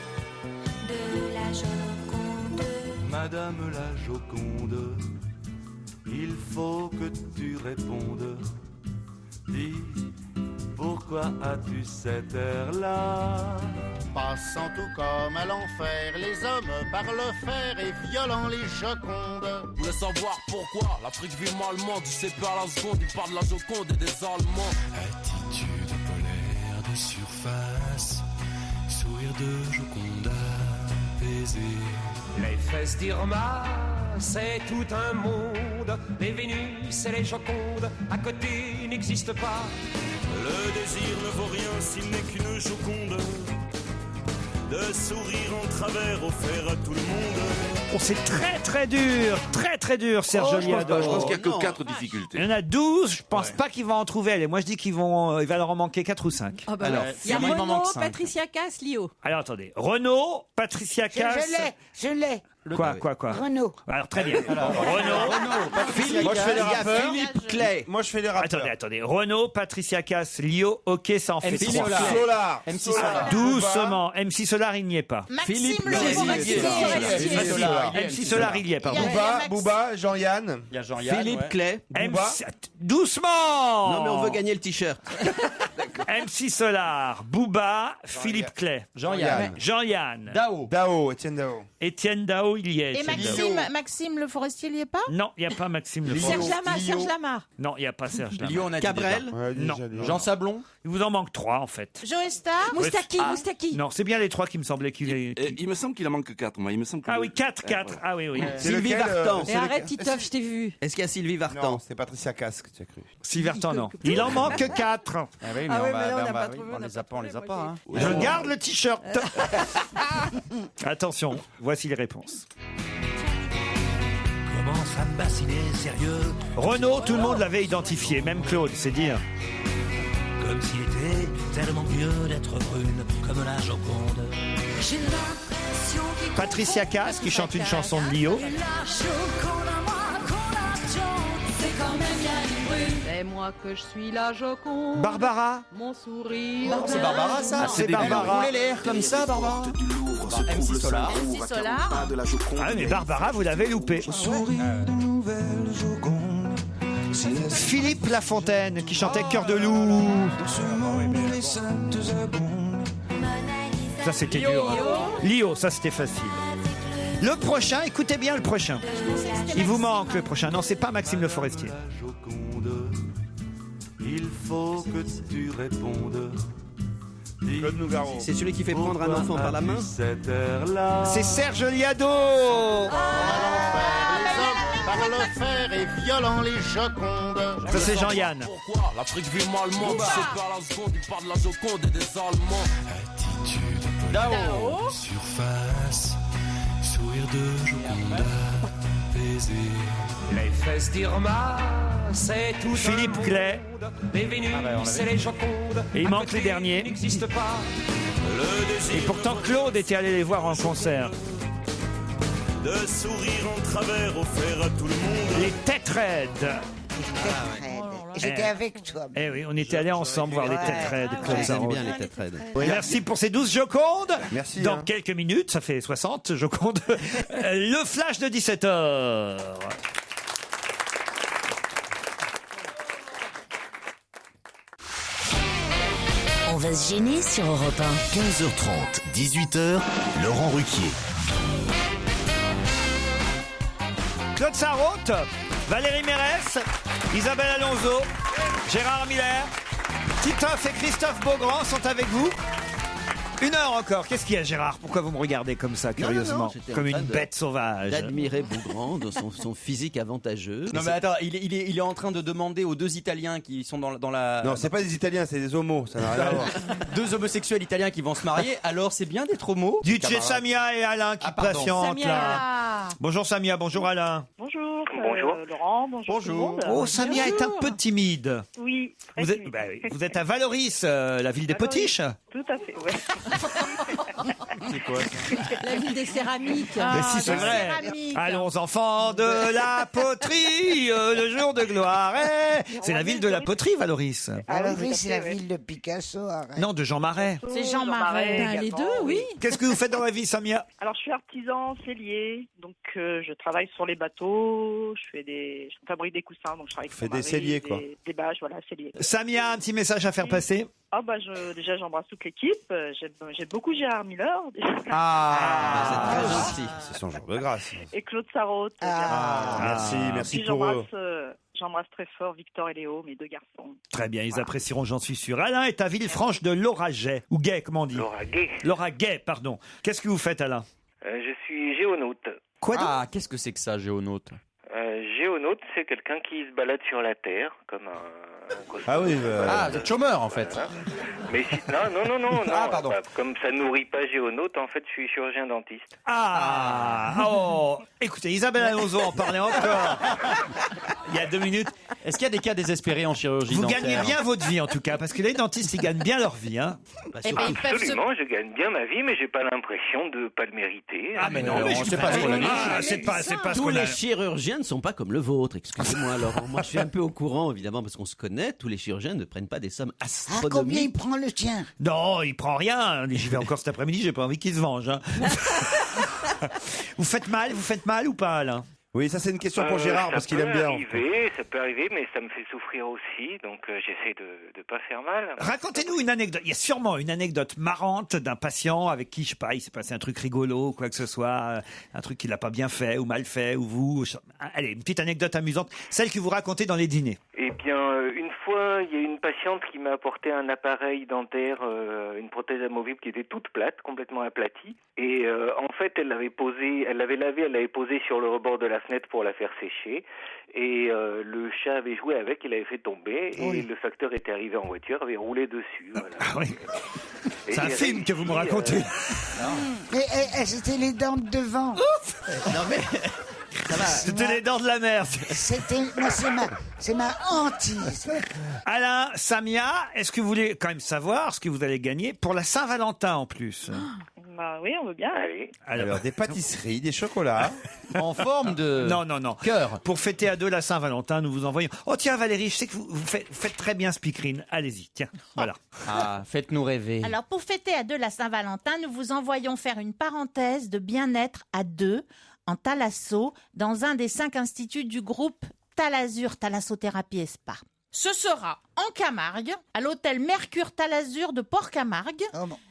de la Joconde. Madame la Joconde, il faut que tu répondes. Dis, pourquoi as-tu cet air-là? Passant tout comme à l'enfer, les hommes par le fer et violant les Jocondes. Vous voulez savoir pourquoi l'Afrique vit malement, du CP à la seconde, il parle de la Joconde et des Allemands. Attitude polaire de surface, sourire de Joconda. baiser. Les fesses d'Irma, c'est tout un monde. Les Vénus et les Jocondes, à côté n'existent pas. Le désir ne vaut rien s'il n'est qu'une Joconde. De sourire en travers offert à tout le monde. Oh, c'est très dur, Serge Liado. Je pense qu'il n'y a que 4 difficultés. Il y en a 12, je pense pas qu'il va en trouver. Et moi, je dis il va leur en manquer 4 ou 5. Ah bah alors, il y a Renaud, Patricia Cass, Lio. Alors, attendez. Renaud, Patricia Cass. Je l'ai. Quoi Renaud. Alors, très bien. Renaud, Philippe, moi je fais les rappeurs. Philippe Clay. Moi je fais les rappeurs. Attendez. Renaud, Patricia Cass, Lio, ok, ça en fait MC 3. Solar. MC Solar. Doucement. MC Solar, il n'y est pas. Maxime MC Solar, il y est, pardon. Booba, Jean-Yann. Il y a Jean-Yann. Philippe Clay. Doucement. Non mais on veut gagner le t-shirt. MC Solar, Booba, Philippe Clay. Jean-Yann. Étienne Dao. Étienne Dao, il y est. Et Étienne Dao. Maxime Le Forestier, il y est pas? Non, il n'y a pas Maxime Le Serge Forestier. Lama. Non, il n'y a pas Serge Lama. Lio, on a dit Cabrel. Non. Jean Sablon. Il vous en manque 3 en fait. Joe Star. Moustaki. Non, c'est bien les 3 qui me semblaient qu'il est. Il me semble qu'il en manque 4. Moi. Il me semble que Ah oui, 4. Ah oui. Sylvie Vartan. Et arrête, Titoff, je t'ai vu. Est-ce qu'il y a Sylvie Vartan? Non, c'est Patricia Cass que tu as cru. Sylvie Vartan, non. Il en manque 4. Ah oui, mais on les a pas, on les a pas. Hein. Je garde le t-shirt. Attention, voici les réponses. Commence à me bassiner sérieux. Renaud, tout le monde l'avait identifié, même Claude, c'est dire. Comme s'il était tellement mieux d'être brune comme la Joconde. J'ai l'impression qu'il Patricia Cass qui chante une chanson de Lio. la Joconde à moi qu'on attend. C'est quand même bien une brune. C'est moi que je suis la Joconde. Barbara. Mon sourire. C'est Barbara ça. C'est Barbara. Roulez les airs comme ça, Barbara. Du Louvre se MC trouve le Solar. Saint-Cloud, MC à 40 Solar. pas de la Joconde. Ah mais Barbara, vous l'avez loupé. Sourire de nouvelles Joconde. Si la Philippe Lafontaine qui chantait Cœur de loup. dans ce monde où les saintes abondent. Ça c'était dur. Lio, ça c'était facile. Le prochain, écoutez bien le prochain. Il vous manque le prochain. Non, c'est pas Maxime Le Forestier. Joconde, il faut que tu répondes. Claude Nougaro. C'est celui qui fait prendre un enfant par la main. Cette heure-là. C'est Serge Liado. Les hommes par le fer et violant les Jocondes. Ça c'est Jean-Yann. Pourquoi l'Afrique vit malement? Tu sais pas la seconde, il parle de la Joconde et des Allemands. Attitude Dao. surface, sourire de Joconde, baiser. Les fesses d'Irma, c'est tout Philippe un monde. Clay. Les Vénus et les Jocondes. Et il à manque côté les derniers. n'existent pas. Le désir Et pourtant Claude était allé les voir en concert. De sourire en travers offert à tout le monde. Les Têtes Raides. J'étais avec toi. Eh oui, on était allés ensemble voir les Têtes Raides. Claude J'aime Sarraud. bien les têtes raides. Merci pour ces 12 Jocondes. Merci. Dans quelques minutes, ça fait 60 Jocondes. Le flash de 17h. On va se gêner sur Europe 1. 15h30, 18h, Laurent Ruquier. Claude Sarraute, Valérie Mérès, Isabelle Alonso, Gérard Miller, Titoff et Christophe Beaugrand sont avec vous. 1 heure encore. Qu'est-ce qu'il y a, Gérard? Pourquoi vous me regardez comme ça, curieusement? J'étais en Comme train une de- bête sauvage. D'admirer Beaugrand dans son physique avantageux. Non mais attends, il est en train de demander aux 2 Italiens qui sont dans la. Non, c'est pas des Italiens, c'est des homos. Ça n'a rien à voir. 2 homosexuels italiens qui vont se marier. Alors c'est bien d'être homo. Dites chez camarade. Samia et Alain qui patientent là. Bonjour Samia, bonjour Alain. Bonjour. Bonjour. Laurent, bonjour. Tout le monde. Oh, Samia est un peu timide. Oui. très Vous êtes, timide. bah oui, vous êtes à Valoris, la ville des Potiches. Tout à fait, ouais. C'est quoi La ville des céramiques. Mais si, c'est vrai. Allons enfants de la poterie, le jour de gloire. C'est la ville de la poterie, Valoris. Alors oui, c'est la ville de Picasso. arrête. Non, de Jean Marais. C'est Jean Marais. Ben, les deux, oui. Qu'est-ce que vous faites dans la vie, Samia? Alors, je suis artisan cellier, donc je travaille sur les bateaux, je fabrique des coussins, donc je travaille avec Fais mon des mari, celliers, quoi. Des bâches, voilà, celliers. Samia, un petit message à faire passer. Ah bah déjà j'embrasse toute l'équipe. J'aime beaucoup Gérard Miller déjà. Ah, c'est très gentil. C'est son jour de grâce. Et Claude Sarraute. Merci Puis pour eux. J'embrasse très fort Victor et Léo, mes 2 garçons. Très bien, ils apprécieront, j'en suis sûr. Alain est à Villefranche de Lauragais, ou Gay, comment on dit? Laura Gay. Lauragais, pardon. Qu'est-ce que vous faites, Alain? Je suis géonaute. Quoi donc ? Ah, qu'est-ce que c'est que ça, géonaute? Géonaute, c'est quelqu'un qui se balade sur la Terre, comme un Ah oui. Ah, vous êtes chômeur en fait. Voilà. Mais si... non. Ah, pardon. Bah, comme ça nourrit pas géonaute, en fait, je suis chirurgien dentiste. Écoutez, Isabelle Alonso en parlait encore il y a 2 minutes. Est-ce qu'il y a des cas désespérés en chirurgie Vous dentaire? gagnez bien votre vie en tout cas, parce que les dentistes, ils gagnent bien leur vie. Hein. Absolument, je gagne bien ma vie, mais j'ai pas l'impression de pas le mériter. Ah mais non, mais on sait pas ce qu'on a dit. c'est pas ce Tous qu'on a. les chirurgiens ne sont pas comme le vôtre, excusez-moi Laurent. Moi je suis un peu au courant évidemment parce qu'on se connaît, tous les chirurgiens ne prennent pas des sommes Ah, combien astronomiques. il prend le tien? Non, il prend rien. J'y vais encore cet après-midi, j'ai pas envie qu'il se venge. Hein. Vous faites mal ou pas, Alain? Oui, ça c'est une question pour Gérard parce qu'il aime bien. Ça peut arriver, mais ça me fait souffrir aussi, donc j'essaie de pas faire mal. Racontez-nous une anecdote. Il y a sûrement une anecdote marrante d'un patient avec qui, je sais pas, il s'est passé un truc rigolo ou quoi que ce soit, un truc qu'il n'a pas bien fait ou mal fait, ou vous. Allez, une petite anecdote amusante, celle que vous racontez dans les dîners. Eh bien, une fois, il y a une patiente qui m'a apporté un appareil dentaire, une prothèse amovible qui était toute plate, complètement aplatie. Et en fait, elle l'avait lavée, elle l'avait posée sur le rebord de la fenêtre pour la faire sécher. Et le chat avait joué avec, il l'avait fait tomber. Et le facteur était arrivé en voiture, avait roulé dessus. Voilà. Ah oui. Et C'est un film que vous me racontez. Mais c'était les dents de devant. Non mais ça va. C'était les dents de la mer. C'est ma hantise. Alain, Samia, est-ce que vous voulez quand même savoir ce que vous allez gagner pour la Saint-Valentin en plus? Bah oui, on veut bien. Allez. Alors des pâtisseries, des chocolats. En forme de Non. cœur. Pour fêter à 2 la Saint-Valentin, nous vous envoyons. Oh tiens Valérie, je sais que vous faites très bien speakerine. Allez-y, tiens, voilà. Ah, faites-nous rêver. Alors, pour fêter à 2 la Saint-Valentin, nous vous envoyons faire une parenthèse de bien-être à 2 en thalasso dans un des 5 instituts du groupe Talazur, Thalassothérapie et Spa. Ce sera en Camargue, à l'hôtel Mercure Talazur de Port-Camargue.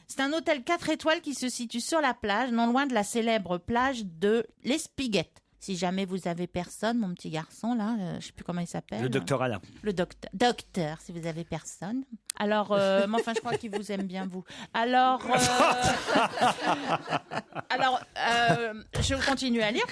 C'est un hôtel 4 étoiles qui se situe sur la plage, non loin de la célèbre plage de l'Espiguette. Si jamais vous avez personne, mon petit garçon, là, je sais plus comment il s'appelle. Le docteur Alain. Le docteur, si vous avez personne. Alors, mais enfin, je crois qu'il vous aime bien, vous. Alors, je vais continuer à lire.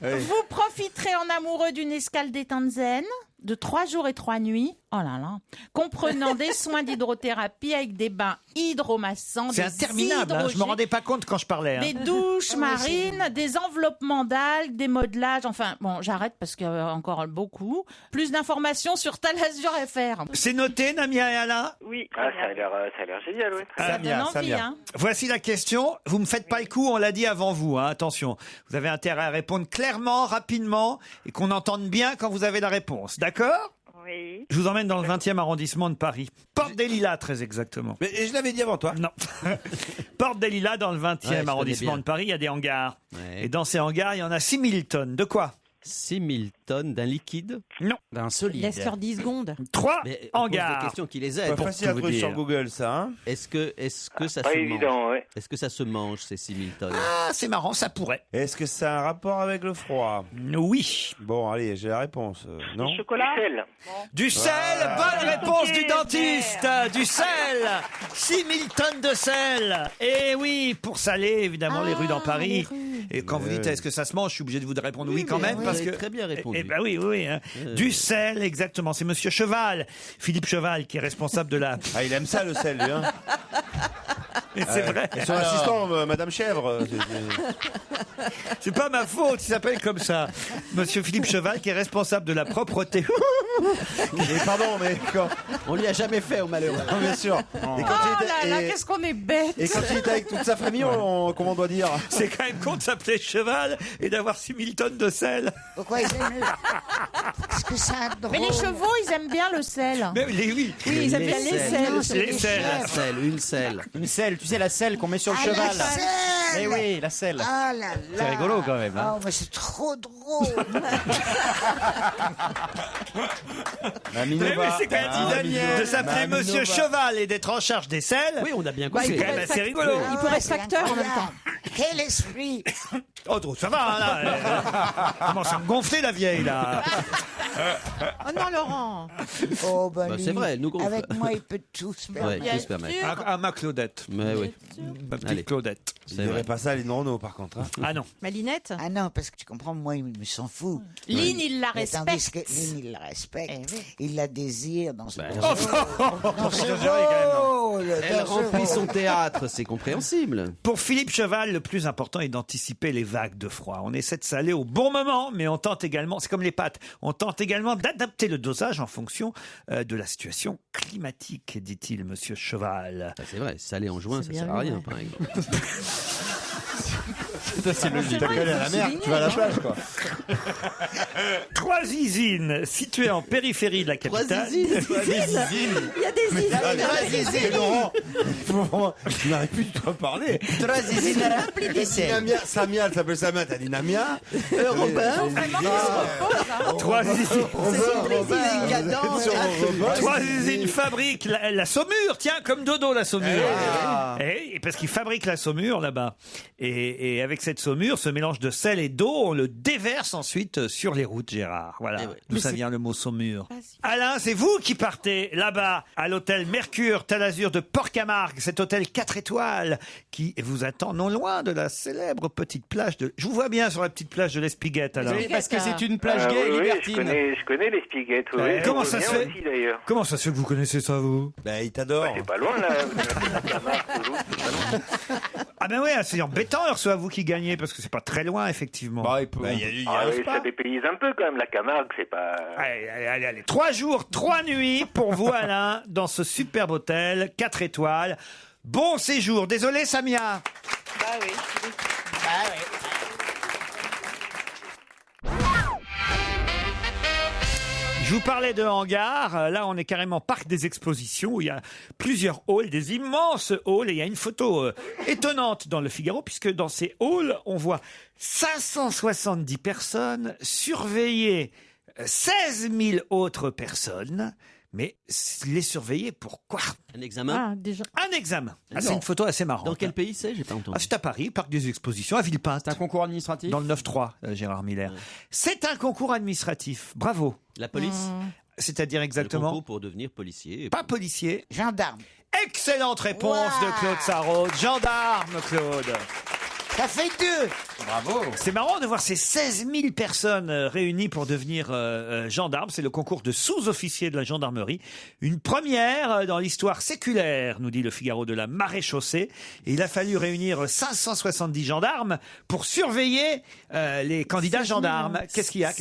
Oui. Vous profiterez en amoureux d'une escale détente zen de 3 jours et 3 nuits. Oh là là. Comprenant des soins d'hydrothérapie avec des bains hydromassants. C'est interminable, hein, je me rendais pas compte quand je parlais. Hein. Des douches marines, des enveloppements d'algues, des modelages. Enfin, bon, j'arrête parce qu'il y a encore beaucoup. Plus d'informations sur Talazur FR. C'est noté, Namia et Alain? Oui. Ah, ça a l'air génial, oui. Ça donne envie, hein. Voici la question. Vous me faites pas le coup, on l'a dit avant vous. Hein. Attention, vous avez intérêt à répondre clairement, rapidement, et qu'on entende bien quand vous avez la réponse. D'accord? Oui. Je vous emmène dans le 20e arrondissement de Paris. Porte des Lilas, très exactement. Mais je l'avais dit avant toi. Non. Porte des Lilas, dans le 20e Ouais, je arrondissement connais de Paris, il y a des hangars. Ouais. Et dans ces hangars, il y en a 6000 tonnes. De quoi? 6000 tonnes d'un liquide? Non. D'un solide. Laisse sur 10 secondes. 3 Mais on pose des hangars. questions qui les aident. Pas facile à tout vous trouver sur dire. Google ça. Hein. Est-ce que ça Pas se évident, mange? ouais. Est-ce que ça se mange ces 6000 tonnes? Ah, c'est marrant, ça pourrait. Est-ce que ça a un rapport avec le froid? Oui. Bon, allez, j'ai la réponse. Non. Du chocolat. Sel. Du sel, Voilà. bonne réponse du Ok, dentiste. Du sel, 6000 tonnes de sel. Et oui, pour saler évidemment les rues dans Paris. Et quand vous dites est-ce que ça se mange, je suis obligé de vous répondre oui quand même vous parce avez que très bien répondu. Eh ben oui. Hein. Du sel, exactement. C'est Monsieur Cheval, Philippe Cheval, qui est responsable de la. Ah, il aime ça le sel, lui. Hein. Et c'est vrai. Et son assistant, Madame Chèvre. C'est pas ma faute, il s'appelle comme ça. Monsieur Philippe Cheval, qui est responsable de la propreté. Mais pardon, mais quand. On lui a jamais fait au malheureux. Non, bien sûr. Et quand Oh il était- là là, et- qu'est-ce qu'on est bête. Et quand il était avec toute sa famille, comment on doit dire? C'est quand même con de s'appeler Cheval et d'avoir 6000 tonnes de sel. Pourquoi ils aiment Parce que ça drôle. Mais les chevaux, ils aiment bien le sel. Mais oui. Oui, ils aiment bien les selles. Non, c'est Les les selles. chèvres. Une selle. Une selle, tu sais, la selle qu'on met sur le Ah, cheval. la selle. Eh oui, la selle. Ah là là. C'est rigolo quand même. Hein. Oh, mais c'est trop drôle. Mais c'est quand même dynamique de s'appeler Monsieur Cheval et d'être en charge des selles. Oui, on a bien C'est compris. quand même assez rigolo. Il pourrait être facteur en même temps. Quel esprit. Oh, ça va, là. Elle commence à me gonfler, la vieille, là. Oh non, Laurent. Oh, Bah, lui, c'est vrai, elle nous gonfle. Avec moi, il peut tout se permettre. Ouais, tout se permet. À ma Claudette. Mais oui. Ma petite Allez. Claudette. Il dirait pas ça à Lynn Renaud, par contre. Hein. Ah non. Malinette. Ah non, parce que tu comprends, moi, il me s'en fout. Lynn, il la Mais tandis respecte. que Lynn, il la respecte. Il la désire dans ce Bah, dans ce rôle, Elle dans ce remplit rôle. son théâtre, c'est compréhensible. Pour Philippe Cheval, le plus important est d'anticiper les vagues de froid. On essaie de s'aller au bon moment, mais on tente également, c'est comme les pâtes, on tente également d'adapter le dosage en fonction de la situation climatique, dit-il, monsieur Cheval. Bah, c'est vrai, salé en juin, ça bien sert à vu, rien, ouais. par exemple. C'est logique. T'as qu'à aller à la mer, tu vas à la plage, quoi. 3 usines situées en périphérie de la capitale. Il y a des usines. Laurent, tu n'arrives plus du tout à parler. Samia, elle s'appelle Samia, t'as dit Namia. Trois usines. Trois 3 usines fabriquent la saumure, tiens, comme Dodo la saumure. Et parce qu'ils fabriquent la saumure là-bas. Et avec cette saumure, ce mélange de sel et d'eau, on le déverse ensuite sur les routes, Gérard. Voilà d'où ça vient le mot saumure. Alain, c'est vous qui partez là-bas à l'hôtel Mercure Talazur de Port-Camargue, cet hôtel 4 étoiles qui vous attend non loin de la célèbre petite plage de... Je vous vois bien sur la petite plage de l'Espiguette, Alain. Oui, parce que c'est une plage gay et oui, libertine. je connais les spiguettes. Oui, Ouais. Comment je ça se connais fait aussi, d'ailleurs. Comment ça se fait que vous connaissez ça, vous? Ben, il t'adore. C'est pas loin, là. La Camargue, Toulouse, c'est pas loin. Ah ben oui, c'est embêtant, alors soit vous qui gagnez, parce que c'est pas très loin, effectivement. Bah, il peut- Ah oui, ça dépayse un peu, quand même. La Camargue, c'est pas... Allez. 3 jours, 3 nuits pour vous, Alain, dans ce superbe hôtel, 4 étoiles. Bon séjour. Désolé, Samia. Bah oui. Je vous parlais de hangar. Là, on est carrément parc des expositions où il y a plusieurs halls, des immenses halls. Et il y a une photo étonnante dans le Figaro, puisque dans ces halls, on voit 570 personnes surveiller 16 000 autres personnes. Mais les surveiller pourquoi? Un examen. Déjà. Un examen. Ah, c'est Non. une photo assez marrante. Dans quel pays c'est? J'ai pas entendu. Ah, c'est à Paris, parc des expositions, à Villepinte. C'est un concours administratif. Dans le 9-3, Gérard Miller. C'est un concours administratif. Bravo. La police. C'est-à-dire Le exactement. concours pour devenir policier. Pas policier. Gendarme. Excellente réponse Wow. de Claude Sarraute. Gendarme, Claude. Ça fait 2. Bravo. C'est marrant de voir ces 16 000 personnes réunies pour devenir gendarmes. C'est le concours de sous-officiers de la gendarmerie. Une première dans l'histoire séculaire, nous dit le Figaro, de la maréchaussée. Et il a fallu réunir 570 gendarmes pour surveiller les candidats gendarmes. Qu'est-ce qu'il y a?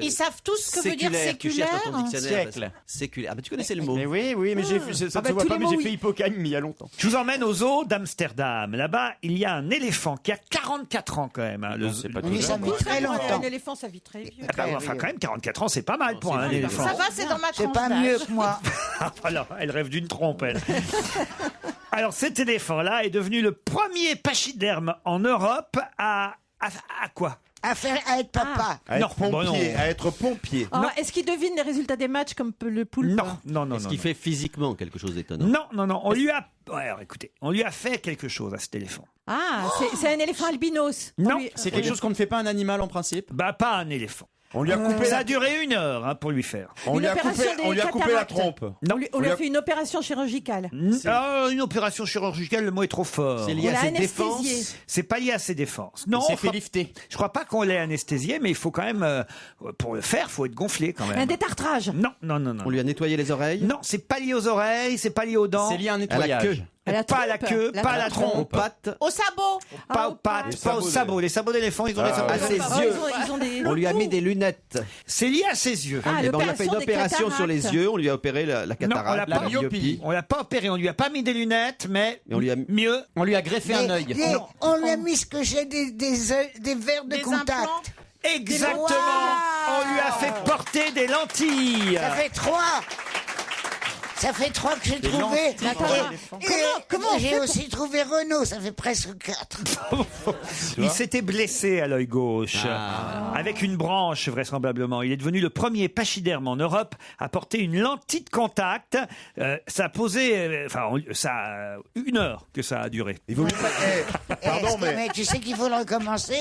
Ils savent tous ce que veut dire Tu cherches séculaire. dans ton dictionnaire. Siècle. Séculaire. Ah, bah, tu connaissais le mot. Mais oui, mais j'ai ça Ah bah, se voit tous pas, les mais mots, j'ai oui. fait hippocampe il y a longtemps. Je vous emmène au zoo d'Amsterdam. Là-bas, il y a un éléphant qui a 44 ans quand même. Hein. Non, c'est pas tout Oui, ça jeune. vit très Un longtemps. éléphant, ça vit très vieux. Ah bah, enfin, quand même, 44 ans, c'est pas mal pour un éléphant. Ça va, c'est dans ma C'est tranche pas d'âge. mieux que moi. Alors, elle rêve d'une trompe, elle. Alors, cet éléphant-là est devenu le premier pachyderme en Europe à quoi? À être papa. À être Non, pompier. bon, non. À être pompier. Ah, est-ce qu'il devine les résultats des matchs comme le poulpe? Non. Est-ce qu'il fait physiquement quelque chose d'étonnant? Non. On lui a... Ouais, alors, écoutez, on lui a fait quelque chose à cet éléphant. Ah, c'est un éléphant albinos. Non. C'est quelque chose qu'on ne fait pas à un animal en principe. Bah, pas un éléphant. On lui a coupé Ça la... a duré 1 heure hein, pour lui faire. On lui a opération coupé, des on lui a coupé la cataractes. trompe. On lui a fait une opération chirurgicale. Une opération chirurgicale, le mot est trop fort. C'est lié On à l'a ses anesthésié. défenses. C'est pas lié à ses défenses. Non, Il s'est je fait crois- lifter. je crois pas qu'on l'ait anesthésié, mais il faut quand même, pour le faire, faut être gonflé quand même. Un détartrage. Non. On lui a nettoyé les oreilles. Non, c'est pas lié aux oreilles, c'est pas lié aux dents. C'est lié à un À la nettoyage. queue. Pas à la queue, pas à la Aux trompe, pattes. Au sabot. pas aux pattes, pas aux sabots. Les sabots d'éléphant, ils ont des sabots. À ses Oh, yeux. ils ont des... On lui a mis des lunettes. C'est lié à ses yeux. Ah, Eh ben, on lui a fait une l'opération des opération sur les cataractes. yeux. On lui a opéré la Non, on cataracte, l'a la pas- myopie. On l'a pas opéré, on lui a pas mis des lunettes, mais Et on lui a- mieux. On lui a greffé un œil. On lui a mis ce que j'ai des verres de Des contact. implants. Exactement. Wow. On lui a fait porter des lentilles. Ça fait 3. Ça fait 3 que j'ai Des trouvé. lentilles pour l'éléphant. Comment on J'ai fait pour- aussi trouvé Renault, ça fait presque 4. Il s'était blessé à l'œil gauche, avec une branche vraisemblablement. Il est devenu le premier pachyderme en Europe à porter une lentille de contact. Ça a posé, ça a 1 heure que ça a duré. Il vaut mieux pas... Pardon, mais... tu sais qu'il faut le recommencer.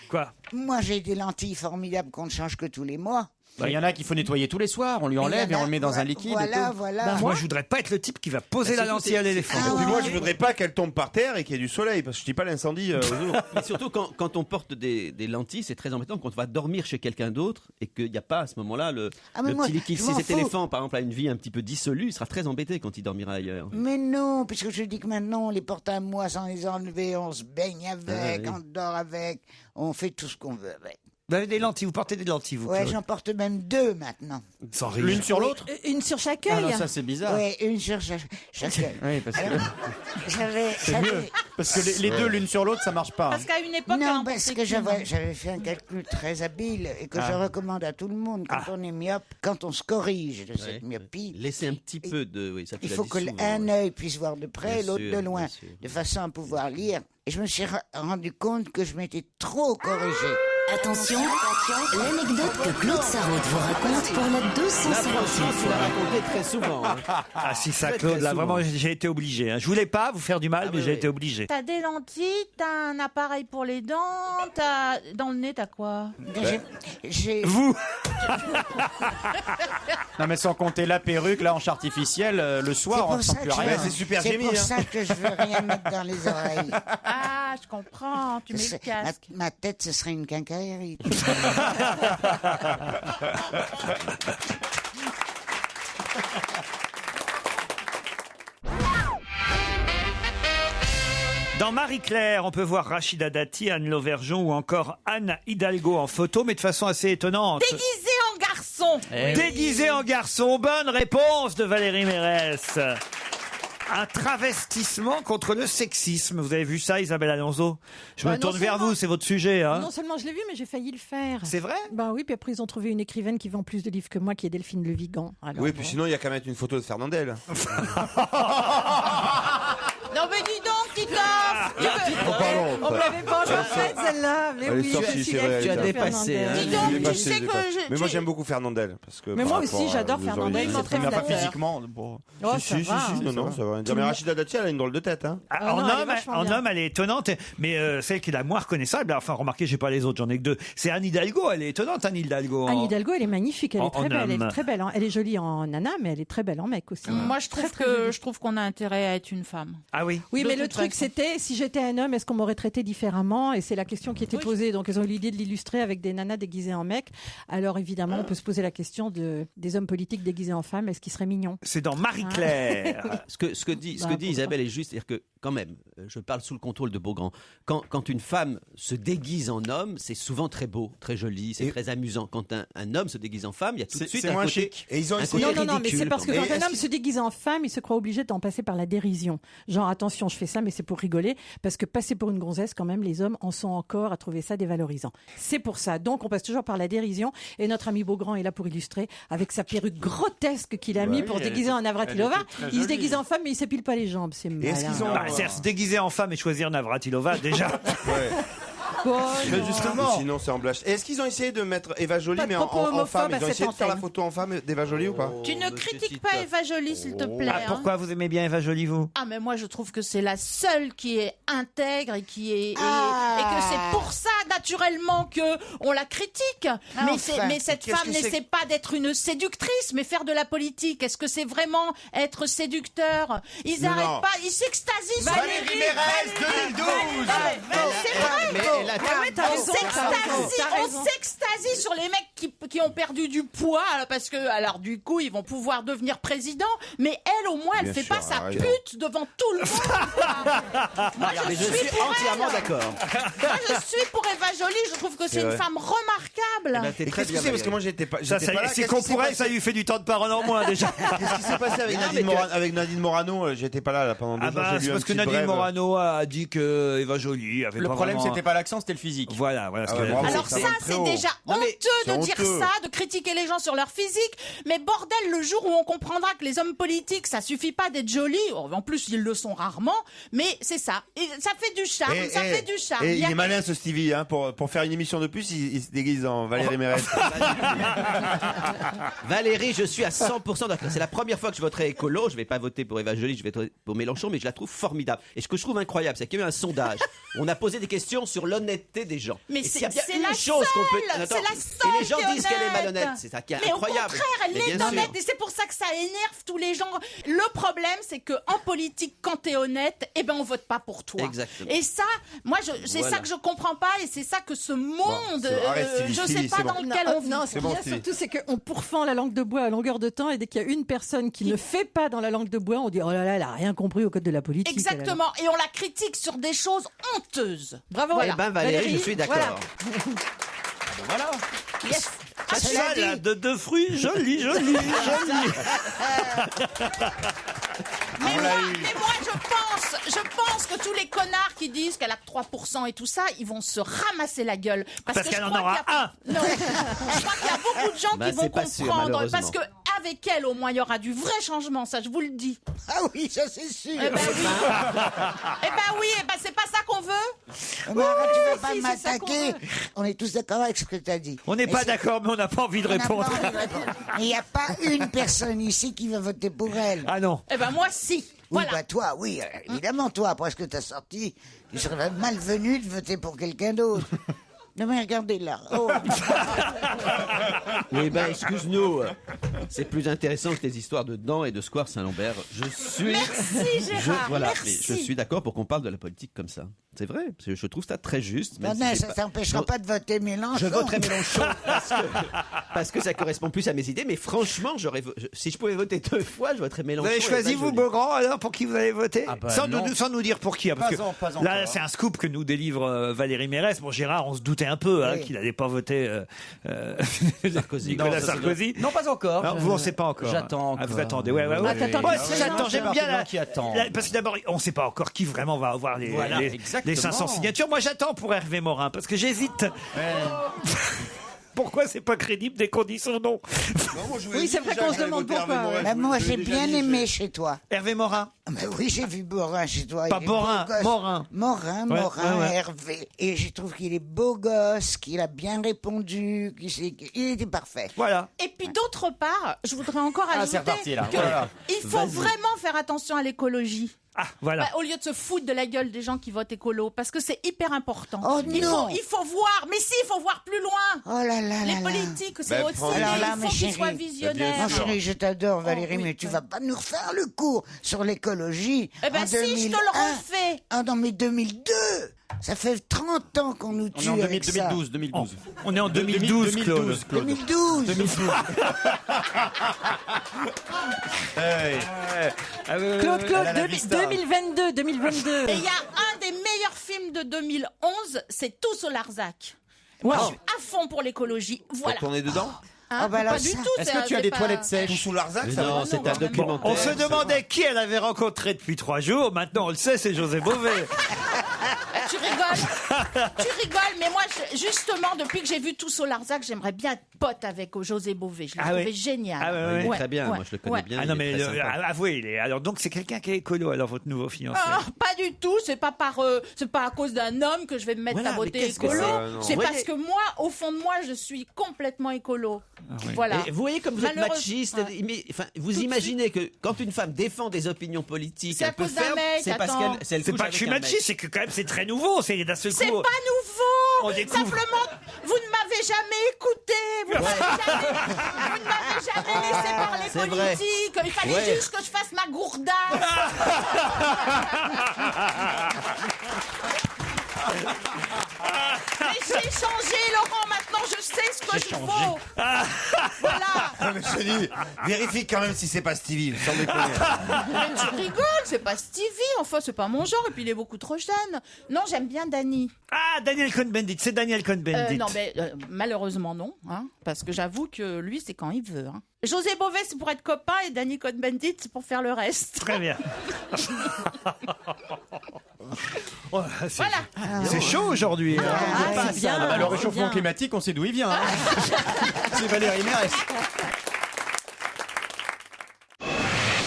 Quoi? Moi, j'ai des lentilles formidables qu'on ne change que tous les mois. Il y en a qu'il faut nettoyer tous les soirs, on lui enlève et on le met dans un liquide. Voilà, et tout. voilà. Moi, je voudrais pas être le type qui va poser la lentille à l'éléphant. Et puis moi, je voudrais pas qu'elle tombe par terre et qu'il y ait du soleil, parce que je dis pas l'incendie aux autres. Mais surtout quand on porte des lentilles, c'est très embêtant quand on va dormir chez quelqu'un d'autre et qu'il n'y a pas à ce moment-là le moi, petit liquide. je Si m'en cet fous. éléphant, par exemple, a une vie un petit peu dissolue, il sera très embêté quand il dormira ailleurs. Mais non, puisque je dis que maintenant on les porte à moi sans les enlever, on se baigne avec, oui. on dort avec, on fait tout ce qu'on veut avec. Vous avez des lentilles, vous portez des lentilles, vous Ouais, Claude j'en porte même 2 maintenant. Sans rire. L'une sur l'autre? Une sur chaque Ah œil. non, ça c'est bizarre. Ouais, une sur chaque œil. Oui, parce que J'avais. c'est mieux. Parce que les deux l'une sur l'autre, ça marche pas. Parce qu'à une époque, elle Non, en parce portait que qu'une. j'avais fait un calcul très habile et que je recommande à tout le monde quand on est myope, quand on se corrige de cette myopie. Laissez un petit peu de... Oui, ça, tu Il l'as faut dit que souvent, un ouais. œil puisse voir de près, Bien l'autre sûr, de loin, bien sûr. de façon à pouvoir lire. Et je me suis rendu compte que je m'étais trop corrigé. Attention, l'anecdote que Claude Sarraute vous raconte pour la 250e Tu l'as fois. raconté très souvent. hein. Ah si ça, Très, Claude, très là souvent. vraiment j'ai été obligé. Hein. Je voulais pas vous faire du mal, mais oui, j'ai oui. été obligé. T'as des lentilles, t'as un appareil pour les dents, dans le nez, t'as quoi? Vous Non mais sans compter la perruque, la hanche artificielle, le soir on ne sent plus rien. C'est pour ça que je veux rien mettre dans les oreilles. Ah, je comprends, tu mets le casque. Ma tête, ce serait une quincaillerie. Dans Marie-Claire, on peut voir Rachida Dati, Anne Lauvergeon ou encore Anne Hidalgo en photo, mais de façon assez étonnante. Déguisé en garçon. Déguisé en garçon. Bonne réponse de Valérie Mérès. Un travestissement contre le sexisme. Vous avez vu ça, Isabelle Alonso? Je me Bah, non tourne vers seulement- vous, c'est votre sujet. Hein. Non seulement je l'ai vu, mais j'ai failli le faire. C'est vrai? Bah oui, puis après ils ont trouvé une écrivaine qui vend plus de livres que moi, qui est Delphine Le Vigan. Alors, Oui, puis sinon, il y a qu'à mettre une photo de Fernandel. Non mais dis donc, Titoff. on me l'avait pas encore faite celle-là, mais Elle est oui, sortie, je suis c'est vrai, Delphine elle est dépassée, Fernandel. hein. Dis donc, Je l'ai tu passé, sais je l'ai que passé. je- Mais moi, tu- j'aime beaucoup Fernandel. Parce que Mais par moi rapport aussi, à j'adore nos Fernandel, origines. il m'entraîne Mais pas la terre. physiquement. Bon. Oh, Si, ça si, va, si, hein. non, ça va rien dire. Mais Rachida Dati, elle a une drôle de tête. Hein. Ah, Ah en non, elle est homme, vachement en bien. homme, elle est étonnante, mais celle qui est la moins reconnaissable, enfin remarquez, j'ai pas les autres, j'en ai que 2. C'est Anne Hidalgo, elle est étonnante, Anne Hidalgo. Anne Hidalgo, elle est magnifique, elle en- est très en belle, elle homme. est très belle. Hein. Elle est jolie en nana, mais elle est très belle en mec aussi. Moi, je Très, trouve très que jolie. je trouve qu'on a intérêt à être une femme. Ah oui. Oui, De mais le toute truc, façon. c'était, si j'étais un homme, est-ce qu'on m'aurait traité différemment? Et c'est la question qui était posée. Donc, ils ont eu l'idée de l'illustrer avec des nanas déguisées en mecs. Alors, évidemment, on peut se poser la question des hommes politiques déguisés en femmes. Est-ce qu'ils seraient mignons? C'est dans Marie-Claire. Ce que dit Bah, pourquoi Isabelle est juste, c'est-à-dire que quand même, je parle sous le contrôle de Beaugrand, quand une femme se déguise en homme, c'est souvent très beau, très joli, c'est très amusant. Quand un homme se déguise en femme, il y a tout de C'est- suite c'est un moins côté, chic. Et ils ont un essayé- côté Non, mais ridicule c'est parce que quand quand même. un homme se déguise en femme, il se croit obligé d'en passer par la dérision. Genre, attention, je fais ça, mais c'est pour rigoler. Parce que passer pour une gonzesse, quand même, les hommes en sont encore à trouver ça dévalorisant. C'est pour ça. Donc, on passe toujours par la dérision. Et notre ami Beaugrand est là pour illustrer avec sa perruque grotesque qu'il a mis pour elle déguiser en Navratilova. elle était très Il se jolie. déguise en femme, mais il s'épile pas les jambes. C'est malin. est-ce qu'ils ont- Bah, c'est-à-dire se déguiser en femme et choisir Navratilova, déjà. Ouais. Oh, Mais non. justement. Sinon, c'est en blush. Est-ce qu'ils ont essayé de mettre Eva Jolie, Pas de mais en propos en femme? homophobes à Ils ont essayé de cette faire la antenne. photo en femme d'Eva Jolie ou pas? Tu ne critiques pas Eva Jolie, s'il te plaît. Ah, hein. pourquoi vous aimez bien Eva Jolie, vous? Ah, mais moi je trouve que c'est la seule qui est intègre et qui est et Ah. que c'est pour ça naturellement que on la critique. Enfin, mais cette qu'est-ce femme que c'est n'essaie pas d'être une séductrice, mais faire de la politique. Est-ce que c'est vraiment être séducteur? Ils Non, arrêtent non. pas, ils s'extasient. sur Valérie les- Mérès, 2012. C'est vrai. mais elle a- Ah ouais, t'as raison, t'as raison. On s'extasie sur les mecs qui ont perdu du poids parce que alors du coup ils vont pouvoir devenir président, mais elle au moins elle Bien fait sûr, pas sa arrête. pute devant tout le monde. Moi Mais je suis pour entièrement elle. d'accord. Moi je suis pour Eva Jolie, je trouve que c'est une vrai. femme remarquable. T'es Et très qu'est-ce que bien, c'est? Parce que moi, Valérie. j'étais pas Ça, j'étais pas là. c'est Qu'est-ce qu'on qui s'est pourrait, passé ça lui fait du temps de parole en moins, déjà. Qu'est-ce qui s'est passé avec Non, Nadine mais Morano? Avec Nadine Morano, j'étais pas là pendant 2 Ah jours. bah, j'ai c'est lu un parce que petit Nadine brève. Morano a dit que Eva Jolie avait Le pas problème, vraiment... c'était pas l'accent, c'était le physique. Voilà, ce Ah ouais, qu'elle a bravo. dit. Alors ça ça, va très c'est haut. déjà Non, mais honteux c'est de dire honteux. ça, de critiquer les gens sur leur physique. Mais bordel, le jour où on comprendra que les hommes politiques, ça suffit pas d'être jolis. En plus, ils le sont rarement. Mais c'est ça. Et ça fait du charme. Ça fait du charme. Et Il y il a- est malin, ce Stevie, hein, pour faire une émission de plus, il se déguise en Valérie Mérès. Valérie, je suis à 100% d'accord. C'est la première fois que je voterai écolo. Je vais pas voter pour Eva Jolie, je vais voter pour Mélenchon, mais je la trouve formidable. Et ce que je trouve incroyable, c'est qu'il y a eu un sondage. On a posé des questions sur l'honneur malhonnêteté des gens. Mais Et c'est s'il y a bien c'est une la chose qu'on peut. seule, Attends, c'est la et seule les gens qui est disent qu'elle est honnête. malhonnête. C'est ça qui est Mais incroyable. au contraire, elle Mais est bien sûr. honnête et c'est pour ça que ça énerve tous les gens. Le problème, c'est que en politique, quand t'es honnête, eh ben on vote pas pour toi. Exactement. Et ça, moi, c'est Voilà. ça que je comprends pas et c'est ça que ce monde, arrête, Stevie, je sais Stevie, pas c'est dans bon. lequel on vit. Non, ce qu'il y a surtout, c'est qu'on pourfend la langue de bois à longueur de temps et dès qu'il y a une personne qui ne fait pas dans la langue de bois, on dit oh là là, elle a rien compris au code de la politique. Exactement. Et on la critique sur des choses honteuses. Bravo. Eh ben Valérie, je suis d'accord. Voilà. Yes. Salade de fruits, joli, joli, joli. Mais moi, je pense que tous les connards qui disent qu'elle a que 3% et tout ça, ils vont se ramasser la gueule. Parce que qu'elle je en crois aura qu'il y a- Non. Je crois qu'il y a beaucoup de gens Bah, qui vont c'est pas sûr, comprendre. malheureusement. Parce que avec elle, au moins, il y aura du vrai changement, ça, je vous le dis. Ah oui, ça c'est sûr. Eh ben oui. C'est pas ça qu'on veut. Mais arrête, tu vas pas si, c'est ça qu'on m'attaquer. veut. On est tous d'accord avec ce que tu as dit. On n'est Mais pas c'est- d'accord, mais on n'a pas envie de on n'a pas répondre. envie de répondre. Mais il n'y a pas une personne ici qui va voter pour elle. Ah non. Eh ben moi, si. Oui, Voilà. bah toi, oui, évidemment, toi, après ce que tu as sorti, tu serais malvenu de voter pour quelqu'un d'autre. Non mais regardez là. Oh. Oui, ben, excuse-nous. C'est plus intéressant que les histoires de Dents et de Square Saint-Lambert. Je suis. Merci, Gérard, Voilà, merci. mais je suis d'accord pour qu'on parle de la politique comme ça. C'est vrai, parce que je trouve ça très juste. Non, même non, si j'ai ça pas- t'empêchera Non, pas de voter Mélenchon. Je voterai Mélenchon parce que ça correspond plus à mes idées, mais franchement, si je pouvais voter 2 fois, je voterais Vous Mélenchon. avez et choisi, pas vous, Joly. Beaugrand, alors, pour qui vous allez voter Ah bah sans, non. sans nous dire pour qui. Hein, parce Pas que là, encore. c'est un scoop que nous délivre Valérie Mérès. Bon, Gérard, on se doutait un peu hein, Oui. qu'il n'allait pas voter Sarkozy. Nicolas Non, ça, c'est Sarkozy. Non, pas encore. Non, vous, on ne sait pas encore. J'attends Ah, vous encore. attendez, ouais. Ah, t'attends Moi, pas, j'attends, j'aime bien Martin qui attend. parce que d'abord, on ne sait pas encore qui vraiment va avoir Voilà, les exactement. 500 signatures. Moi, j'attends pour Hervé Morin, parce que j'hésite. Pourquoi c'est pas crédible dès qu'on dit son nom Oui, c'est vrai qu'on se demande pourquoi. ouais. Bah, moi, j'ai bien aimé chez toi. Hervé Morin. Ah, bah oui, j'ai vu Morin chez toi. Pas Il est beau Morin, gosse. Morin. Morin, Ouais, Morin, ouais. Hervé. Et je trouve qu'il est beau gosse, qu'il a bien répondu, il était parfait. Voilà. Et puis d'autre part, je voudrais encore Ah, ajouter c'est reparti, là. que Voilà. il faut vraiment faire attention à l'écologie. Ah, voilà. Bah, au lieu de se foutre de la gueule des gens qui votent écolo, parce que c'est hyper important. Oh il non. faut voir, mais si, il faut voir plus loin. Oh là là Les là là. politiques, c'est Bah, aussi, prends- Alors là, il mes faut qu'ils chéris. soient Non, visionnaires. chérie, je t'adore, Valérie, Oh, oui, mais tu oui. vas pas nous refaire le cours sur l'écologie. Eh ben en si, je te 2001. le refais. Ah non, mais 2002. Ça fait 30 ans qu'on nous On tue est en avec ça. 2012. On est en 2012, Claude. 2012. 2012. Claude, Elle a la vista. 2022. Et il y a un des meilleurs films de 2011, c'est Tous au Larzac. Moi, je suis à fond pour l'écologie. Voilà. On est dedans Hein, Ah bah alors pas du ça. tout. Est-ce c'est- que tu as c'est des pas- toilettes sèches Tout sous Larzac, ça Non, va c'est un Bon, documentaire. on se demandait qui elle avait rencontré depuis 3 jours. Maintenant, on le sait, c'est José Bové. Tu rigoles, mais moi, justement, depuis que j'ai vu Tous au Larzac, j'aimerais bien être pote avec José Bové. Je l'ai Ah trouvé ouais. génial. Ah ouais, Il est ouais. très bien, ouais, moi je le connais ouais. bien. Ah non, il est mais très sympa. avouez, il est. Alors, donc, c'est quelqu'un qui est écolo, alors, votre nouveau fiancé. Ah, pas du tout, c'est pas à cause d'un homme que je vais me mettre Voilà, à mais voter qu'est-ce que écolo. c'est C'est Ouais. parce que moi, au fond de moi, je suis complètement écolo. Voilà. Et vous voyez comme vous êtes Malheureuse- machiste, Ouais. mais, enfin, vous Tout de imaginez que quand une femme défend des opinions politiques, C'est à elle peut cause d'un faire, mec, c'est parce attends. qu'elle C'est couche pas que je suis avec un mec. machiste, c'est que quand même c'est très nouveau. C'est d'un seul coup. C'est pas nouveau. On découvre. Simplement, vous ne m'avez jamais écouté. Vous ne m'avez jamais laissé parler C'est vrai. politique. Il fallait Ouais. juste que je fasse ma gourdasse. Mais j'ai changé, Laurent. Maintenant, je sais ce que je vaux. Voilà. Ah, mais je te dis, vérifie quand même si c'est pas Stevie, sans déconner. Mais tu rigoles, c'est pas Stevie. Enfin, c'est pas mon genre. Et puis, il est beaucoup trop jeune. Non, j'aime bien Dany. Ah, Daniel Cohn-Bendit, c'est Daniel Cohn-Bendit. Non, mais malheureusement non, hein, parce que j'avoue que lui, c'est quand il veut. Hein. José Bové, c'est pour être copain, et Dany Cohn-Bendit, c'est pour faire le reste. Très bien. Oh, c'est Voilà. c'est chaud aujourd'hui. hein. c'est bien. Ah bah, le c'est réchauffement bien. climatique, on sait d'où il vient. hein. C'est Valérie Mérès.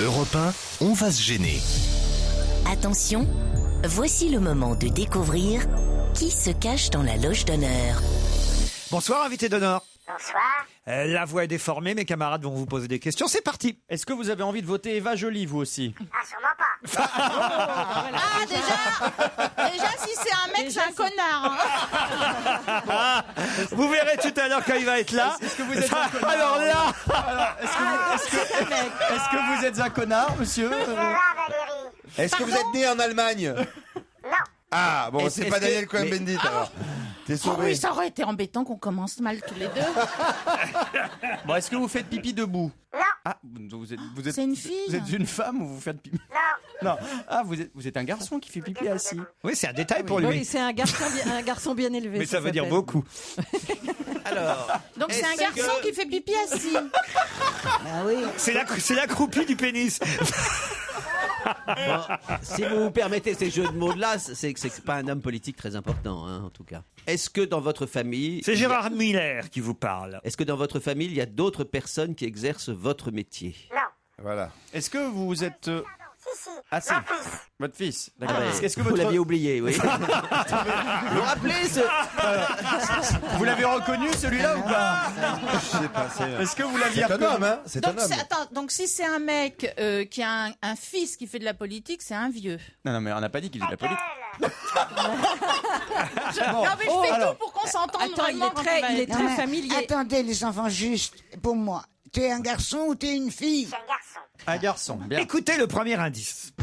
Europe 1, on va se gêner. Attention, voici le moment de découvrir qui se cache dans la loge d'honneur. Bonsoir, invité d'honneur. Bonsoir. La voix est déformée, mes camarades vont vous poser des questions. C'est parti. Est-ce que vous avez envie de voter Eva Joly, vous aussi? Ah, sûrement pas. Ah, déjà, si c'est un mec, c'est un connard. Hein. Vous verrez tout à l'heure quand il va être là. Est-ce que vous êtes un connard? Alors là, Est-ce que vous êtes un connard, monsieur? Est-ce que vous êtes né en Allemagne? Non. Ah, bon, Est-ce c'est pas que- Daniel Cohn-Bendit alors. T'es Oh sauvé. oui, ça aurait été embêtant qu'on commence mal tous les deux. Bon, est-ce que vous faites pipi debout? Non. Ah, vous êtes. C'est une fille. Vous êtes une femme ou vous faites pipi? Non. Non. Ah, vous êtes un garçon qui fait pipi assis. oui, c'est un détail pour lui. Oui, c'est un garçon bien élevé. Mais ça veut dire s'appelle. beaucoup. Alors, Donc c'est un est-ce garçon que- qui fait pipi assis. Ah oui. C'est l'accroupi du pénis. Bon, si vous vous permettez ces jeux de mots-là, c'est que c'est pas un homme politique très important, hein, en tout cas. Est-ce que dans votre famille... C'est Gérard Miller qui vous parle. Est-ce que dans votre famille, il y a d'autres personnes qui exercent votre métier? Non. Voilà. Est-ce que vous êtes. Si. Ah, si. Mon fils. Votre fils. Ah D'accord. ouais, Est-ce que vous votre. l'aviez oublié, oui. Vous vous rappelez ce... Vous l'avez reconnu celui-là ou pas? Je sais pas, c'est. Est-ce que vous l'aviez C'est un reconnu? homme, hein? C'est un Donc, homme. donc si c'est un mec qui a un fils qui fait de la politique, c'est un vieux. Non, mais on n'a pas dit qu'il faisait de la politique. Non, mais je fais tout pour qu'on s'entende Attends, vraiment. il est Non, très mais familier. Attendez, les enfants, juste pour moi. T'es un garçon ou t'es une fille? C'est un garçon. Un garçon, bien. Écoutez le premier indice.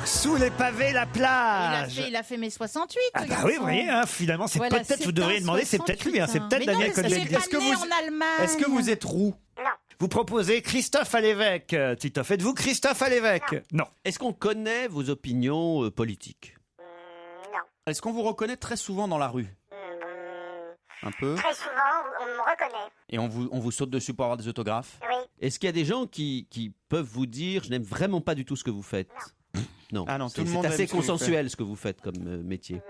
Sous les pavés, la plage. Il a fait mai 68. Ah ce bah garçon. oui, vous voyez, hein, finalement, c'est Voilà, peut-être, c'est vous devriez un demander, c'est peut-être lui, hein, c'est 68, peut-être Mais non, Daniel mais ça, Cohn-Bendit. c'est pas né en Allemagne. Est-ce que vous êtes roux? Non. Vous proposez Christophe à l'évêque. Titoff, êtes-vous Christophe à l'évêque? Non. Est-ce qu'on connaît vos opinions politiques? Non. Est-ce qu'on vous reconnaît très souvent dans la rue? Un peu. Très souvent, on me reconnaît. Et on vous saute dessus pour avoir des autographes? Oui. Est-ce qu'il y a des gens qui peuvent vous dire « je n'aime vraiment pas du tout ce que vous faites » Non. Ah non, tout le C'est monde assez aime ce que vous consensuel ce que vous faites comme métier.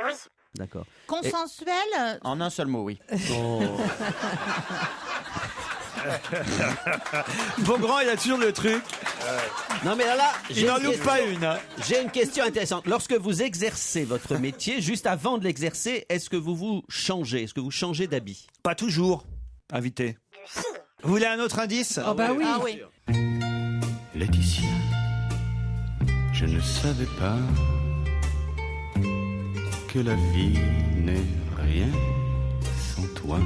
Oui. D'accord. Consensuel. En un seul mot, oui. Oh. Beaugrand, il a toujours le truc. Non mais là, Il n'en loupe pas une. Hein. J'ai une question intéressante. Lorsque vous exercez votre métier, juste avant de l'exercer, est-ce que vous vous changez? Est-ce que vous changez d'habit? Pas toujours, invité. Vous voulez un autre indice? Oh bah oui. Ah oui. Laetitia, je ne savais pas que la vie n'est rien sans toi.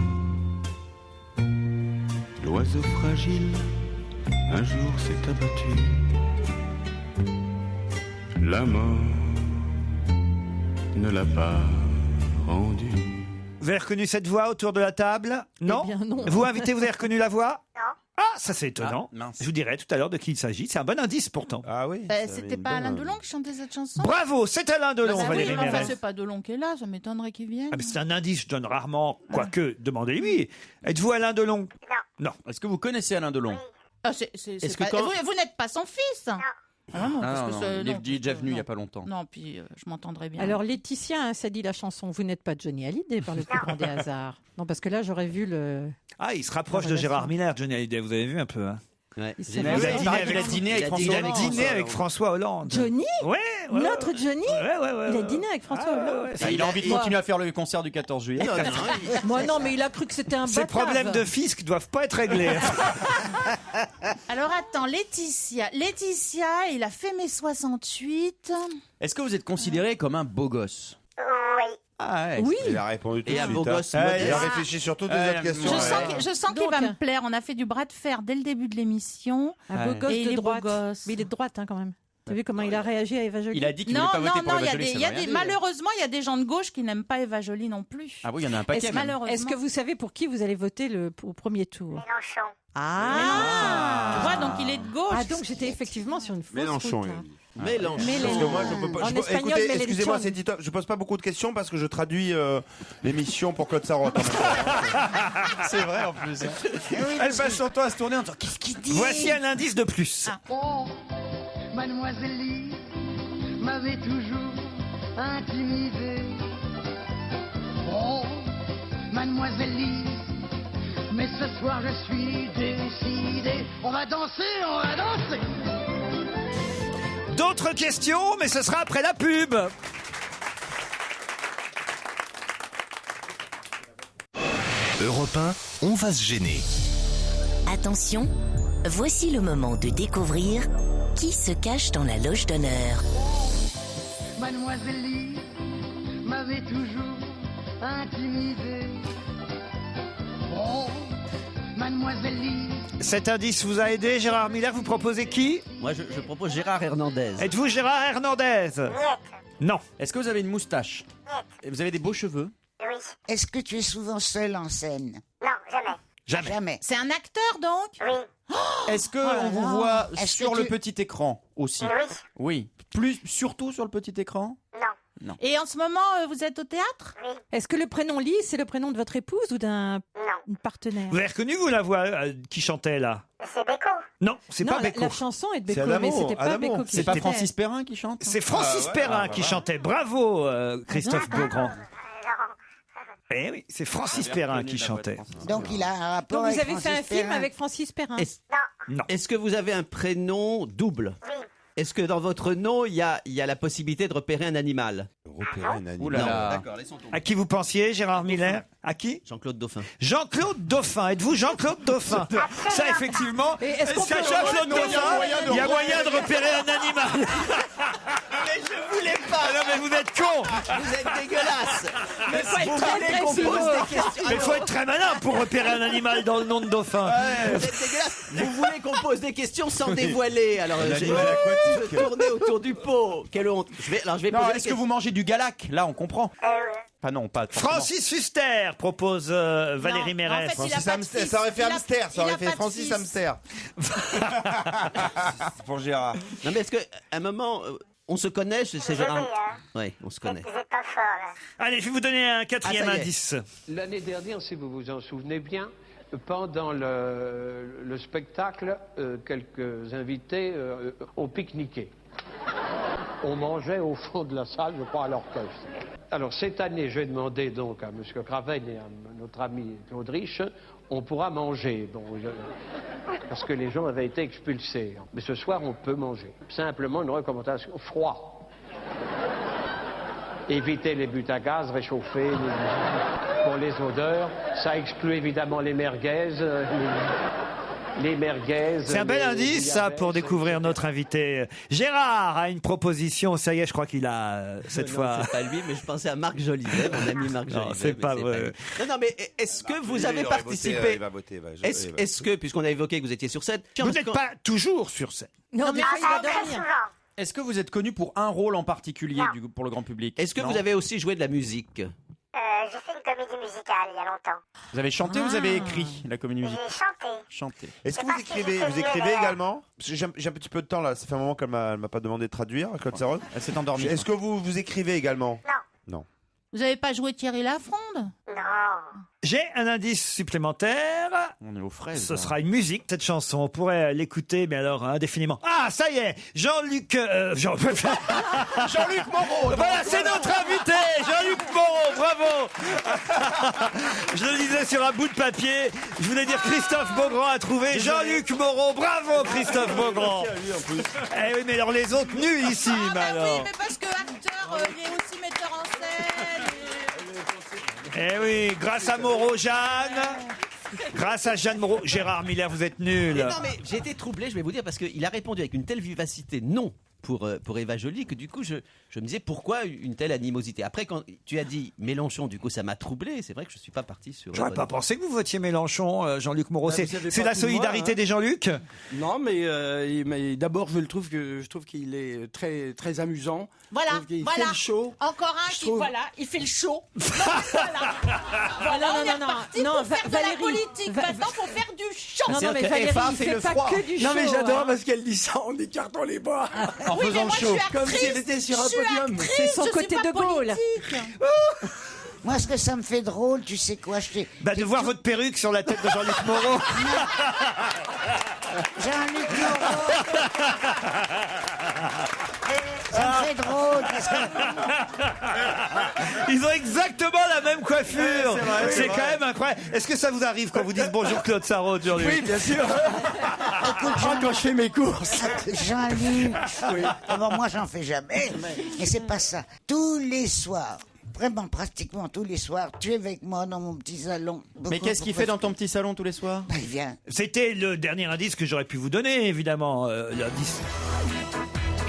L'oiseau fragile, un jour s'est abattu. La mort ne l'a pas rendu. Vous avez reconnu cette voix autour de la table? Non. Eh bien, non. Vous, invité, vous avez reconnu la voix? Non. Ah, ça c'est étonnant. Ah, mince. Je vous dirai tout à l'heure de qui il s'agit. C'est un bon indice pourtant. Ah oui. C'était pas Alain Delon qui chantait cette chanson? Bravo, c'est Alain Delon, Bah oui, Valérie mais enfin, Mérès. c'est pas Delon qui est là, ça m'étonnerait qu'il vienne. Ah, mais c'est un indice, je donne rarement, quoique, demandez-lui. Êtes-vous Alain Delon? Non. Est-ce que vous connaissez Alain Delon? Ah, Est-ce pas- que quand- vous n'êtes pas son fils? Ah non, parce que c'est- il est non, déjà venu il non. n'y a pas longtemps. Non, puis je m'entendrai bien. Alors Laetitia, hein, ça dit la chanson. Vous n'êtes pas Johnny Hallyday par le plus grand des hasards. Non, parce que là j'aurais vu le. Ah, il se rapproche de Gérard Miller, Johnny Hallyday, vous avez vu un peu. Hein. Ouais. Il s'est Il fait- a Oui, dîné il paraît avec, qu'il a dîné avec il François a dîné Hollande. avec François Hollande. Johnny Ouais, ouais, Notre ouais. Johnny Ouais, Il a dîné avec François Hollande. Ah, il a envie de continuer à faire le concert du 14 juillet. Moi non, mais il a cru que c'était un Ces batave. problèmes de fisc doivent pas être réglés. Alors attends, Laetitia, il a fait mai 68. Est-ce que vous êtes considéré comme un beau gosse? Oui. Ah ouais. Oui. Il a répondu tout Et de un suite. beau hein. gosse Il modeste. a réfléchi sur toutes les autres questions. Je sens qu'il va me plaire. On a fait du bras de fer dès le début de l'émission. Un beau gosse Et il de est beau droite. gosse. Mais il est de droite hein, quand même. T'as vu comment il a réagi à Eva Joly? Il a dit qu'il Non, voulait pas non, voter pour non, Eva Joly, ça veut rien dire. malheureusement, il y a des gens de gauche qui n'aiment pas Eva Joly non plus. Ah oui, il y en a un paquet. même. Malheureusement. Est-ce que vous savez pour qui vous allez voter au premier tour? Mélenchon. Ah, Tu vois, donc il est de gauche. Ah, donc j'étais effectivement sur une fausse Mélenchon, route, il a là. dit. Mélenchon. Parce que moi, je peux pas. En espagnol, Écoutez, Mélenchon. excusez-moi, c'est Tito. Je pose pas beaucoup de questions parce que je traduis l'émission pour Claude Sarraute. en même temps. C'est vrai en plus. Elle passe son temps à se tourner en disant qu'est-ce qu'il dit? Voici un indice de plus. Oh, Mademoiselle Lise m'avait toujours intimidé. Oh, mademoiselle Lise, mais ce soir je suis décidé. On va danser, on va danser. D'autres questions, mais ce sera après la pub. Europe 1, on va se gêner. Attention, voici le moment de découvrir qui se cache dans la loge d'honneur. Mademoiselle Lise m'avait toujours intimidé. Oh, mademoiselle Lise. Cet indice vous a aidé, Gérard Miller. Vous proposez qui? Moi, je propose Gérard Hernandez. Êtes-vous Gérard Hernandez? Non. Est-ce que vous avez une moustache? Et vous avez des beaux cheveux? Oui. Est-ce que tu es souvent seul en scène? Non, jamais. Jamais. C'est un acteur donc? Oui. Est-ce que Oh là on vous là. voit Est-ce sur que le tu- petit écran aussi? Oui. Oui. Plus surtout sur le petit écran? Non. Et en ce moment, vous êtes au théâtre? Oui. Est-ce que le prénom Lise, c'est le prénom de votre épouse ou d'un Non. partenaire? Vous avez reconnu, vous, la voix qui chantait là? C'est Beko. Non, c'est Non, pas Beko. la chanson est de C'est Beko, mais Adamo, c'était pas Adamo. Beko qui C'est pas chantait. Francis Perrin qui chante? C'est Francis Perrin qui chantait. Bravo, Christophe Beaugrand. Eh oui, c'est Francis Perrin qui chantait. Donc il a un rapport Donc vous avec avez fait un Francis film Perrin. avec Francis Perrin? Non. Est-ce que vous avez un prénom double? Est-ce que dans votre nom, il y a la possibilité de repérer un animal? Repérer un animal. Ouh là là. D'accord, laissons tomber. À qui vous pensiez, Gérard Miller? À qui? Jean-Claude Dauphin. Jean-Claude Dauphin. Êtes-vous Jean-Claude Dauphin? Ça, effectivement. Et est-ce qu'on Est-ce qu'à peut- Jean-Claude Non, il y a Dauphin, moyen de il y a moyen de repérer un animal? Mais je voulais pas. Ah non, mais vous êtes con. Vous êtes dégueulasse. Mais faut être Vous très voulez qu'on précis. pose des questions? Mais il faut être très malin pour repérer un animal dans le nom de Dauphin. Vous êtes dégueulasse. Vous voulez qu'on pose des questions sans dévoiler? Alors, L'animal aquatique. je tournais autour du pot. Quelle honte. Je vais Non, poser des est-ce que questions. vous mangez du galac? Là, on comprend. Ah non, pas forcément. Francis Huster propose Valérie Non, Mérès. en fait, il a Francis pas de Hamster, fils. ça aurait fait Il a- hamster, ça il aurait a fait pas de Francis fils. Hamster. C'est pour Gérard. Non, mais est-ce qu'à un moment, on se connaît chez ces gens? Oui, Oui, on se connaît. Vous êtes pas fort, là. Allez, je vais vous donner un quatrième Ah, ça y est. indice. L'année dernière, si vous vous en souvenez bien, pendant le spectacle, quelques invités ont pique-niqué. On mangeait au fond de la salle, je crois, à l'orchestre. Alors cette année, je vais demander donc à M. Craven et à notre ami Claude Rich, on pourra manger. Bon, parce que les gens avaient été expulsés. Mais ce soir, on peut manger. Simplement une recommandation, froid. Éviter les buts à gaz, réchauffer pour les odeurs. Ça exclut évidemment les merguez. Les merguez. C'est un bel les indice, ça, bouillabaisse. pour découvrir notre invité. Gérard a une proposition. Ça y est, je crois qu'il a, cette Non, fois. c'est pas lui, mais je pensais à Marc Jolivet, mon ami Marc Non, Jolivet. c'est mais pas vrai. lui. Non, mais est-ce que vous avez participé? Il va voter. il va- Est-ce que, puisqu'on a évoqué que vous étiez sur scène, Vous n'êtes pas toujours sur scène. Non, des fois, il va Très dormir. souvent. Est-ce que vous êtes connu pour un rôle en particulier pour le grand public? est-ce que Non. vous avez aussi joué de la musique? J'ai fait une comédie musicale il y a longtemps. Vous avez chanté ou vous avez écrit la comédie J'ai musicale? chanté. Chanté. Est-ce que C'est vous parce que écrivez, j'étais vous écrivez vieille, également? Parce que j'ai un petit peu de temps là, ça fait un moment qu'elle m'a pas demandé de traduire, Claude Sarraud. Elle s'est endormie. Est-ce que vous écrivez également? Non. Vous n'avez pas joué Thierry Lafronde? Non. J'ai un indice supplémentaire. On est aux fraises. Ce là. sera une musique, cette chanson. On pourrait l'écouter, mais alors indéfiniment. Ah, ça y est, Jean-Luc Jean-Luc Moreau. Voilà, c'est notre invité, Jean-Luc Moreau, bravo. Je le lisais sur un bout de papier. Je voulais dire Christophe Beaugrand a trouvé Jean-Luc Moreau. Bravo, Christophe Beaugrand. Eh oui, mais alors les autres nus ici, mais Bah oui, alors. mais parce que acteur, il est aussi metteur en scène. Eh oui, grâce à Moreau, Jeanne. Grâce à Jeanne Moreau. Gérard Miller, vous êtes nul. Mais non, mais j'ai été troublé, je vais vous dire, parce qu'il a répondu avec une telle vivacité non pour Eva Joly que du coup, je me disais pourquoi une telle animosité. Après, quand tu as dit Mélenchon, du coup, ça m'a troublé. C'est vrai que je suis pas parti sur. J'aurais pas pensé que vous votiez Mélenchon, Jean-Luc Moreau. Bah, C'est vous savez c'est pas la tout voir, solidarité hein. des Jean-Luc. Non, mais d'abord, je trouve qu'il est très, très amusant. Voilà, Je trouve qu'il voilà. fait le show. Encore un Je qui, trouve- voilà, il fait le show. Voilà. Voilà, Non, on est non, reparti non, pour faire de Valérie, la politique. Maintenant, faut faire du show. Non, mais Valérie, il fait pas que du show. Non, mais j'adore hein. parce qu'elle dit ça en écartant les bras. En Oui, mais faisant moi, le show. je suis Comme si elle actrice, était sur un je suis podium. actrice, C'est son je côté suis pas de Gaulle. politique. Moi, ce que ça me fait drôle, tu sais quoi, De voir votre perruque sur la tête de Jean-Luc Moreau. Jean-Luc Moreau. Ça me fait drôle. Parce que... Ils ont exactement la même coiffure. Ouais, c'est vrai. quand même incroyable. Est-ce que ça vous arrive quand vous dites bonjour Claude Sarraute, Jean-Luc? Oui, bien sûr. Quand je fais mes courses. Jean-Luc, bon, moi j'en fais jamais, mais c'est pas ça. Tous les soirs, vraiment pratiquement tous les soirs, tu es avec moi dans mon petit salon. Mais qu'est-ce qu'il fait dans ton petit salon tous les soirs? Il vient. C'était le dernier indice que j'aurais pu vous donner, évidemment. L'indice.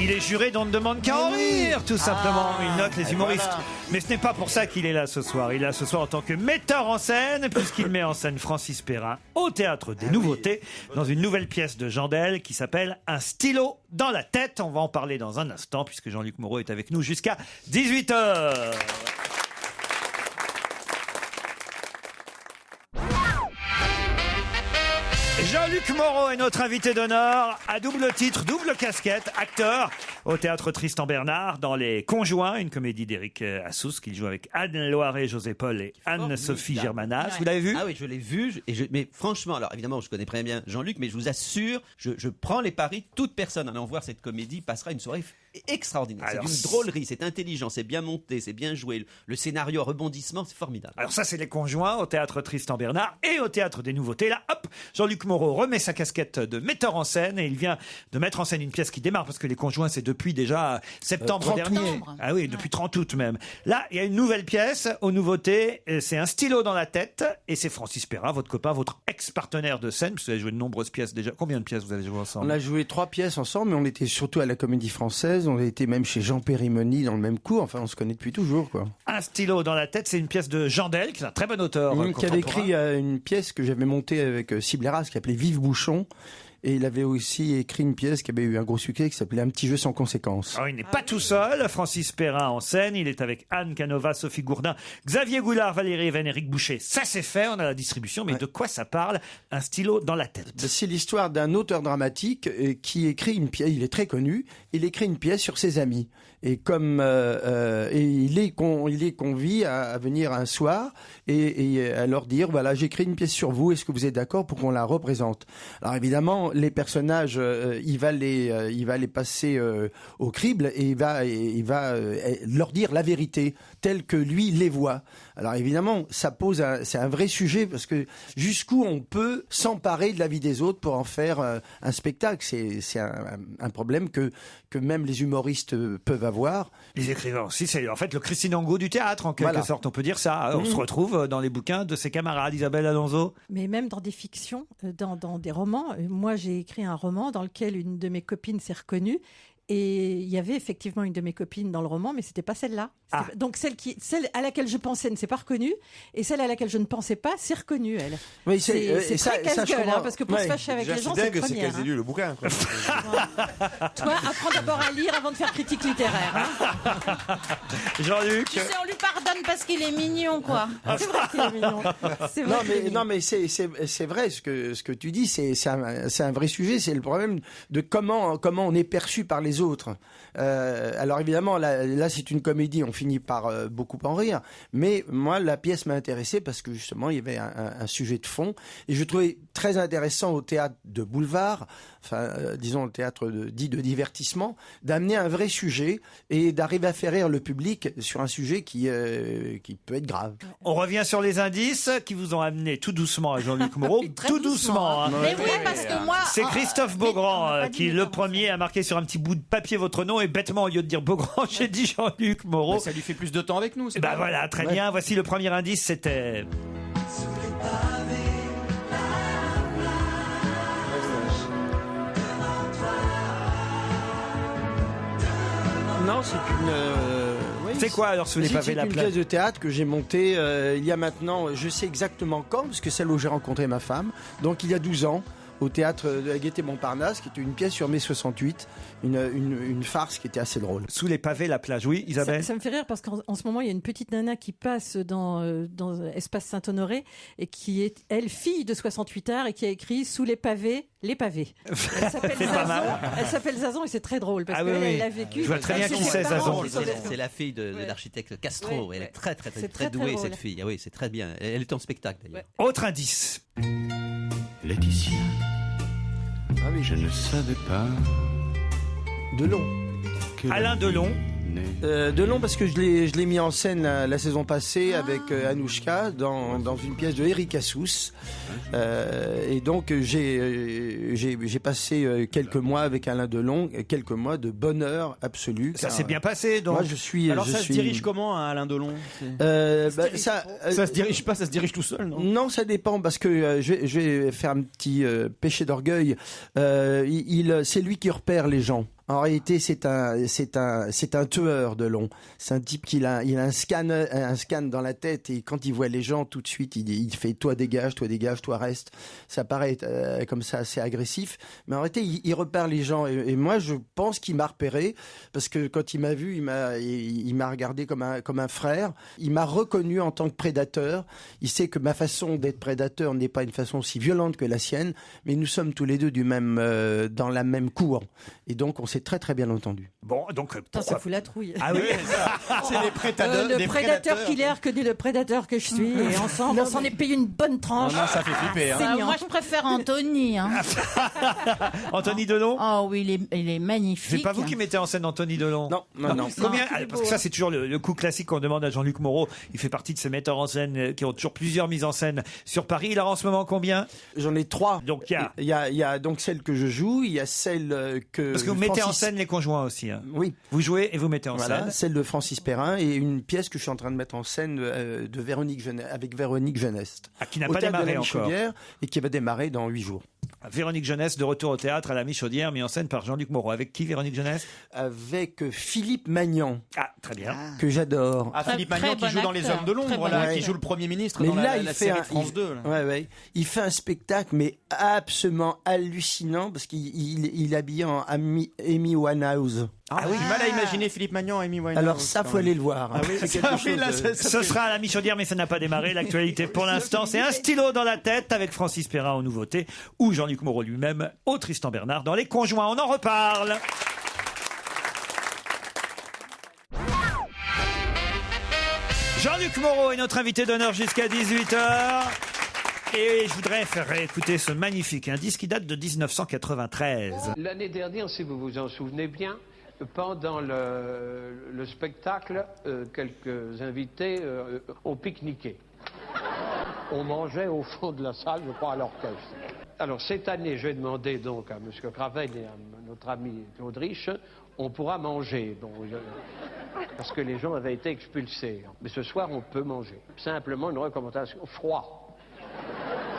Il est juré d'On ne demande qu'à en rire, tout simplement. Il note les humoristes. voilà. Mais ce n'est pas pour ça qu'il est là ce soir. Il est là ce soir en tant que metteur en scène, puisqu'il met en scène Francis Perrin au Théâtre des Nouveautés, dans une nouvelle pièce de Jandel qui s'appelle Un stylo dans la tête. On va en parler dans un instant, puisque Jean-Luc Moreau est avec nous jusqu'à 18h. Jean-Luc Moreau est notre invité d'honneur, à double titre, double casquette, acteur au Théâtre Tristan Bernard dans Les Conjoints, une comédie d'Éric Assous qu'il joue avec Anne Loiret, José Paul et Anne-Sophie Germanas. Vous l'avez vu? Ah oui, je l'ai vu. Mais franchement, alors évidemment, je connais très bien Jean-Luc, mais je vous assure, je prends les paris. Toute personne allant voir cette comédie passera une soirée extraordinaire. Alors, c'est d'une drôlerie, c'est intelligent, c'est bien monté, c'est bien joué. Le scénario, rebondissement, c'est formidable. Alors ça, c'est Les Conjoints au Théâtre Tristan Bernard et au Théâtre des Nouveautés. Là, hop, Jean-Luc Moreau remet sa casquette de metteur en scène et il vient de mettre en scène une pièce qui démarre parce que Les Conjoints, c'est depuis déjà septembre 30 dernier. août. Ah oui, depuis 30 août même. Là, il y a une nouvelle pièce aux Nouveautés. C'est Un stylo dans la tête et c'est Francis Perrin, votre copain, votre ex-partenaire de scène, parce que vous avez joué de nombreuses pièces déjà. Combien de pièces vous avez joué ensemble? On a joué 3 pièces ensemble, mais on était surtout à la Comédie Française. On a été même chez Jean Périmoni dans le même cours. Enfin, on se connaît depuis toujours, quoi. Un stylo dans la tête, c'est une pièce de Jandel, qui est un très bon auteur. Qui avait contemporain. écrit une pièce que j'avais montée avec Cibleras, qui s'appelait Vive Bouchon. Et il avait aussi écrit une pièce qui avait eu un gros succès, qui s'appelait Un petit jeu sans conséquences. Alors, il n'est pas tout seul, Francis Perrin en scène, il est avec Anne Canova, Sophie Gourdin, Xavier Goulard, Valérie Even, Éric Boucher. Ça c'est fait, on a la distribution, mais de quoi ça parle? Un stylo dans la tête. C'est l'histoire d'un auteur dramatique qui écrit une pièce, il est très connu, il écrit une pièce sur ses amis. Et comme il est convié à venir un soir et à leur dire, voilà, j'écris une pièce sur vous, est-ce que vous êtes d'accord pour qu'on la représente? Alors évidemment, les personnages, il va les passer au crible et il va leur dire la vérité telle que lui les voit. Alors évidemment, c'est un vrai sujet parce que jusqu'où on peut s'emparer de la vie des autres pour en faire un spectacle. C'est un problème que même les humoristes peuvent avoir. Les écrivains aussi, c'est en fait le Christine Angot du théâtre, en quelque sorte, on peut dire ça. On se retrouve dans les bouquins de ses camarades, Isabelle Alonso. Mais même dans des fictions, dans des romans. Moi, j'ai écrit un roman dans lequel une de mes copines s'est reconnue. Et il y avait effectivement une de mes copines dans le roman, mais c'était pas celle-là. Donc celle à laquelle je pensais ne s'est pas reconnue, et celle à laquelle je ne pensais pas s'est reconnue, elle. Oui, c'est très casse-gueule, parce que pour se fâcher avec les gens, c'est dingue, c'est première. qu'elle ait lu le bouquin. Quoi. Toi, apprends d'abord à lire avant de faire critique littéraire. Jean-Luc. Tu sais, on lui pardonne parce qu'il est mignon, quoi. C'est vrai qu'il est mignon. C'est vrai qu'il est mignon. Non, mais c'est vrai ce que tu dis, c'est un vrai sujet, c'est le problème de comment on est perçu par les autres. Alors évidemment, là c'est une comédie, on finit par beaucoup en rire, mais moi la pièce m'a intéressé parce que justement il y avait un sujet de fond et je trouvais très intéressant au théâtre de boulevard, disons le théâtre dit de divertissement, d'amener un vrai sujet et d'arriver à faire rire le public sur un sujet qui peut être grave. On revient sur les indices qui vous ont amené tout doucement à Jean-Luc Moreau. Tout doucement. Hein. Mais oui, parce que moi... C'est Christophe Beaugrand qui, le premier, a marqué sur un petit bout de papier votre nom et bêtement, au lieu de dire Beaugrand, j'ai dit Jean-Luc Moreau. Mais ça lui fait plus de temps avec nous. Bah voilà, très bien. Voici le premier indice, c'était... Non, c'est une... c'est quoi alors sous les pavés la plage? C'est une pièce de théâtre que j'ai montée il y a maintenant, je sais exactement quand, parce que c'est là où j'ai rencontré ma femme, donc il y a 12 ans. Au théâtre de la Gaîté-Montparnasse, qui était une pièce sur mai 68, une farce qui était assez drôle. Sous les pavés, la plage, oui, Isabelle. Ça me fait rire parce qu'en ce moment, il y a une petite nana qui passe dans Espace Saint-Honoré et qui est, elle, fille de 68 arts et qui a écrit Sous les pavés, les pavés. Elle s'appelle Zazon. Elle s'appelle Zazon et c'est très drôle parce qu'elle a vécu. Je vois très bien qui c'est, Zazon. C'est la fille de l'architecte Castro. Ouais, Elle est très très douée, drôle. cette fille. Ah oui, c'est très bien. Elle est en spectacle d'ailleurs. Autre indice. Laetitia, Ah oui, je ne savais pas Delon. Alain Delon. Delon parce que je l'ai mis en scène la saison passée avec Anouchka dans une pièce de Eric Assous. Et donc j'ai passé quelques mois avec Alain Delon, quelques mois de bonheur absolu. Ça s'est bien passé donc. Moi je suis. Alors ça se dirige comment, hein, Alain Delon? Ça se dirige pas, ça se dirige tout seul, non? Non, ça dépend parce que je vais faire un petit péché d'orgueil. C'est lui qui repère les gens. En réalité, c'est un tueur, Delon. C'est un type il a un scan dans la tête et quand il voit les gens, tout de suite, il fait toi dégage, toi reste. Ça paraît comme ça assez agressif, mais en réalité, il repère les gens et moi, je pense qu'il m'a repéré parce que quand il m'a vu, il m'a regardé comme un frère. Il m'a reconnu en tant que prédateur. Il sait que ma façon d'être prédateur n'est pas une façon aussi violente que la sienne, mais nous sommes tous les deux dans la même cour et donc on s'est très très bien entendu. Bon, donc ça fout la trouille. Ah oui, c'est les prédateurs. Le prédateur qu'il est que dit le prédateur que je suis et ensemble on s'en est payé une bonne tranche. Non, ça fait flipper. Hein. Moi je préfère Anthony. Hein. Anthony Delon. Oh oui, il est magnifique. C'est pas vous qui mettez en scène Anthony Delon? Non. Combien? Parce que ça c'est toujours le coup classique qu'on demande à Jean-Luc Moreau. Il fait partie de ces metteurs en scène qui ont toujours plusieurs mises en scène sur Paris. Il a en ce moment combien? J'en ai 3. Donc il y a donc celle que je joue, il y a celle que parce que vous mettez en scène les conjoints aussi. Hein. Oui. Vous jouez et vous mettez en scène. Celle de Francis Perrin et une pièce que je suis en train de mettre en scène de Véronique Geneste. Qui n'a pas démarré encore. Et qui va démarrer dans 8 jours. Véronique Geneste de retour au théâtre à la Michaudière, mis en scène par Jean-Luc Moreau. Avec qui Véronique Geneste? Avec Philippe Magnan. Ah, très bien. Que j'adore. Philippe Magnan qui joue dans Les Hommes de l'ombre, qui joue le Premier ministre dans la série de France 2. Il fait un spectacle, mais absolument hallucinant, parce qu'il est habillé en Amy Winehouse. Ah oui, j'ai mal à imaginer Philippe Magnan et Amy Winehouse. Alors ça, faut aller le voir. Ah oui, c'est quelque chose. Ce sera à la Michaudière, mais ça n'a pas démarré. L'actualité pour l'instant, c'est un stylo dans la tête avec Francis Perrin aux nouveautés ou Jean-Luc Moreau lui-même au Tristan Bernard dans Les Conjoints. On en reparle. Jean-Luc Moreau est notre invité d'honneur jusqu'à 18h. Et je voudrais faire réécouter ce magnifique indice qui date de 1993. L'année dernière, si vous vous en souvenez bien, pendant le spectacle, quelques invités ont pique-niqué. On mangeait au fond de la salle, je crois, à l'orchestre. Alors cette année, j'ai demandé donc à M. Craven et à notre ami Claude Rich, on pourra manger. Bon, parce que les gens avaient été expulsés. Mais ce soir, on peut manger. Simplement une recommandation, froid.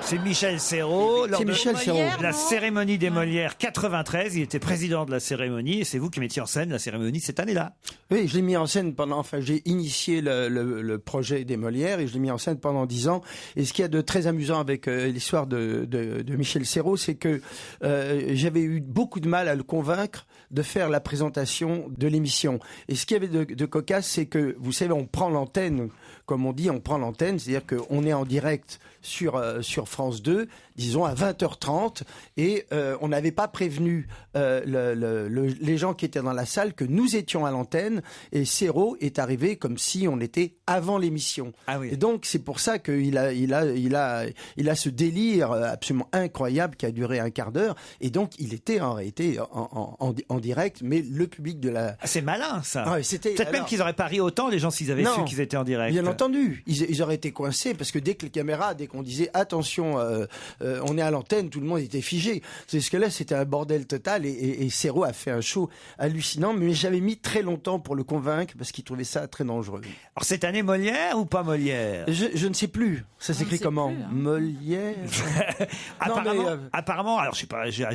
C'est Michel Serrault, lors de la cérémonie des Molières 93. Il était président de la cérémonie et c'est vous qui mettiez en scène la cérémonie cette année-là. Oui, je l'ai mis en scène j'ai initié le projet des Molières et je l'ai mis en scène pendant 10 ans. Et ce qu'il y a de très amusant avec l'histoire de Michel Serrault, c'est que j'avais eu beaucoup de mal à le convaincre de faire la présentation de l'émission. Et ce qu'il y avait de cocasse, c'est que, vous savez, on prend l'antenne, comme on dit, on prend l'antenne, c'est-à-dire qu'on est en direct sur France 2, disons à 20h30, et on n'avait pas prévenu les gens qui étaient dans la salle que nous étions à l'antenne, et Serrault est arrivé comme si on était avant l'émission. Ah oui. Et donc c'est pour ça qu'il a ce délire absolument incroyable qui a duré un quart d'heure, et donc il était en réalité en direct, mais le public de la... Ah, c'est malin ça. Ah, peut-être même qu'ils n'auraient pas ri autant les gens s'ils avaient su qu'ils étaient en direct. Bien entendu, ils auraient été coincés parce que dès qu'on disait attention, on est à l'antenne, tout le monde était figé. C'est ce que là, c'était un bordel total et Serrault a fait un show hallucinant, mais j'avais mis très longtemps pour le convaincre parce qu'il trouvait ça très dangereux. Alors cette année Molière ou pas Molière? Je ne sais plus. Ça s'écrit comment? Molière. Apparemment, alors je sais pas, j'ai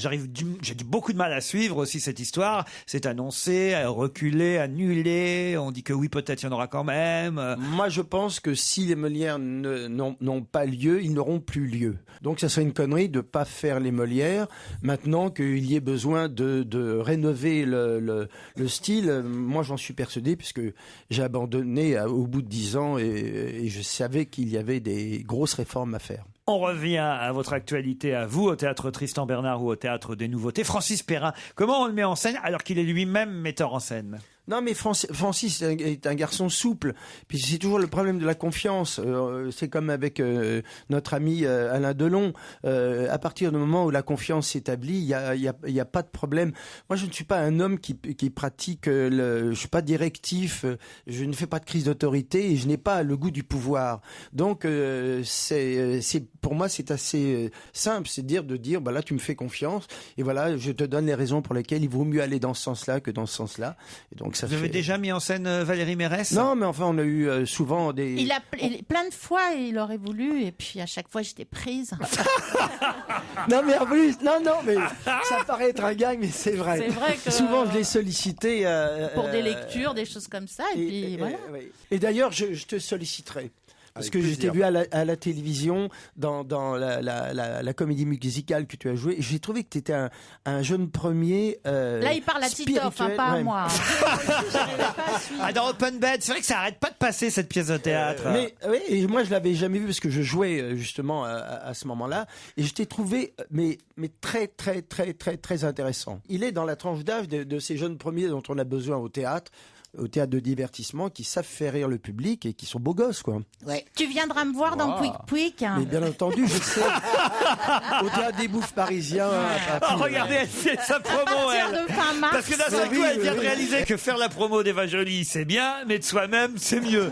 beaucoup de mal à suivre aussi cette histoire. C'est annoncé, reculé, annulé. On dit que oui, peut-être il y en aura quand même. Moi, je pense que si les Molières n'ont pas lieu, ils n'auront plus lieu. Donc, ça serait une connerie de pas faire les Molières. Maintenant qu'il y ait besoin de rénover le style, moi, j'en suis persuadé puisque j'ai abandonné au bout de 10 ans et je savais qu'il y avait des grosses réformes à faire. On revient à votre actualité, à vous, au Théâtre Tristan Bernard ou au Théâtre des Nouveautés. Francis Perrin, comment on le met en scène alors qu'il est lui-même metteur en scène? Non, mais Francis est un garçon souple. Puis c'est toujours le problème de la confiance. C'est comme avec notre ami Alain Delon. À partir du moment où la confiance s'établit, il y a pas de problème. Moi, je ne suis pas un homme qui pratique je suis pas directif. Je ne fais pas de crise d'autorité et je n'ai pas le goût du pouvoir. Donc, pour moi, c'est assez simple. C'est de dire, bah là, tu me fais confiance et voilà, je te donne les raisons pour lesquelles il vaut mieux aller dans ce sens-là que dans ce sens-là. Et donc, Vous avez déjà mis en scène Valérie Mérès? Non, mais enfin, on a eu souvent des... Plein de fois, il aurait voulu, et puis à chaque fois, j'étais prise. Non, mais en plus, non, mais ça paraît être un gag, mais c'est vrai. C'est vrai que... Souvent, je l'ai sollicité... pour des lectures, des choses comme ça, et puis voilà. Et d'ailleurs, je te solliciterai. Parce Avec que je plaisir. t'ai vu à la télévision dans la comédie musicale que tu as jouée. Et j'ai trouvé que tu étais un jeune premier. Là, il parle à Titoff, hein, pas à moi. Dans Open Bed, c'est vrai que ça arrête pas de passer cette pièce de théâtre. Mais oui, et moi je l'avais jamais vu parce que je jouais justement à ce moment-là. Et je t'ai trouvé mais très très très très très intéressant. Il est dans la tranche d'âge de ces jeunes premiers dont on a besoin au théâtre de divertissement, qui savent faire rire le public et qui sont beaux gosses, quoi. Ouais. Tu viendras me voir dans Pouic Pouic. Mais bien entendu, je sais. Au théâtre des Bouffes parisiens. Regardez, elle fait sa promo, À partir de fin mars. Parce que d'un seul coup, elle vient de réaliser que faire la promo d'Eva Joly, c'est bien, mais de soi-même, c'est mieux.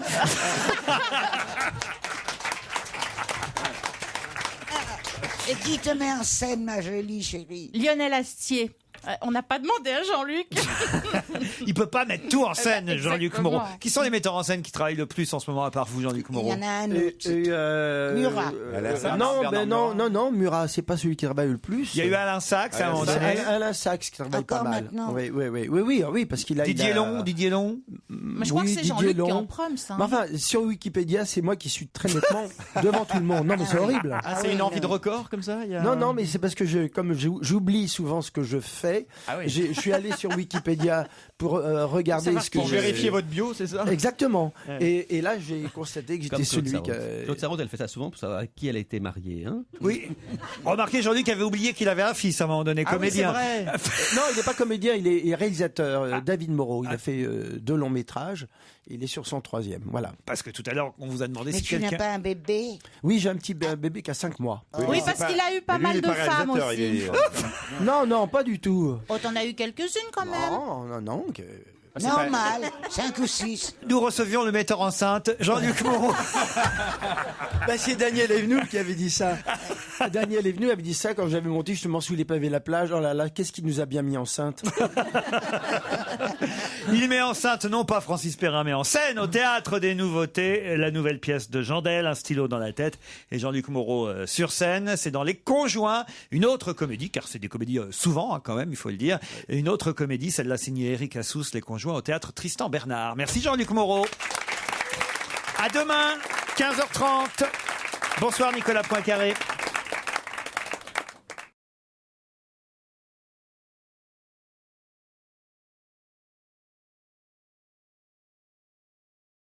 Et qui te met en scène, ma jolie chérie? Lionel Astier. On n'a pas demandé à Jean-Luc. Il peut pas mettre tout en scène, Jean-Luc Exactement. Moreau. Qui sont les metteurs en scène qui travaillent le plus en ce moment, à part vous, Jean-Luc Moreau? Il y en a un autre. Murat. Non, Murat, c'est pas celui qui travaille le plus. Il y a eu Alain Sachs à un moment donné. Alain Sachs qui travaille Encore pas mal. maintenant. Oui, parce qu'il a. Didier Long. Mais je crois que c'est Jean-Luc qui est en proms. Mais enfin, sur Wikipédia, c'est moi qui suis très nettement devant tout le monde. Non, mais c'est horrible. Ah, c'est une envie de record comme ça Non, mais c'est parce que comme j'oublie souvent ce que je fais. Ah oui. Je suis allé sur Wikipédia pour regarder ce que pour vérifier votre bio, c'est ça? Exactement. Ouais. Et là, j'ai constaté que j'étais celui qui. Claude Sarraute, elle fait ça souvent pour savoir à qui elle a été mariée. Hein. Oui. Remarquez, Jean-Luc avait oublié qu'il avait un fils à un moment donné, comédien. Oui, c'est vrai. Non, il n'est pas comédien, il est réalisateur. David Moreau, il a fait 2 longs métrages. Il est sur son 3e, voilà. Parce que tout à l'heure, on vous a demandé Mais si tu n'as quelqu'un... pas un bébé? Oui, j'ai un petit bébé qui a 5 mois. Oui, parce qu'il a eu pas mal de femmes aussi. Non, pas du tout. Oh, t'en as eu quelques-unes quand même. Non. Normal, 5 ou 6. Nous recevions le metteur en scène, Jean-Luc Moreau. C'est Daniel Evenou qui avait dit ça. Daniel Evenou avait dit ça quand j'avais monté justement sous les pavés de la plage. Oh là là, qu'est-ce qui nous a bien mis enceinte. Il met enceinte non pas Francis Perrin, mais en scène au Théâtre des Nouveautés, la nouvelle pièce de Jandel, Un stylo dans la tête, et Jean-Luc Moreau sur scène. C'est dans Les Conjoints, une autre comédie, car c'est des comédies souvent quand même, il faut le dire. Et une autre comédie, celle-là signée Éric Assous, Les Conjoints au Théâtre Tristan Bernard. Merci Jean-Luc Moreau. À demain, 15h30. Bonsoir Nicolas Poincaré.